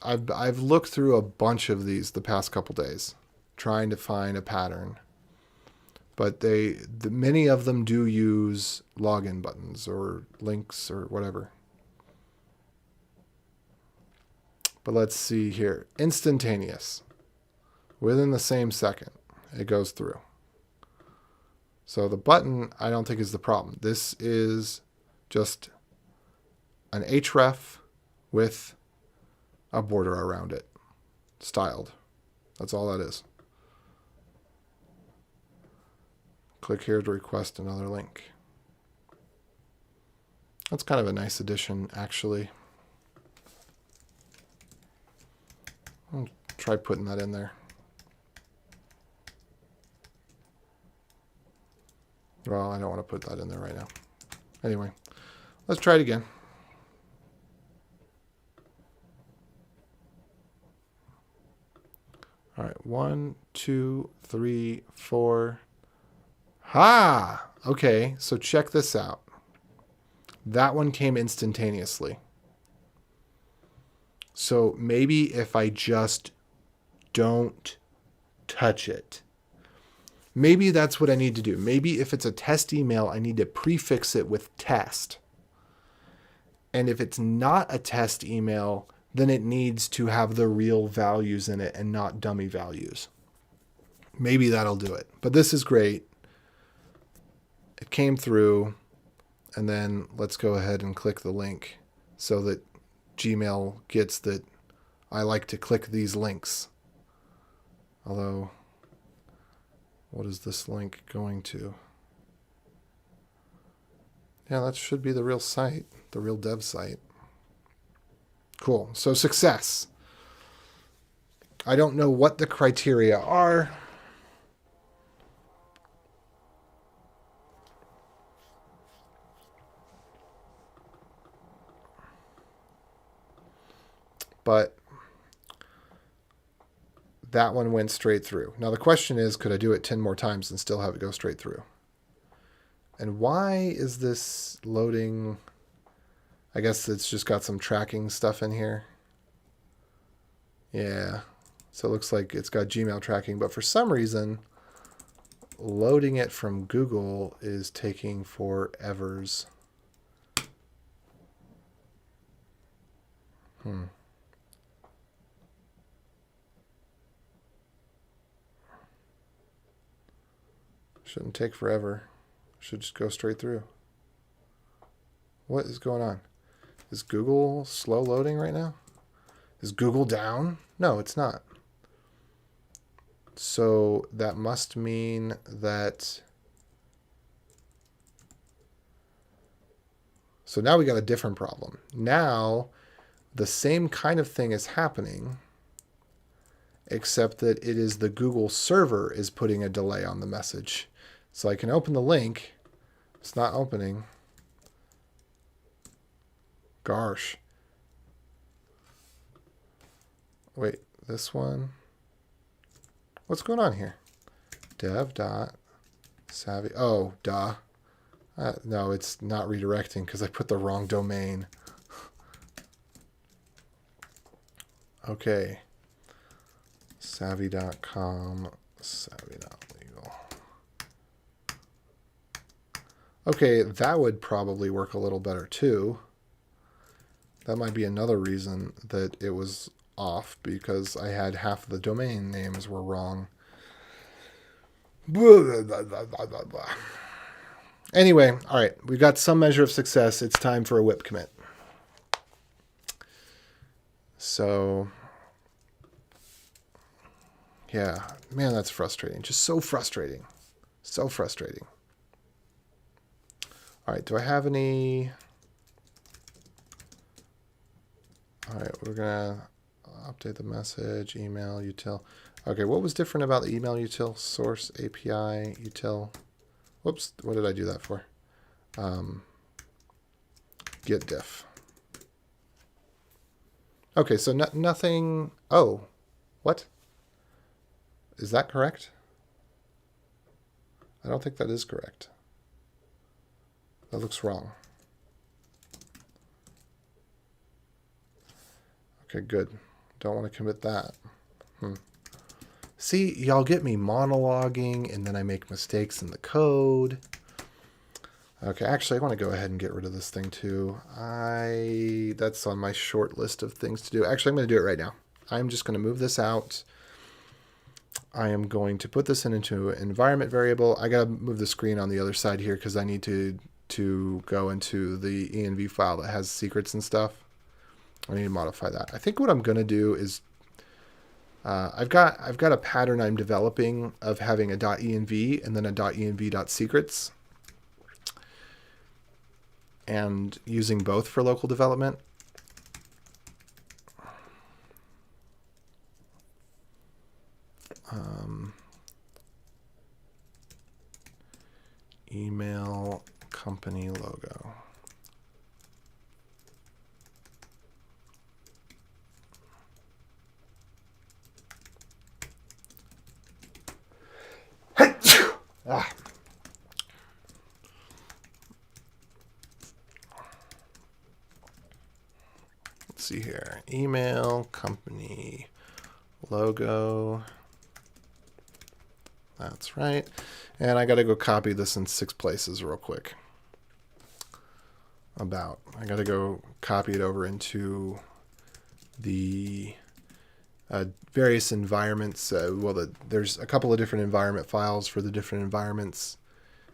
I've looked through a bunch of these the past couple days, trying to find a pattern. But many of them do use login buttons or links or whatever. But let's see here. Instantaneous. Within the same second, it goes through. So the button, I don't think is the problem. This is just an href with a border around it, styled. That's all that is. Click here to request another link. That's kind of a nice addition, actually. I'll try putting that in there. Well, I don't want to put that in there right now. Anyway, let's try it again. All right, 1, 2, 3, 4. Ha! Okay, so check this out. That one came instantaneously. So maybe if I just don't touch it. Maybe that's what I need to do. Maybe if it's a test email, I need to prefix it with test. And if it's not a test email, then it needs to have the real values in it and not dummy values. Maybe that'll do it. But this is great. It came through. And then let's go ahead and click the link so that Gmail gets that I like to click these links. Although, what is this link going to? Yeah, that should be the real site, the real dev site. Cool. So success. I don't know what the criteria are. But that one went straight through. Now the question is, could I do it 10 more times and still have it go straight through? And why is this loading? I guess it's just got some tracking stuff in here. Yeah. So it looks like it's got Gmail tracking, but for some reason, loading it from Google is taking forevers. Hmm. Shouldn't take forever. Should just go straight through. What is going on? Is Google slow loading right now? Is Google down? No, it's not. So that must mean that... So now we got a different problem. Now the same kind of thing is happening, except that it is the Google server is putting a delay on the message. So I can open the link. It's not opening. Gosh. Wait, this one. What's going on here? Dev.savvy. Oh, duh. No, it's not redirecting because I put the wrong domain. Okay. Savvy.com, savvy.legal. Okay, that would probably work a little better too. That might be another reason that it was off, because I had half of the domain names were wrong. Blah, blah, blah, blah, blah, blah. Anyway, all right, we've got some measure of success. It's time for a whip commit. So, yeah, man, that's frustrating. Just so frustrating. So frustrating. All right, do I have any... All right, we're going to update the message, email, util. Okay, what was different about the email util? Source, API, util. Whoops, what did I do that for? Get diff. Okay, so nothing... Oh, what? Is that correct? I don't think that is correct. That looks wrong. Okay, good. Don't want to commit that. See, y'all get me monologuing, and then I make mistakes in the code. Okay, actually, I want to go ahead and get rid of this thing too. That's on my short list of things to do. Actually, I'm going to do it right now. I'm just going to move this out. I am going to put this into an environment variable. I got to move the screen on the other side here because I need to go into the env file that has secrets and stuff. I need to modify that. I think what I'm going to do is I've got a pattern I'm developing of having a .env and then a .env.secrets, and using both for local development. Email company logo. Ah. Let's see here. Email company logo. That's right. And I got to go copy this in 6 places real quick. I got to go copy it over into the various environments. There's a couple of different environment files for the different environments,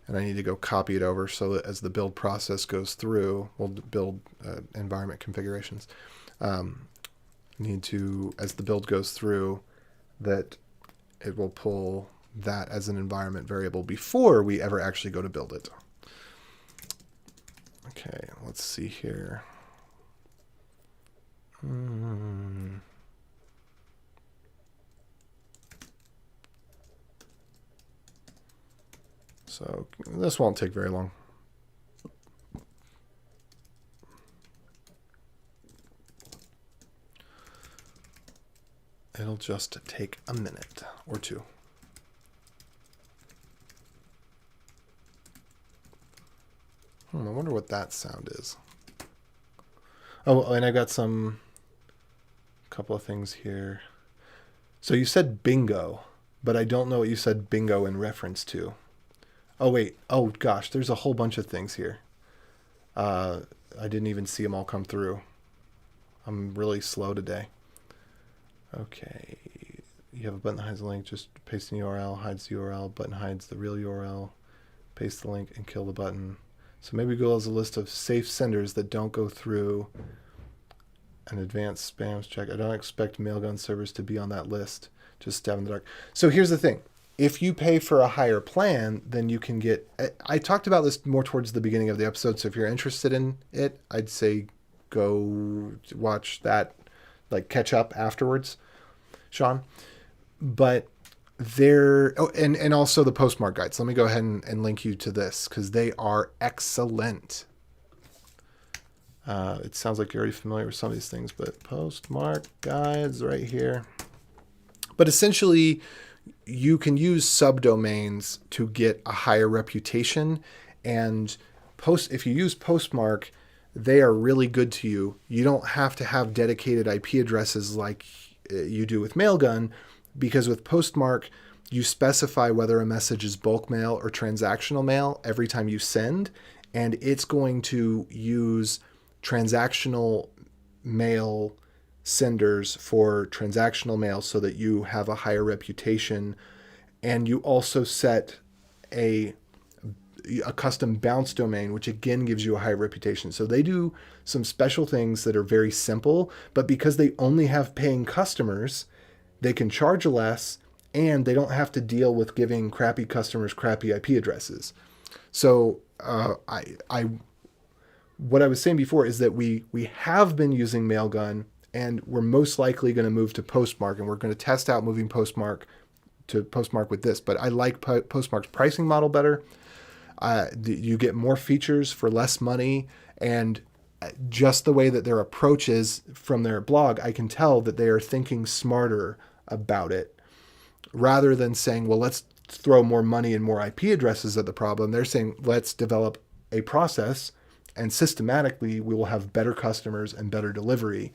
and I need to go copy it over so that as the build process goes through, we'll build environment configurations. Need to, as the build goes through, that it will pull that as an environment variable before we ever actually go to build it. Okay, let's see here. So this won't take very long. It'll just take a minute or two. I wonder what that sound is. Oh, and I got couple of things here. So you said bingo, but I don't know what you said bingo in reference to. Oh, wait. Oh, gosh, there's a whole bunch of things here. I didn't even see them all come through. I'm really slow today. Okay. You have a button that hides the link. Just paste the URL, hides the URL. Button hides the real URL. Paste the link and kill the button. So maybe Google has a list of safe senders that don't go through an advanced spams check. I don't expect Mailgun servers to be on that list. Just stab in the dark. So here's the thing. If you pay for a higher plan, then you can get... I talked about this more towards the beginning of the episode, so if you're interested in it, I'd say go watch that, like catch up afterwards, Sean. But there... Oh, and also the postmark guides. Let me go ahead and link you to this, because they are excellent. It sounds like you're already familiar with some of these things, but postmark guides right here. But essentially, you can use subdomains to get a higher reputation. And if you use Postmark, they are really good to you. You don't have to have dedicated IP addresses like you do with Mailgun, because with Postmark, you specify whether a message is bulk mail or transactional mail every time you send, and it's going to use transactional mail senders for transactional mail so that you have a higher reputation. And you also set a custom bounce domain, which again gives you a higher reputation. So they do some special things that are very simple, but because they only have paying customers, they can charge less, and they don't have to deal with giving crappy customers crappy IP addresses. So what I was saying before is that we have been using Mailgun, and we're most likely going to move to Postmark, and we're going to test out moving Postmark to Postmark with this. But I like Postmark's pricing model better. You get more features for less money, and just the way that their approach is from their blog, I can tell that they are thinking smarter about it. Rather than saying, well, let's throw more money and more IP addresses at the problem, they're saying, let's develop a process, and systematically we will have better customers and better delivery,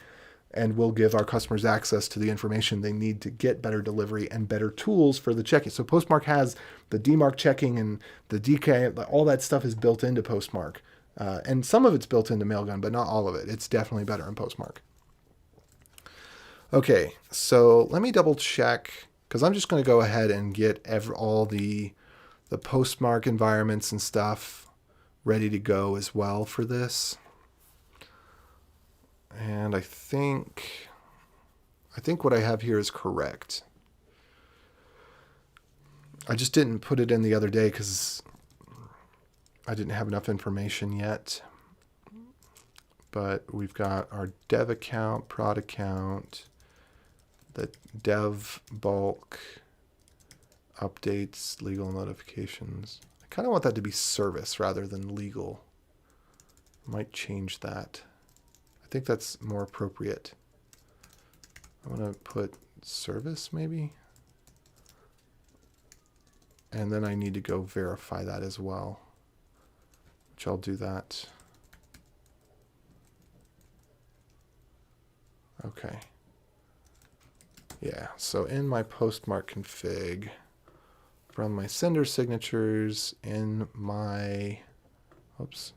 and we'll give our customers access to the information they need to get better delivery and better tools for the checking. So Postmark has the DMARC checking and the DK, all that stuff is built into Postmark. And some of it's built into Mailgun, but not all of it. It's definitely better in Postmark. Okay, so let me double check, because I'm just going to go ahead and get all the Postmark environments and stuff ready to go as well for this. And I think what I have here is correct. I just didn't put it in the other day because I didn't have enough information yet. But we've got our dev account, prod account, the dev bulk, updates, legal notifications. I kind of want that to be service rather than legal. I might change that. I think that's more appropriate. I'm going to put service maybe. And then I need to go verify that as well, which I'll do that. Okay. Yeah, so in my Postmark config, from my sender signatures, in my, oops.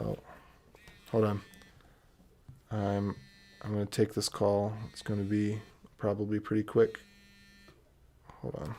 Oh, hold on. I'm going to take this call. It's going to be probably pretty quick. Hold on.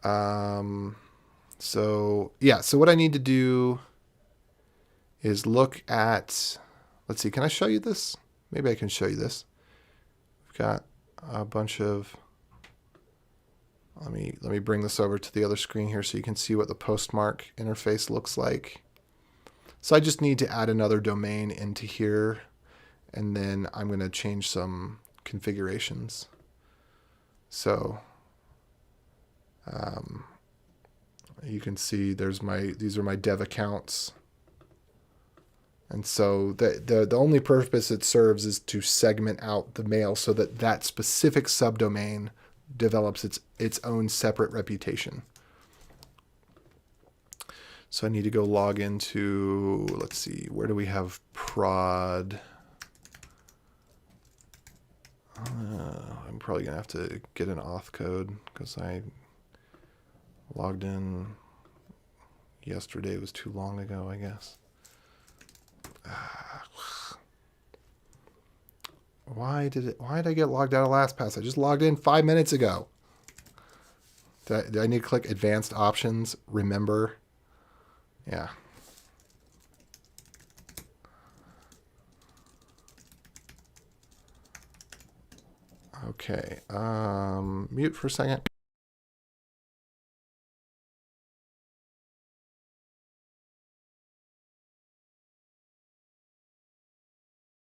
So yeah, so what I need to do is look at, let's see, can I show you this? Maybe I can show you this. We've got a bunch of, let me bring this over to the other screen here so you can see what the postmark interface looks like. So I just need to add another domain into here, and then I'm going to change some configurations. So you can see these are my dev accounts. And so the only purpose it serves is to segment out the mail so that that specific subdomain develops its own separate reputation. So I need to go log into, let's see, where do we have prod? I'm probably going to have to get an auth code because I logged in yesterday. It was too long ago, I guess. Why did I get logged out of LastPass? I just logged in 5 minutes ago. Do I need to click advanced options? Remember? Yeah. Okay. Mute for a second.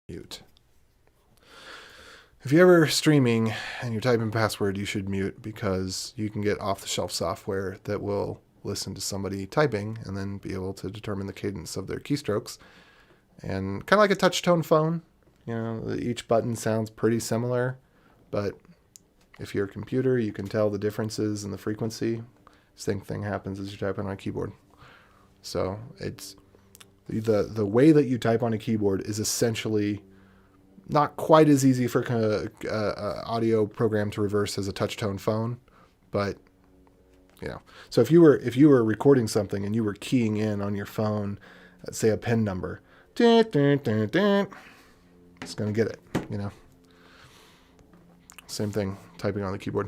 Mute. If you're ever streaming and you're typing password, you should mute because you can get off-the-shelf software that will listen to somebody typing and then be able to determine the cadence of their keystrokes. And kind of like a touch tone phone, you know, each button sounds pretty similar, but if you're a computer, you can tell the differences in the frequency. Same thing happens as you're typing on a keyboard. So it's the way that you type on a keyboard is essentially not quite as easy for an audio program to reverse as a touch tone phone, but you know. So if you were recording something and you were keying in on your phone, say a PIN number, it's going to get it, you know. Same thing, typing on the keyboard.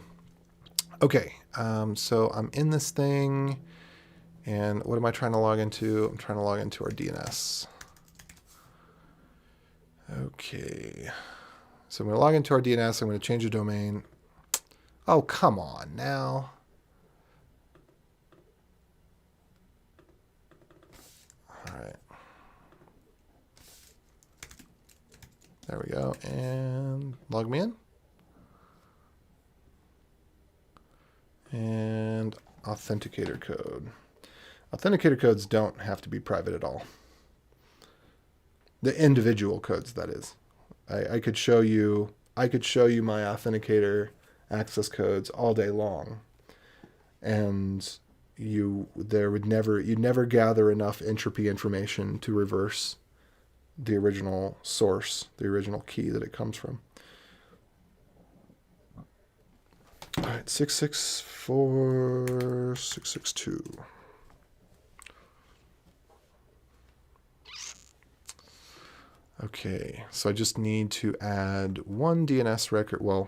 Okay, so I'm in this thing, and what am I trying to log into? I'm trying to log into our DNS. Okay, so I'm going to log into our DNS. I'm going to change the domain. Oh, come on now. All right. There we go. And log me in. And authenticator code. Authenticator codes don't have to be private at all. The individual codes, that is. I could show you my authenticator access codes all day long, and you'd never gather enough entropy information to reverse the original source, the original key that it comes from. All right, 664.662. Okay, so I just need to add one DNS record, well,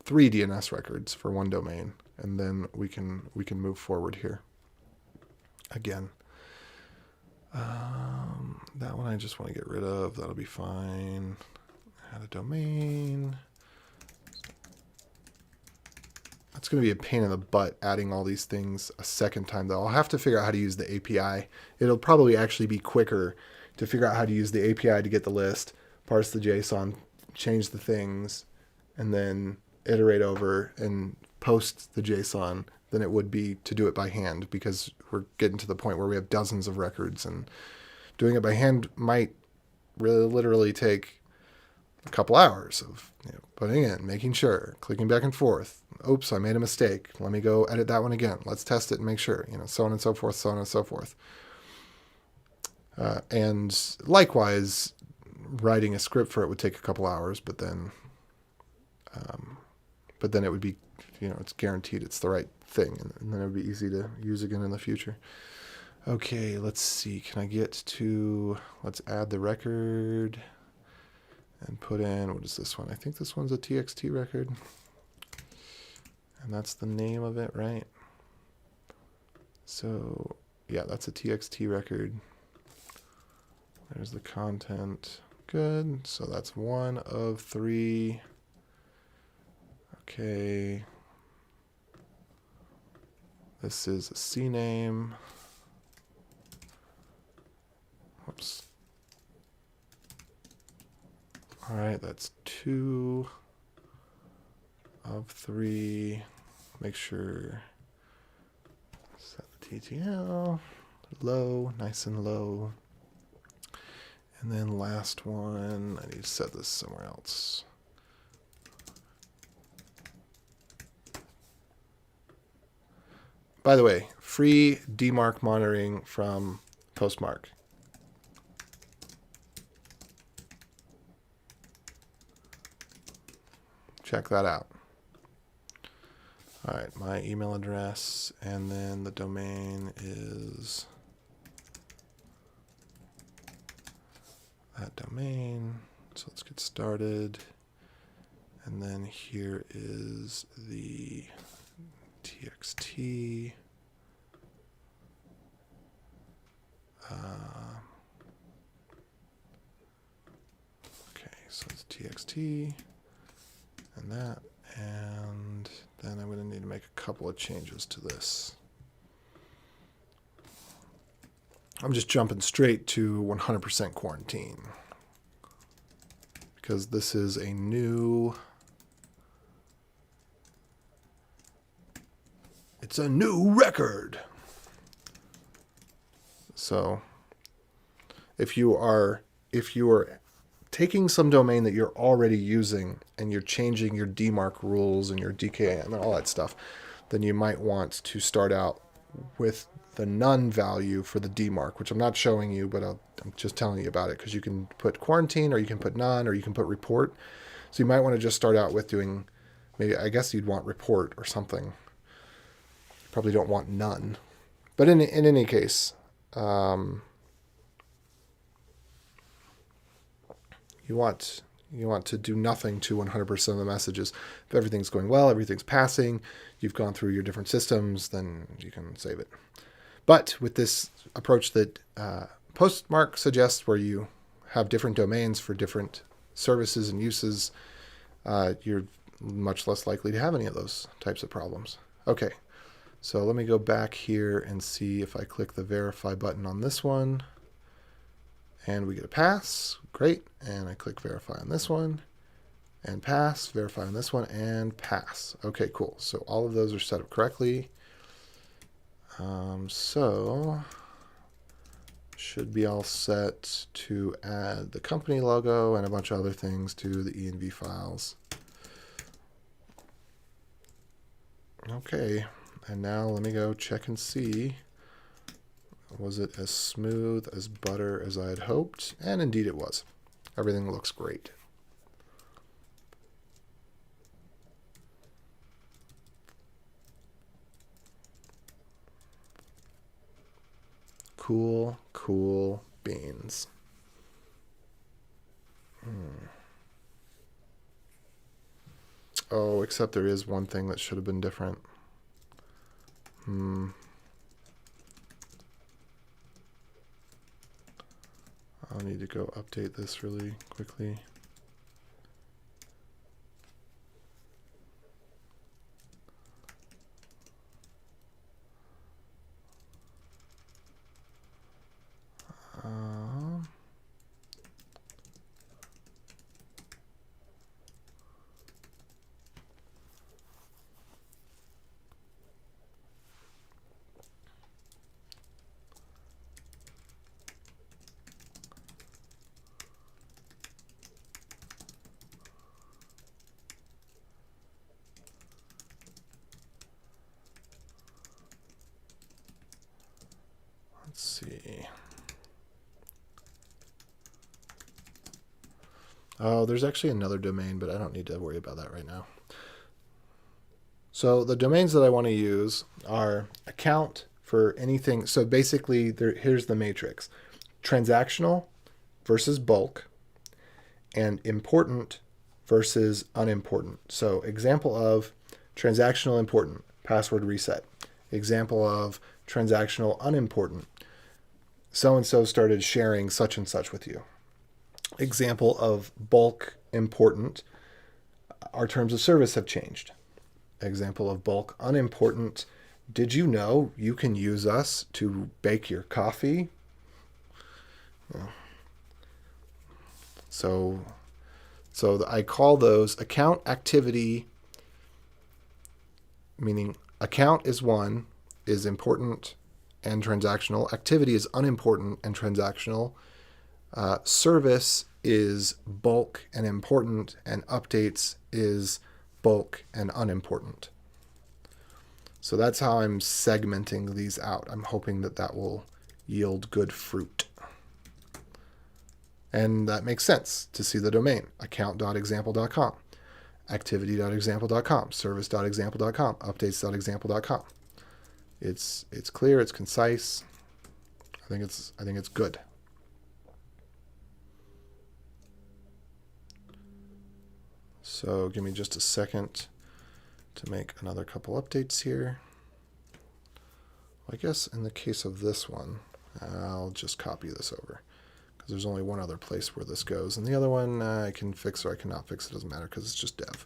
3 DNS records for one domain, and then we can move forward here. Again, that one I just want to get rid of. That'll be fine. Add a domain. It's going to be a pain in the butt adding all these things a second time, though. I'll have to figure out how to use the API. It'll probably actually be quicker to figure out how to use the API to get the list, parse the JSON, change the things, and then iterate over and post the JSON than it would be to do it by hand, because we're getting to the point where we have dozens of records, and doing it by hand might really literally take a couple hours of putting in, making sure, clicking back and forth. Oops, I made a mistake. Let me go edit that one again. Let's test it and make sure, so on and so forth, so on and so forth. And likewise, writing a script for it would take a couple hours, but then it would be, it's guaranteed it's the right thing, and then it would be easy to use again in the future. Okay, let's see. Can I get to, let's add the record and put in, what is this one? I think this one's a TXT record. And that's the name of it, right? So yeah, that's a txt record. There's the content. Good. So that's 1 of 3. Okay. This is a CNAME. Whoops. All right, that's 2 of 3. Make sure set the TTL low, nice and low. And then last one, I need to set this somewhere else. By the way, free demarc monitoring from Postmark. Check that out. All right, my email address, and then the domain is that domain. So let's get started. And then here is the txt. Okay, so it's txt and that, and then I'm going to need to make a couple of changes to this. I'm just jumping straight to 100% quarantine because this is a new, it's a new record. So if you are taking some domain that you're already using and you're changing your DMARC rules and your DKIM and all that stuff, then you might want to start out with the none value for the DMARC, which I'm not showing you, but I'm just telling you about it because you can put quarantine or you can put none or you can put report. So you might want to just start out with doing, maybe, I guess you'd want report or something. Probably don't want none. But in any case, you want to do nothing to 100% of the messages. If everything's going well, everything's passing, you've gone through your different systems, then you can save it. But with this approach that Postmark suggests, where you have different domains for different services and uses, you're much less likely to have any of those types of problems. Okay, so let me go back here and see if I click the verify button on this one. And we get a pass. Great. And I click verify on this one and pass, verify on this one and pass. Okay, cool. So all of those are set up correctly. So should be all set to add the company logo and a bunch of other things to the env files. Okay, and now let me go check and see. Was it as smooth as butter as I had hoped? And indeed it was. Everything looks great. Cool, cool beans. Oh, except there is one thing that should have been different. I'll need to go update this really quickly. Let's see. Oh, there's actually another domain, but I don't need to worry about that right now. So the domains that I want to use are account for anything. So basically, here's the matrix. Transactional versus bulk, and important versus unimportant. So example of transactional important, password reset. Example of transactional unimportant. So-and-so started sharing such and such with you. Example of bulk important, our terms of service have changed. Example of bulk unimportant, did you know you can use us to bake your coffee? So I call those account activity, meaning account is one, is important and transactional. Activity is unimportant and transactional. Service is bulk and important, and updates is bulk and unimportant. So that's how I'm segmenting these out. I'm hoping that that will yield good fruit. And that makes sense to see the domain, account.example.com, activity.example.com, service.example.com, updates.example.com. It's clear, it's concise. I think it's good. So give me just a second to make another couple updates here. I guess in the case of this one, I'll just copy this over because there's only one other place where this goes. And the other one I can fix or I cannot fix. It doesn't matter because it's just dev.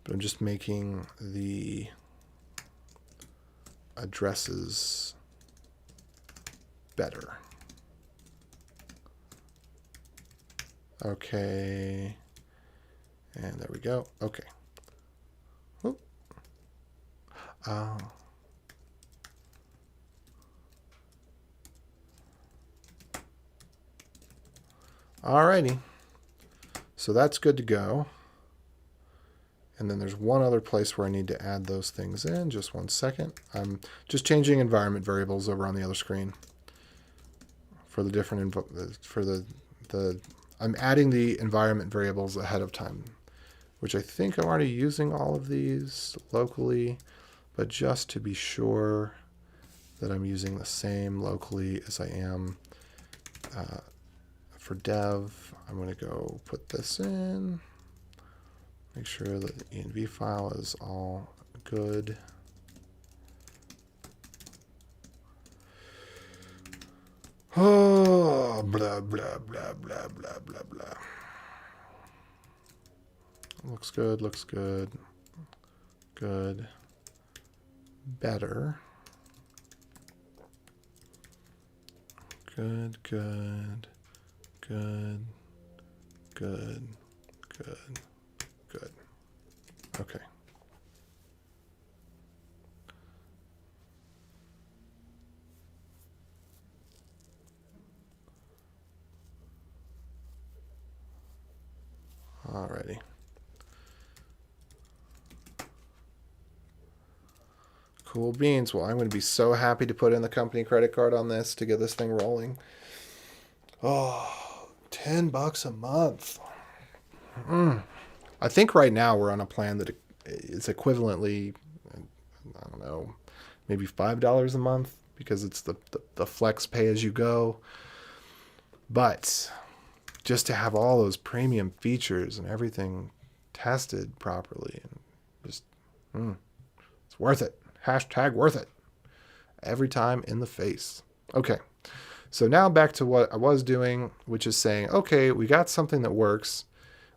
But I'm just making the addresses better. Okay. And there we go. Okay. Whoop. Alrighty. So that's good to go. And then there's one other place where I need to add those things in. Just one second. I'm just changing environment variables over on the other screen for the different I'm adding the environment variables ahead of time, which I think I'm already using all of these locally, but just to be sure that I'm using the same locally as I am for dev, I'm going to go put this in, make sure that the env file is all good. Oh, blah, blah, blah, blah, blah, blah, blah. Looks good, looks good. Good. Better. Good, good, good, good, good, good. Okay. Alrighty. Cool beans. Well, I'm going to be so happy to put in the company credit card on this to get this thing rolling. Oh, $10 a month. I think right now we're on a plan that is equivalently, I don't know, maybe $5 a month because it's the flex pay as you go. But just to have all those premium features and everything tested properly, and just, it's worth it. Hashtag worth it. Every time in the face. Okay. So now back to what I was doing, which is saying, okay, we got something that works,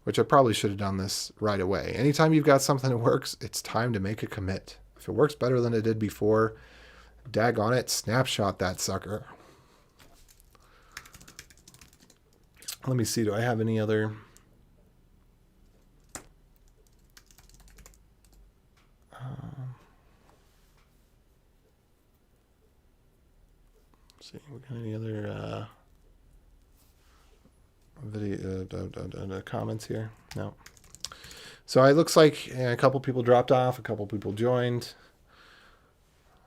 which I probably should have done this right away. Anytime you've got something that works, it's time to make a commit. If it works better than it did before, daggone it, snapshot that sucker. Let me see, do I have any other... see, we got any other video comments here? No. So it looks like a couple people dropped off, a couple people joined.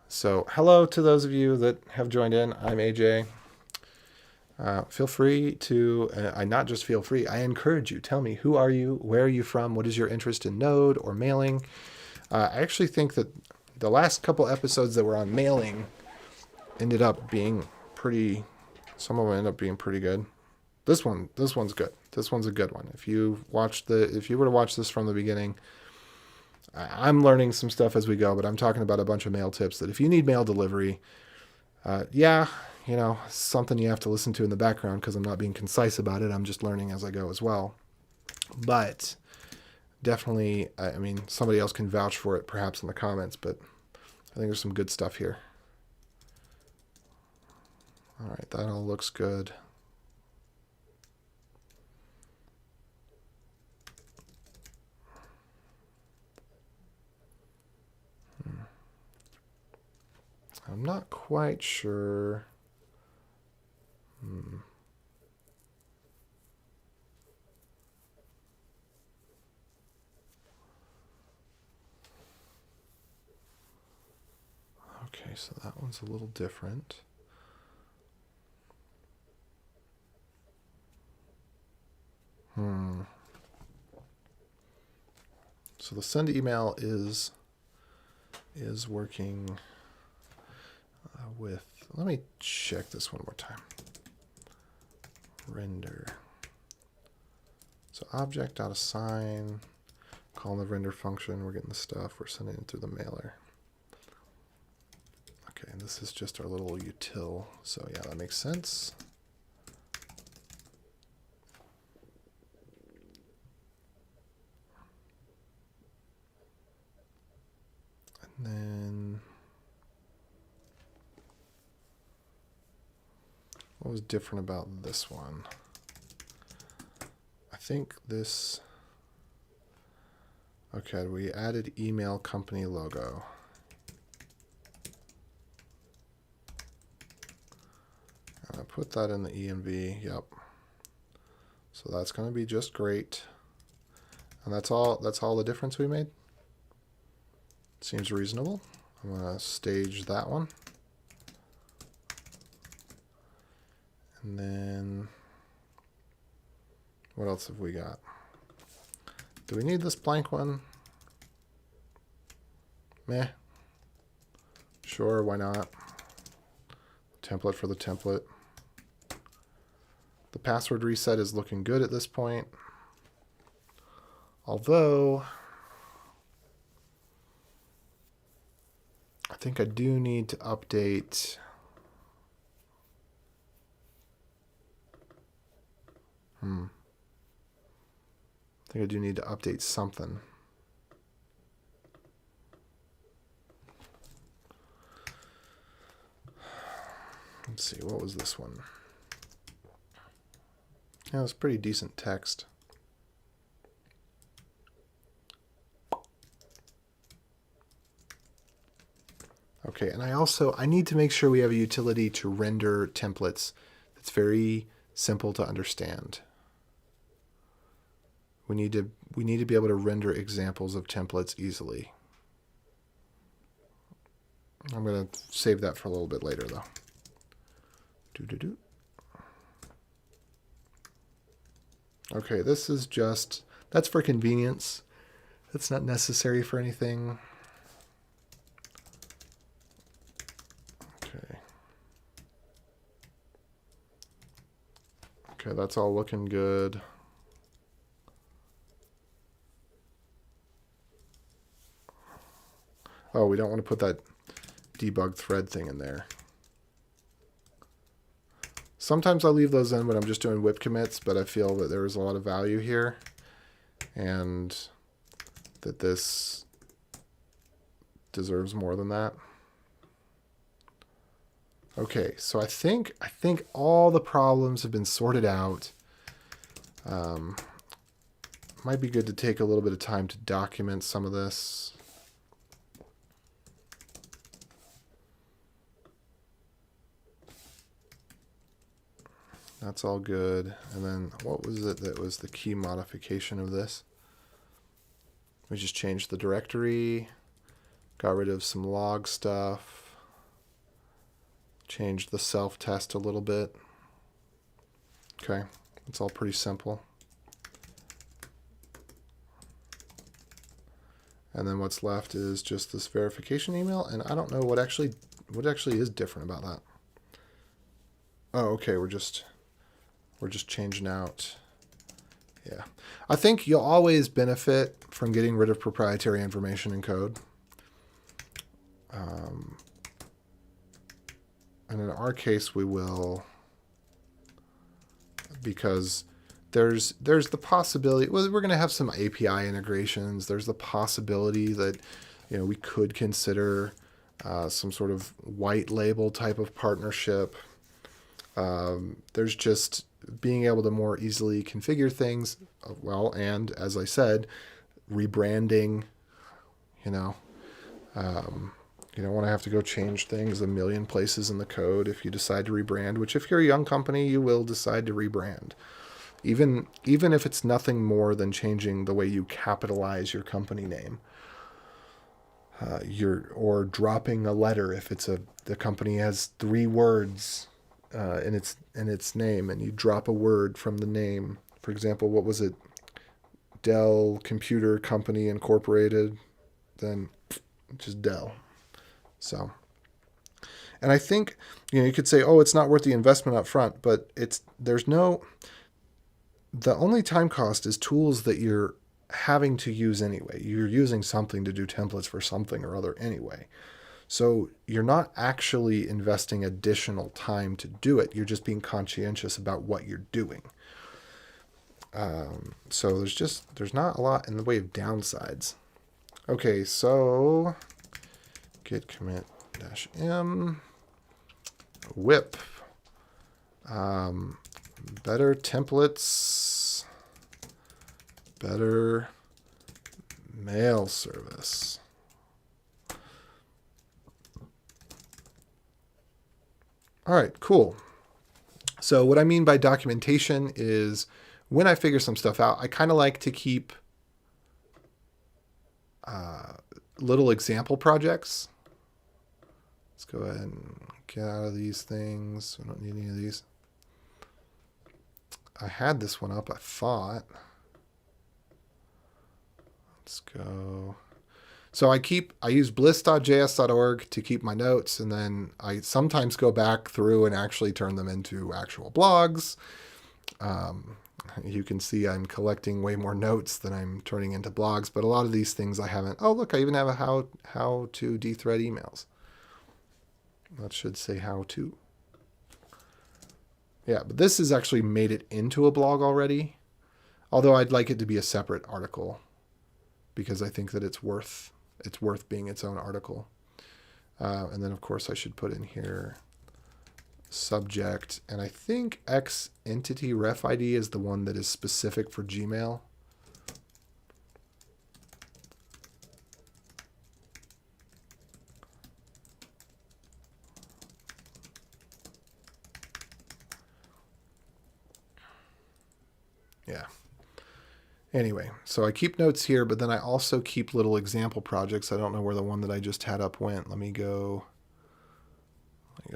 So hello to those of you that have joined in. I'm AJ. Feel free to, I not just feel free, I encourage you. Tell me, who are you? Where are you from? What is your interest in Node or mailing? I actually think that the last couple episodes that were on mailing ended up being pretty, some of them ended up being pretty good. This one's good. This one's a good one. If you were to watch this from the beginning, I'm learning some stuff as we go, but I'm talking about a bunch of mail tips that if you need mail delivery, yeah, something you have to listen to in the background because I'm not being concise about it. I'm just learning as I go as well. But definitely, I mean, somebody else can vouch for it perhaps in the comments, but I think there's some good stuff here. All right, that all looks good. I'm not quite sure. Okay, so that one's a little different. So the send email is working with, let me check this one more time. Render. So object.assign, calling the render function, we're getting the stuff, we're sending it through the mailer. Okay, and this is just our little util, so yeah, that makes sense. And then what was different about this one? I think this, okay, we added email company logo. And I put that in the env, yep. So that's going to be just great. And that's all the difference we made. Seems reasonable. I'm going to stage that one. And then what else have we got? Do we need this blank one? Meh. Sure, why not? Template for the template. The password reset is looking good at this point. Although, I think I do need to update. I think I do need to update something. Let's see, what was this one? Yeah, it was pretty decent text. Okay, and I need to make sure we have a utility to render templates that's very simple to understand. We need to be able to render examples of templates easily. I'm going to save that for a little bit later though. Okay, this is just, that's for convenience. That's not necessary for anything. Okay. Okay, that's all looking good. Oh, we don't want to put that debug thread thing in there. Sometimes I'll leave those in when I'm just doing whip commits, but I feel that there is a lot of value here and that this deserves more than that. Okay, so I think all the problems have been sorted out. Might be good to take a little bit of time to document some of this. That's all good. And then what was it that was the key modification of this? We just changed the directory, got rid of some log stuff, changed the self-test a little bit. Okay, it's all pretty simple. And then what's left is just this verification email, and I don't know what actually is different about that. Oh, okay, we're just changing out Yeah. I think you'll always benefit from getting rid of proprietary information in code. And in our case, we will, because there's the possibility, well, we're going to have some API integrations. There's the possibility that, we could consider some sort of white label type of partnership. There's just being able to more easily configure things. Well, and as I said, rebranding, you don't want to have to go change things a million places in the code if you decide to rebrand, which if you're a young company, you will decide to rebrand. Even if it's nothing more than changing the way you capitalize your company name. Or dropping a letter if the company has 3 words in its name, and you drop a word from the name. For example, what was it? Dell Computer Company Incorporated. Then just Dell. So, and I think, you could say, oh, it's not worth the investment up front, but the only time cost is tools that you're having to use anyway. You're using something to do templates for something or other anyway. So you're not actually investing additional time to do it. You're just being conscientious about what you're doing. So there's not a lot in the way of downsides. Okay, so git commit -m whip. Better templates, better mail service. All right, cool. So what I mean by documentation is when I figure some stuff out, I kind of like to keep little example projects. Let's go ahead and get out of these things. We don't need any of these. I had this one up, I thought. Let's go. So I use bliss.js.org to keep my notes, and then I sometimes go back through and actually turn them into actual blogs. You can see I'm collecting way more notes than I'm turning into blogs, but a lot of these things I haven't. Oh, look, I even have a how to dethread emails. That should say how to. Yeah, but this has actually made it into a blog already, although I'd like it to be a separate article because I think that it's worth being its own article. And then, of course, I should put in here subject. And I think X entity ref ID is the one that is specific for Gmail. Yeah. Anyway, so I keep notes here, but then I also keep little example projects. I don't know where the one that I just had up went. Let me go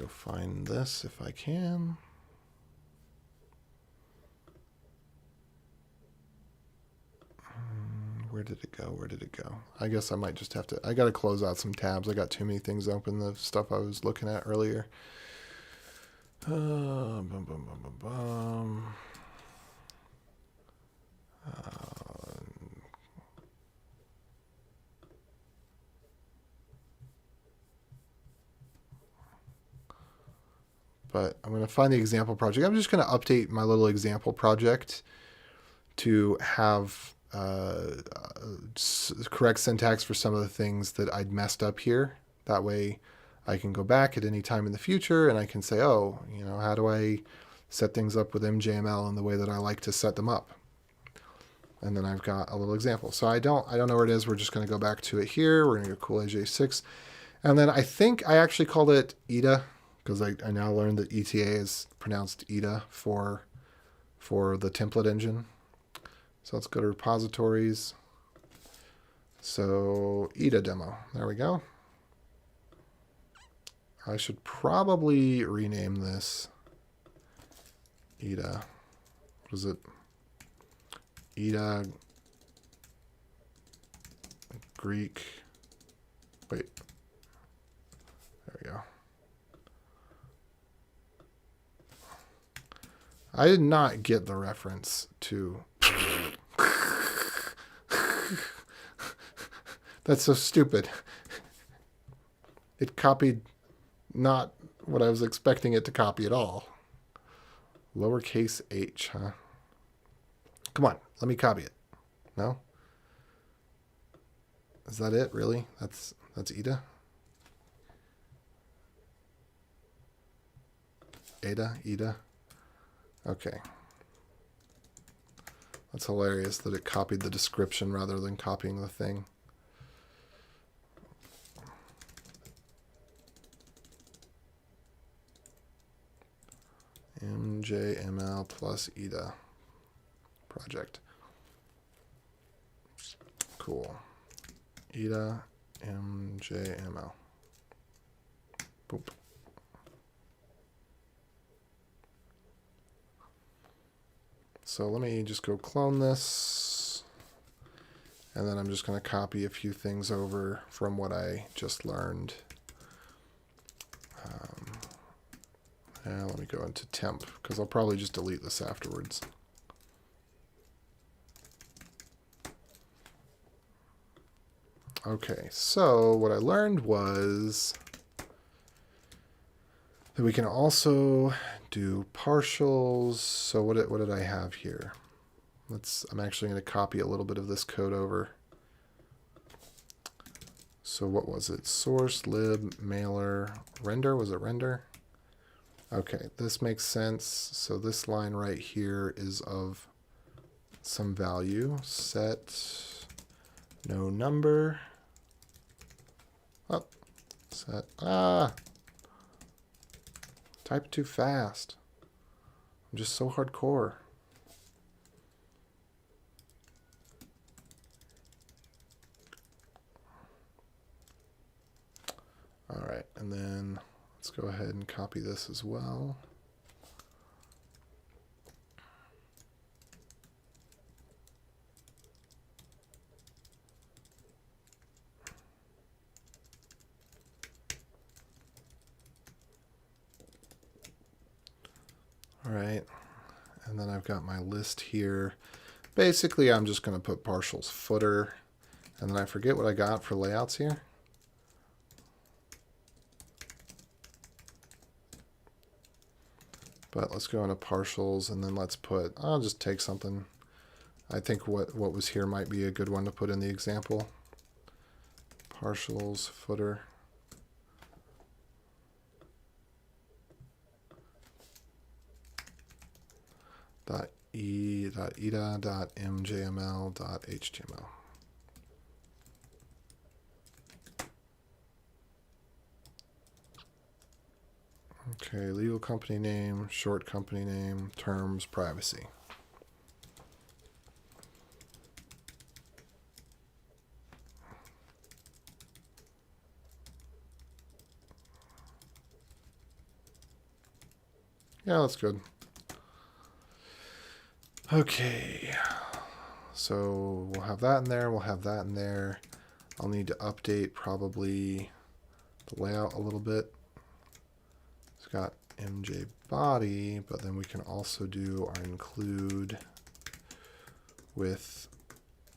find this if I can. Where did it go? I guess I might just have to, I got to close out some tabs. I got too many things open, the stuff I was looking at earlier. But I'm going to find the example project. I'm just going to update my little example project to have correct syntax for some of the things that I'd messed up here. That way I can go back at any time in the future and I can say, oh, how do I set things up with MJML in the way that I like to set them up? And then I've got a little example. So I don't know where it is. We're just going to go back to it here. We're going to go cool AJ6. And then I think I actually called it ETA because I now learned that ETA is pronounced ETA for the template engine. So let's go to repositories. So ETA demo. There we go. I should probably rename this ETA. What is it? ETA Greek. Wait. There we go. I did not get the reference to That's so stupid. It copied not what I was expecting it to copy at all. Lowercase h, huh? Come on, let me copy it. No? Is that it, really? That's Ida? Ida? Okay. That's hilarious that it copied the description rather than copying the thing. MJML plus Ida project. Cool. Ida MJML. Boop. So let me just go clone this. And then I'm just going to copy a few things over from what I just learned. And let me go into temp, because I'll probably just delete this afterwards. Okay, so what I learned was that we can also do partials. So what did I have here? I'm actually going to copy a little bit of this code over. So what was it? Source, lib, mailer, render. Was it render? Okay, this makes sense. So this line right here is of some value. Set no number. Oh, set. Type too fast. I'm just so hardcore. All right, and then let's go ahead and copy this as well. All right, and then I've got my list here. Basically, I'm just going to put partials footer, and then I forget what I got for layouts here. But let's go into partials, and then let's put, I'll just take something. I think what was here might be a good one to put in the example. Partials, footer. .ida.mjml.html. Okay, legal company name, short company name, terms, privacy. Yeah, that's good. Okay, so we'll have that in there, we'll have that in there. I'll need to update probably the layout a little bit. It's got MJ body, but then we can also do our include with,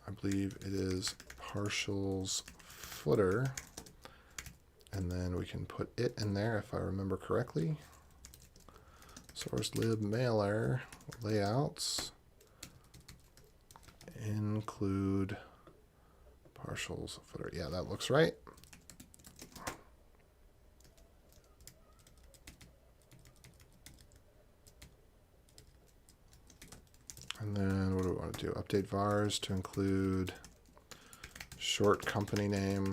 I believe it is partials footer, and then we can put it in there if I remember correctly. Source lib mailer layouts include partials footer. Yeah, that looks right. And then what do we want to do? Update vars to include short company name.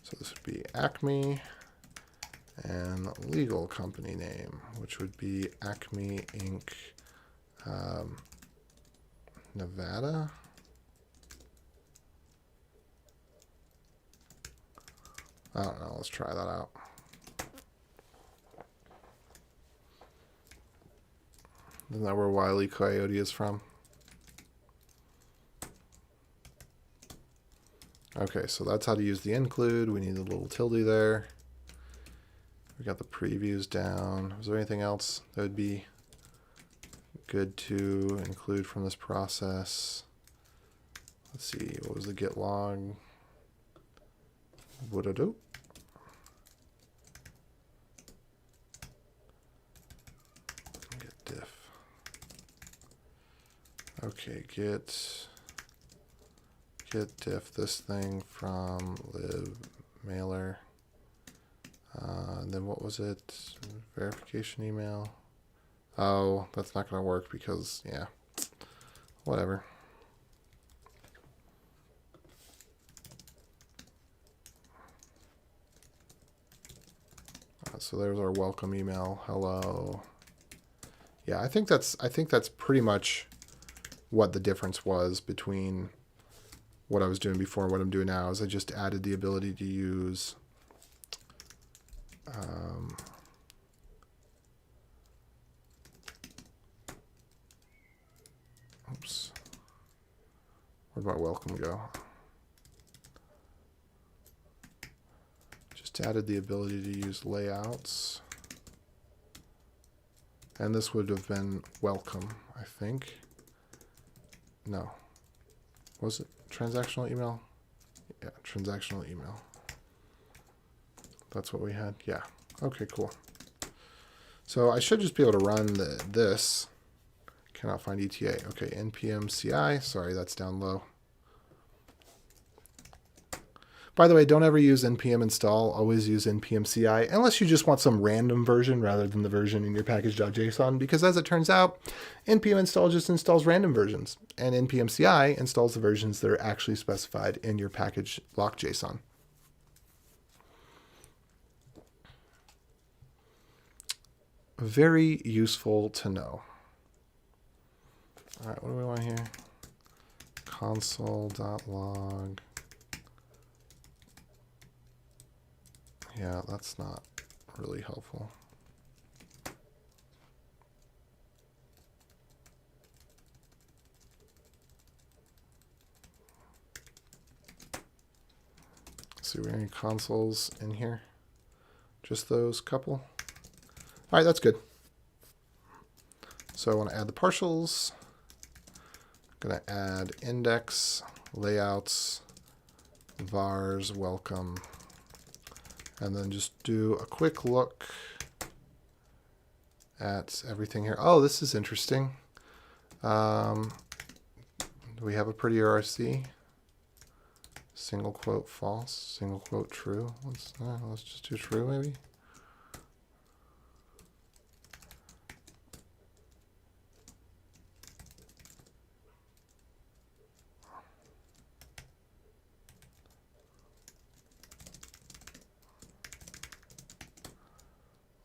So this would be Acme, and legal company name, which would be Acme Inc. Nevada. I don't know. Let's try that out. Isn't that where Wile E. Coyote is from? Okay, so that's how to use the include. We need a little tilde there. We got the previews down. Is there anything else that would be good to include from this process? Let's see, what was the get log? What-a-do? Get diff. Okay, get diff this thing from lib mailer. And then what was it? Verification email. Oh, that's not going to work because, yeah, whatever. So there's our welcome email. Hello. Yeah, I think that's pretty much what the difference was between what I was doing before and what I'm doing now. Is I just added the ability to use oops. Where'd my welcome go? Just added the ability to use layouts. And this would have been welcome, I think. No. Was it transactional email? Yeah, transactional email. That's what we had? Yeah. Okay, cool. So I should just be able to run this. Cannot find ETA. Okay, npm CI. Sorry, that's down low. By the way, don't ever use npm install. Always use npm CI, unless you just want some random version rather than the version in your package.json, because as it turns out, npm install just installs random versions, and npm CI installs the versions that are actually specified in your package lock.json. Very useful to know. All right, what do we want here? Console.log. Yeah, that's not really helpful. Let's see, we have any consoles in here? Just those couple? All right, that's good. So I want to add the partials. I'm going to add index, layouts, vars, welcome. And then just do a quick look at everything here. Oh, this is interesting. Do we have a pretty RC? Single quote false, single quote true. Let's just do true maybe.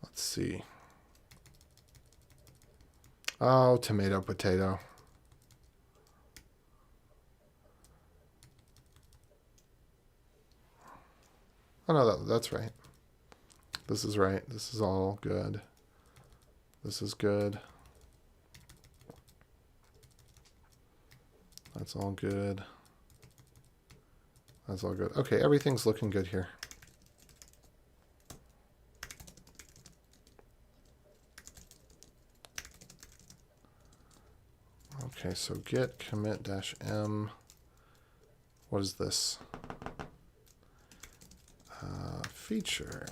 Let's see. Oh, tomato, potato. Oh, no, that's right. This is right. This is all good. This is good. That's all good. That's all good. Okay, everything's looking good here. Okay, so git commit -m. What is this? Feature.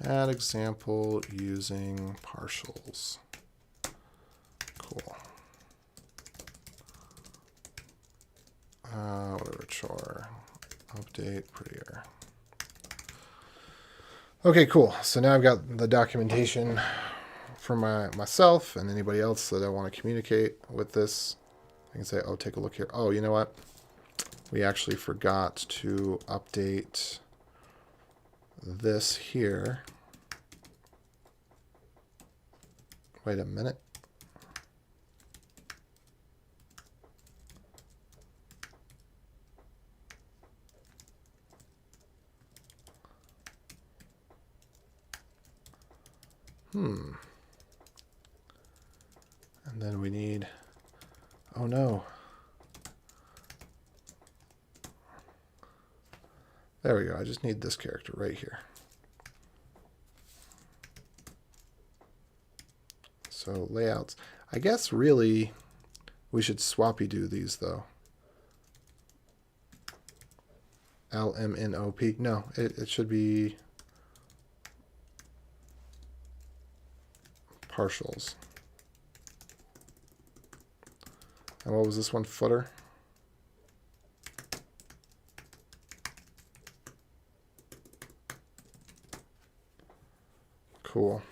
Add example using partials. Cool. Whatever, chore. Update prettier. Okay, cool. So now I've got the documentation for myself and anybody else that I want to communicate with this. I can say, oh, take a look here. Oh, you know what? We actually forgot to update this here. Wait a minute. And then we need, oh no. There we go. I just need this character right here. So layouts. I guess really we should swappy do these though. LMNOP. No, it should be partials. And what was this one? Footer? Cool.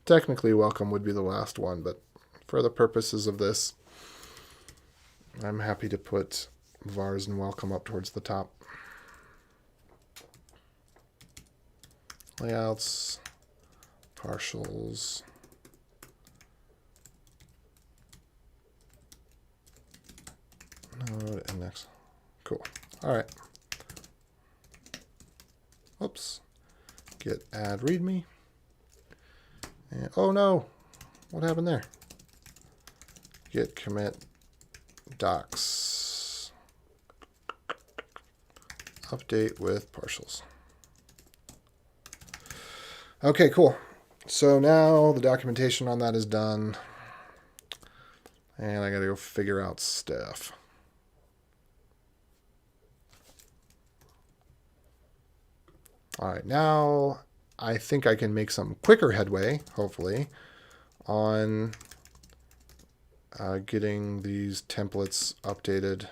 Technically, welcome would be the last one, but for the purposes of this, I'm happy to put vars and welcome up towards the top. Layouts, partials. Node index. Cool. All right. Oops. Get add readme. And, oh no, what happened there? Git commit docs. Update with partials. Okay, cool. So now the documentation on that is done. And I gotta go figure out stuff. All right, now I think I can make some quicker headway, hopefully, on getting these templates updated.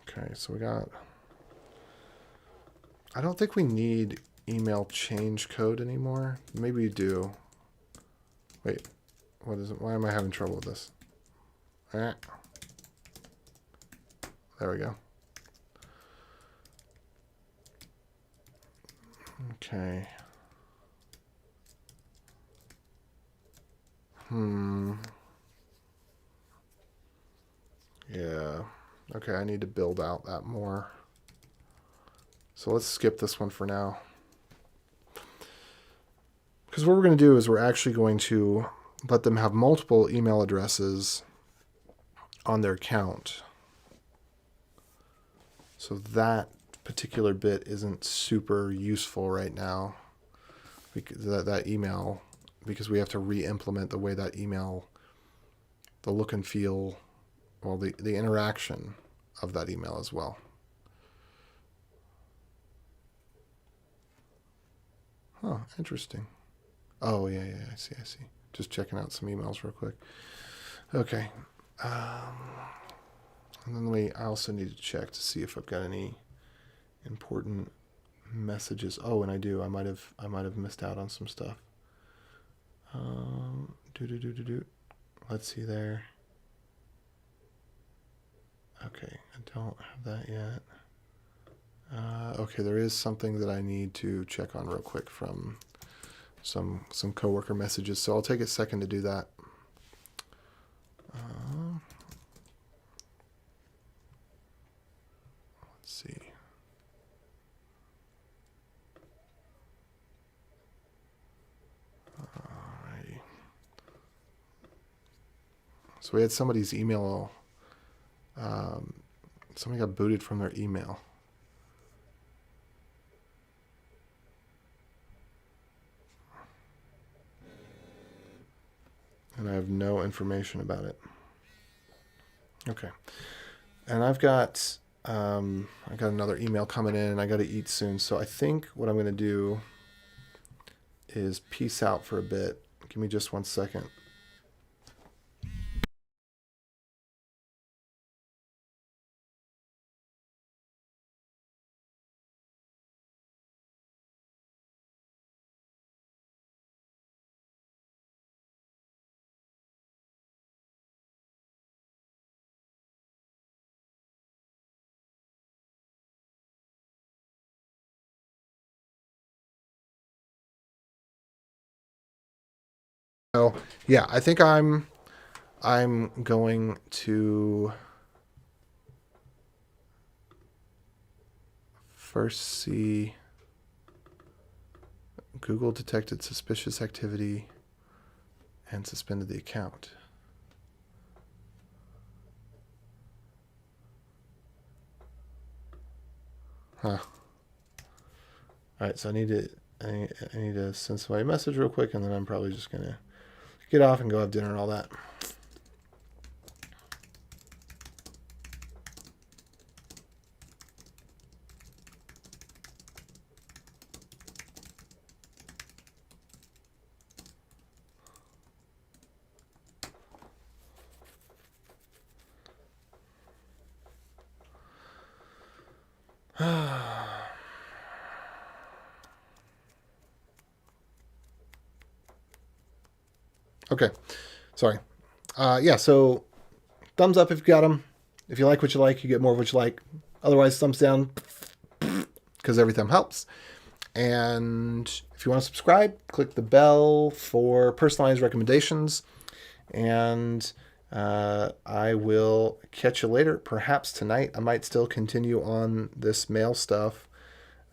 Okay, so we got... I don't think we need email change code anymore. Maybe we do. Wait, what is it? Why am I having trouble with this? There we go. Okay. Yeah. Okay, I need to build out that more. So let's skip this one for now. Because what we're going to do is we're actually going to let them have multiple email addresses on their account. So that particular bit isn't super useful right now. Because that email, because we have to re-implement the way that email, the look and feel, well, the interaction of that email as well. Huh, interesting. Oh, yeah, I see. Just checking out some emails real quick. Okay. And then I also need to check to see if I've got any important messages. Oh, and I do. I might have missed out on some stuff. Let's see there. Okay, I don't have that yet. Okay, there is something that I need to check on real quick from some coworker messages, so I'll take a second to do that. Let's see. Alrighty. So we had somebody's email. Somebody got booted from their email. And I have no information about it. Okay. And I got another email coming in, and I got to eat soon. So I think what I'm going to do is peace out for a bit. Give me just 1 second. So yeah, I think I'm going to first see Google detected suspicious activity and suspended the account. Huh. All right, so I need to send somebody a message real quick, and then I'm probably just gonna get off and go have dinner and all that. Okay, sorry. Yeah, so thumbs up if you got them. If you like what you like, you get more of what you like. Otherwise, thumbs down, because every thumb helps. And if you want to subscribe, click the bell for personalized recommendations. And I will catch you later. Perhaps tonight I might still continue on this mail stuff.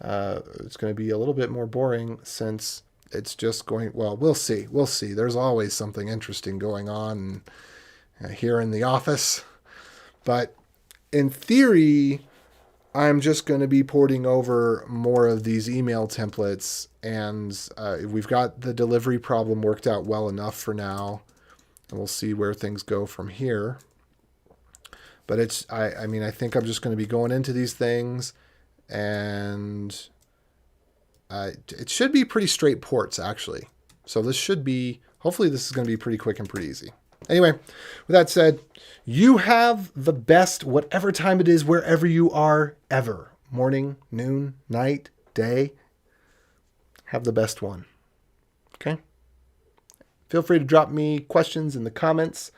It's going to be a little bit more boring since it's just going, well, we'll see. We'll see. There's always something interesting going on here in the office. But in theory, I'm just going to be porting over more of these email templates, and we've got the delivery problem worked out well enough for now, and we'll see where things go from here. But I mean, I think I'm just going to be going into these things, and it should be pretty straight ports, actually. So this should be, hopefully this is going to be pretty quick and pretty easy. Anyway, with that said, you have the best, whatever time it is, wherever you are, ever. Morning, noon, night, day. Have the best one. Okay? Feel free to drop me questions in the comments.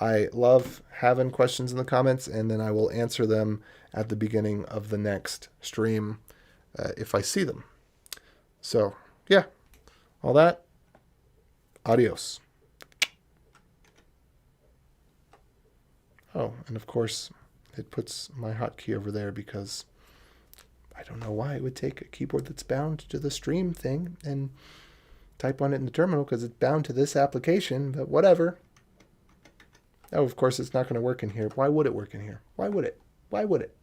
I love having questions in the comments, and then I will answer them at the beginning of the next stream if I see them. So, yeah, all that. Adios. Oh, and of course, it puts my hotkey over there because I don't know why it would take a keyboard that's bound to the stream thing and type on it in the terminal because it's bound to this application, but whatever. Oh, of course, it's not going to work in here. Why would it work in here? Why would it? Why would it?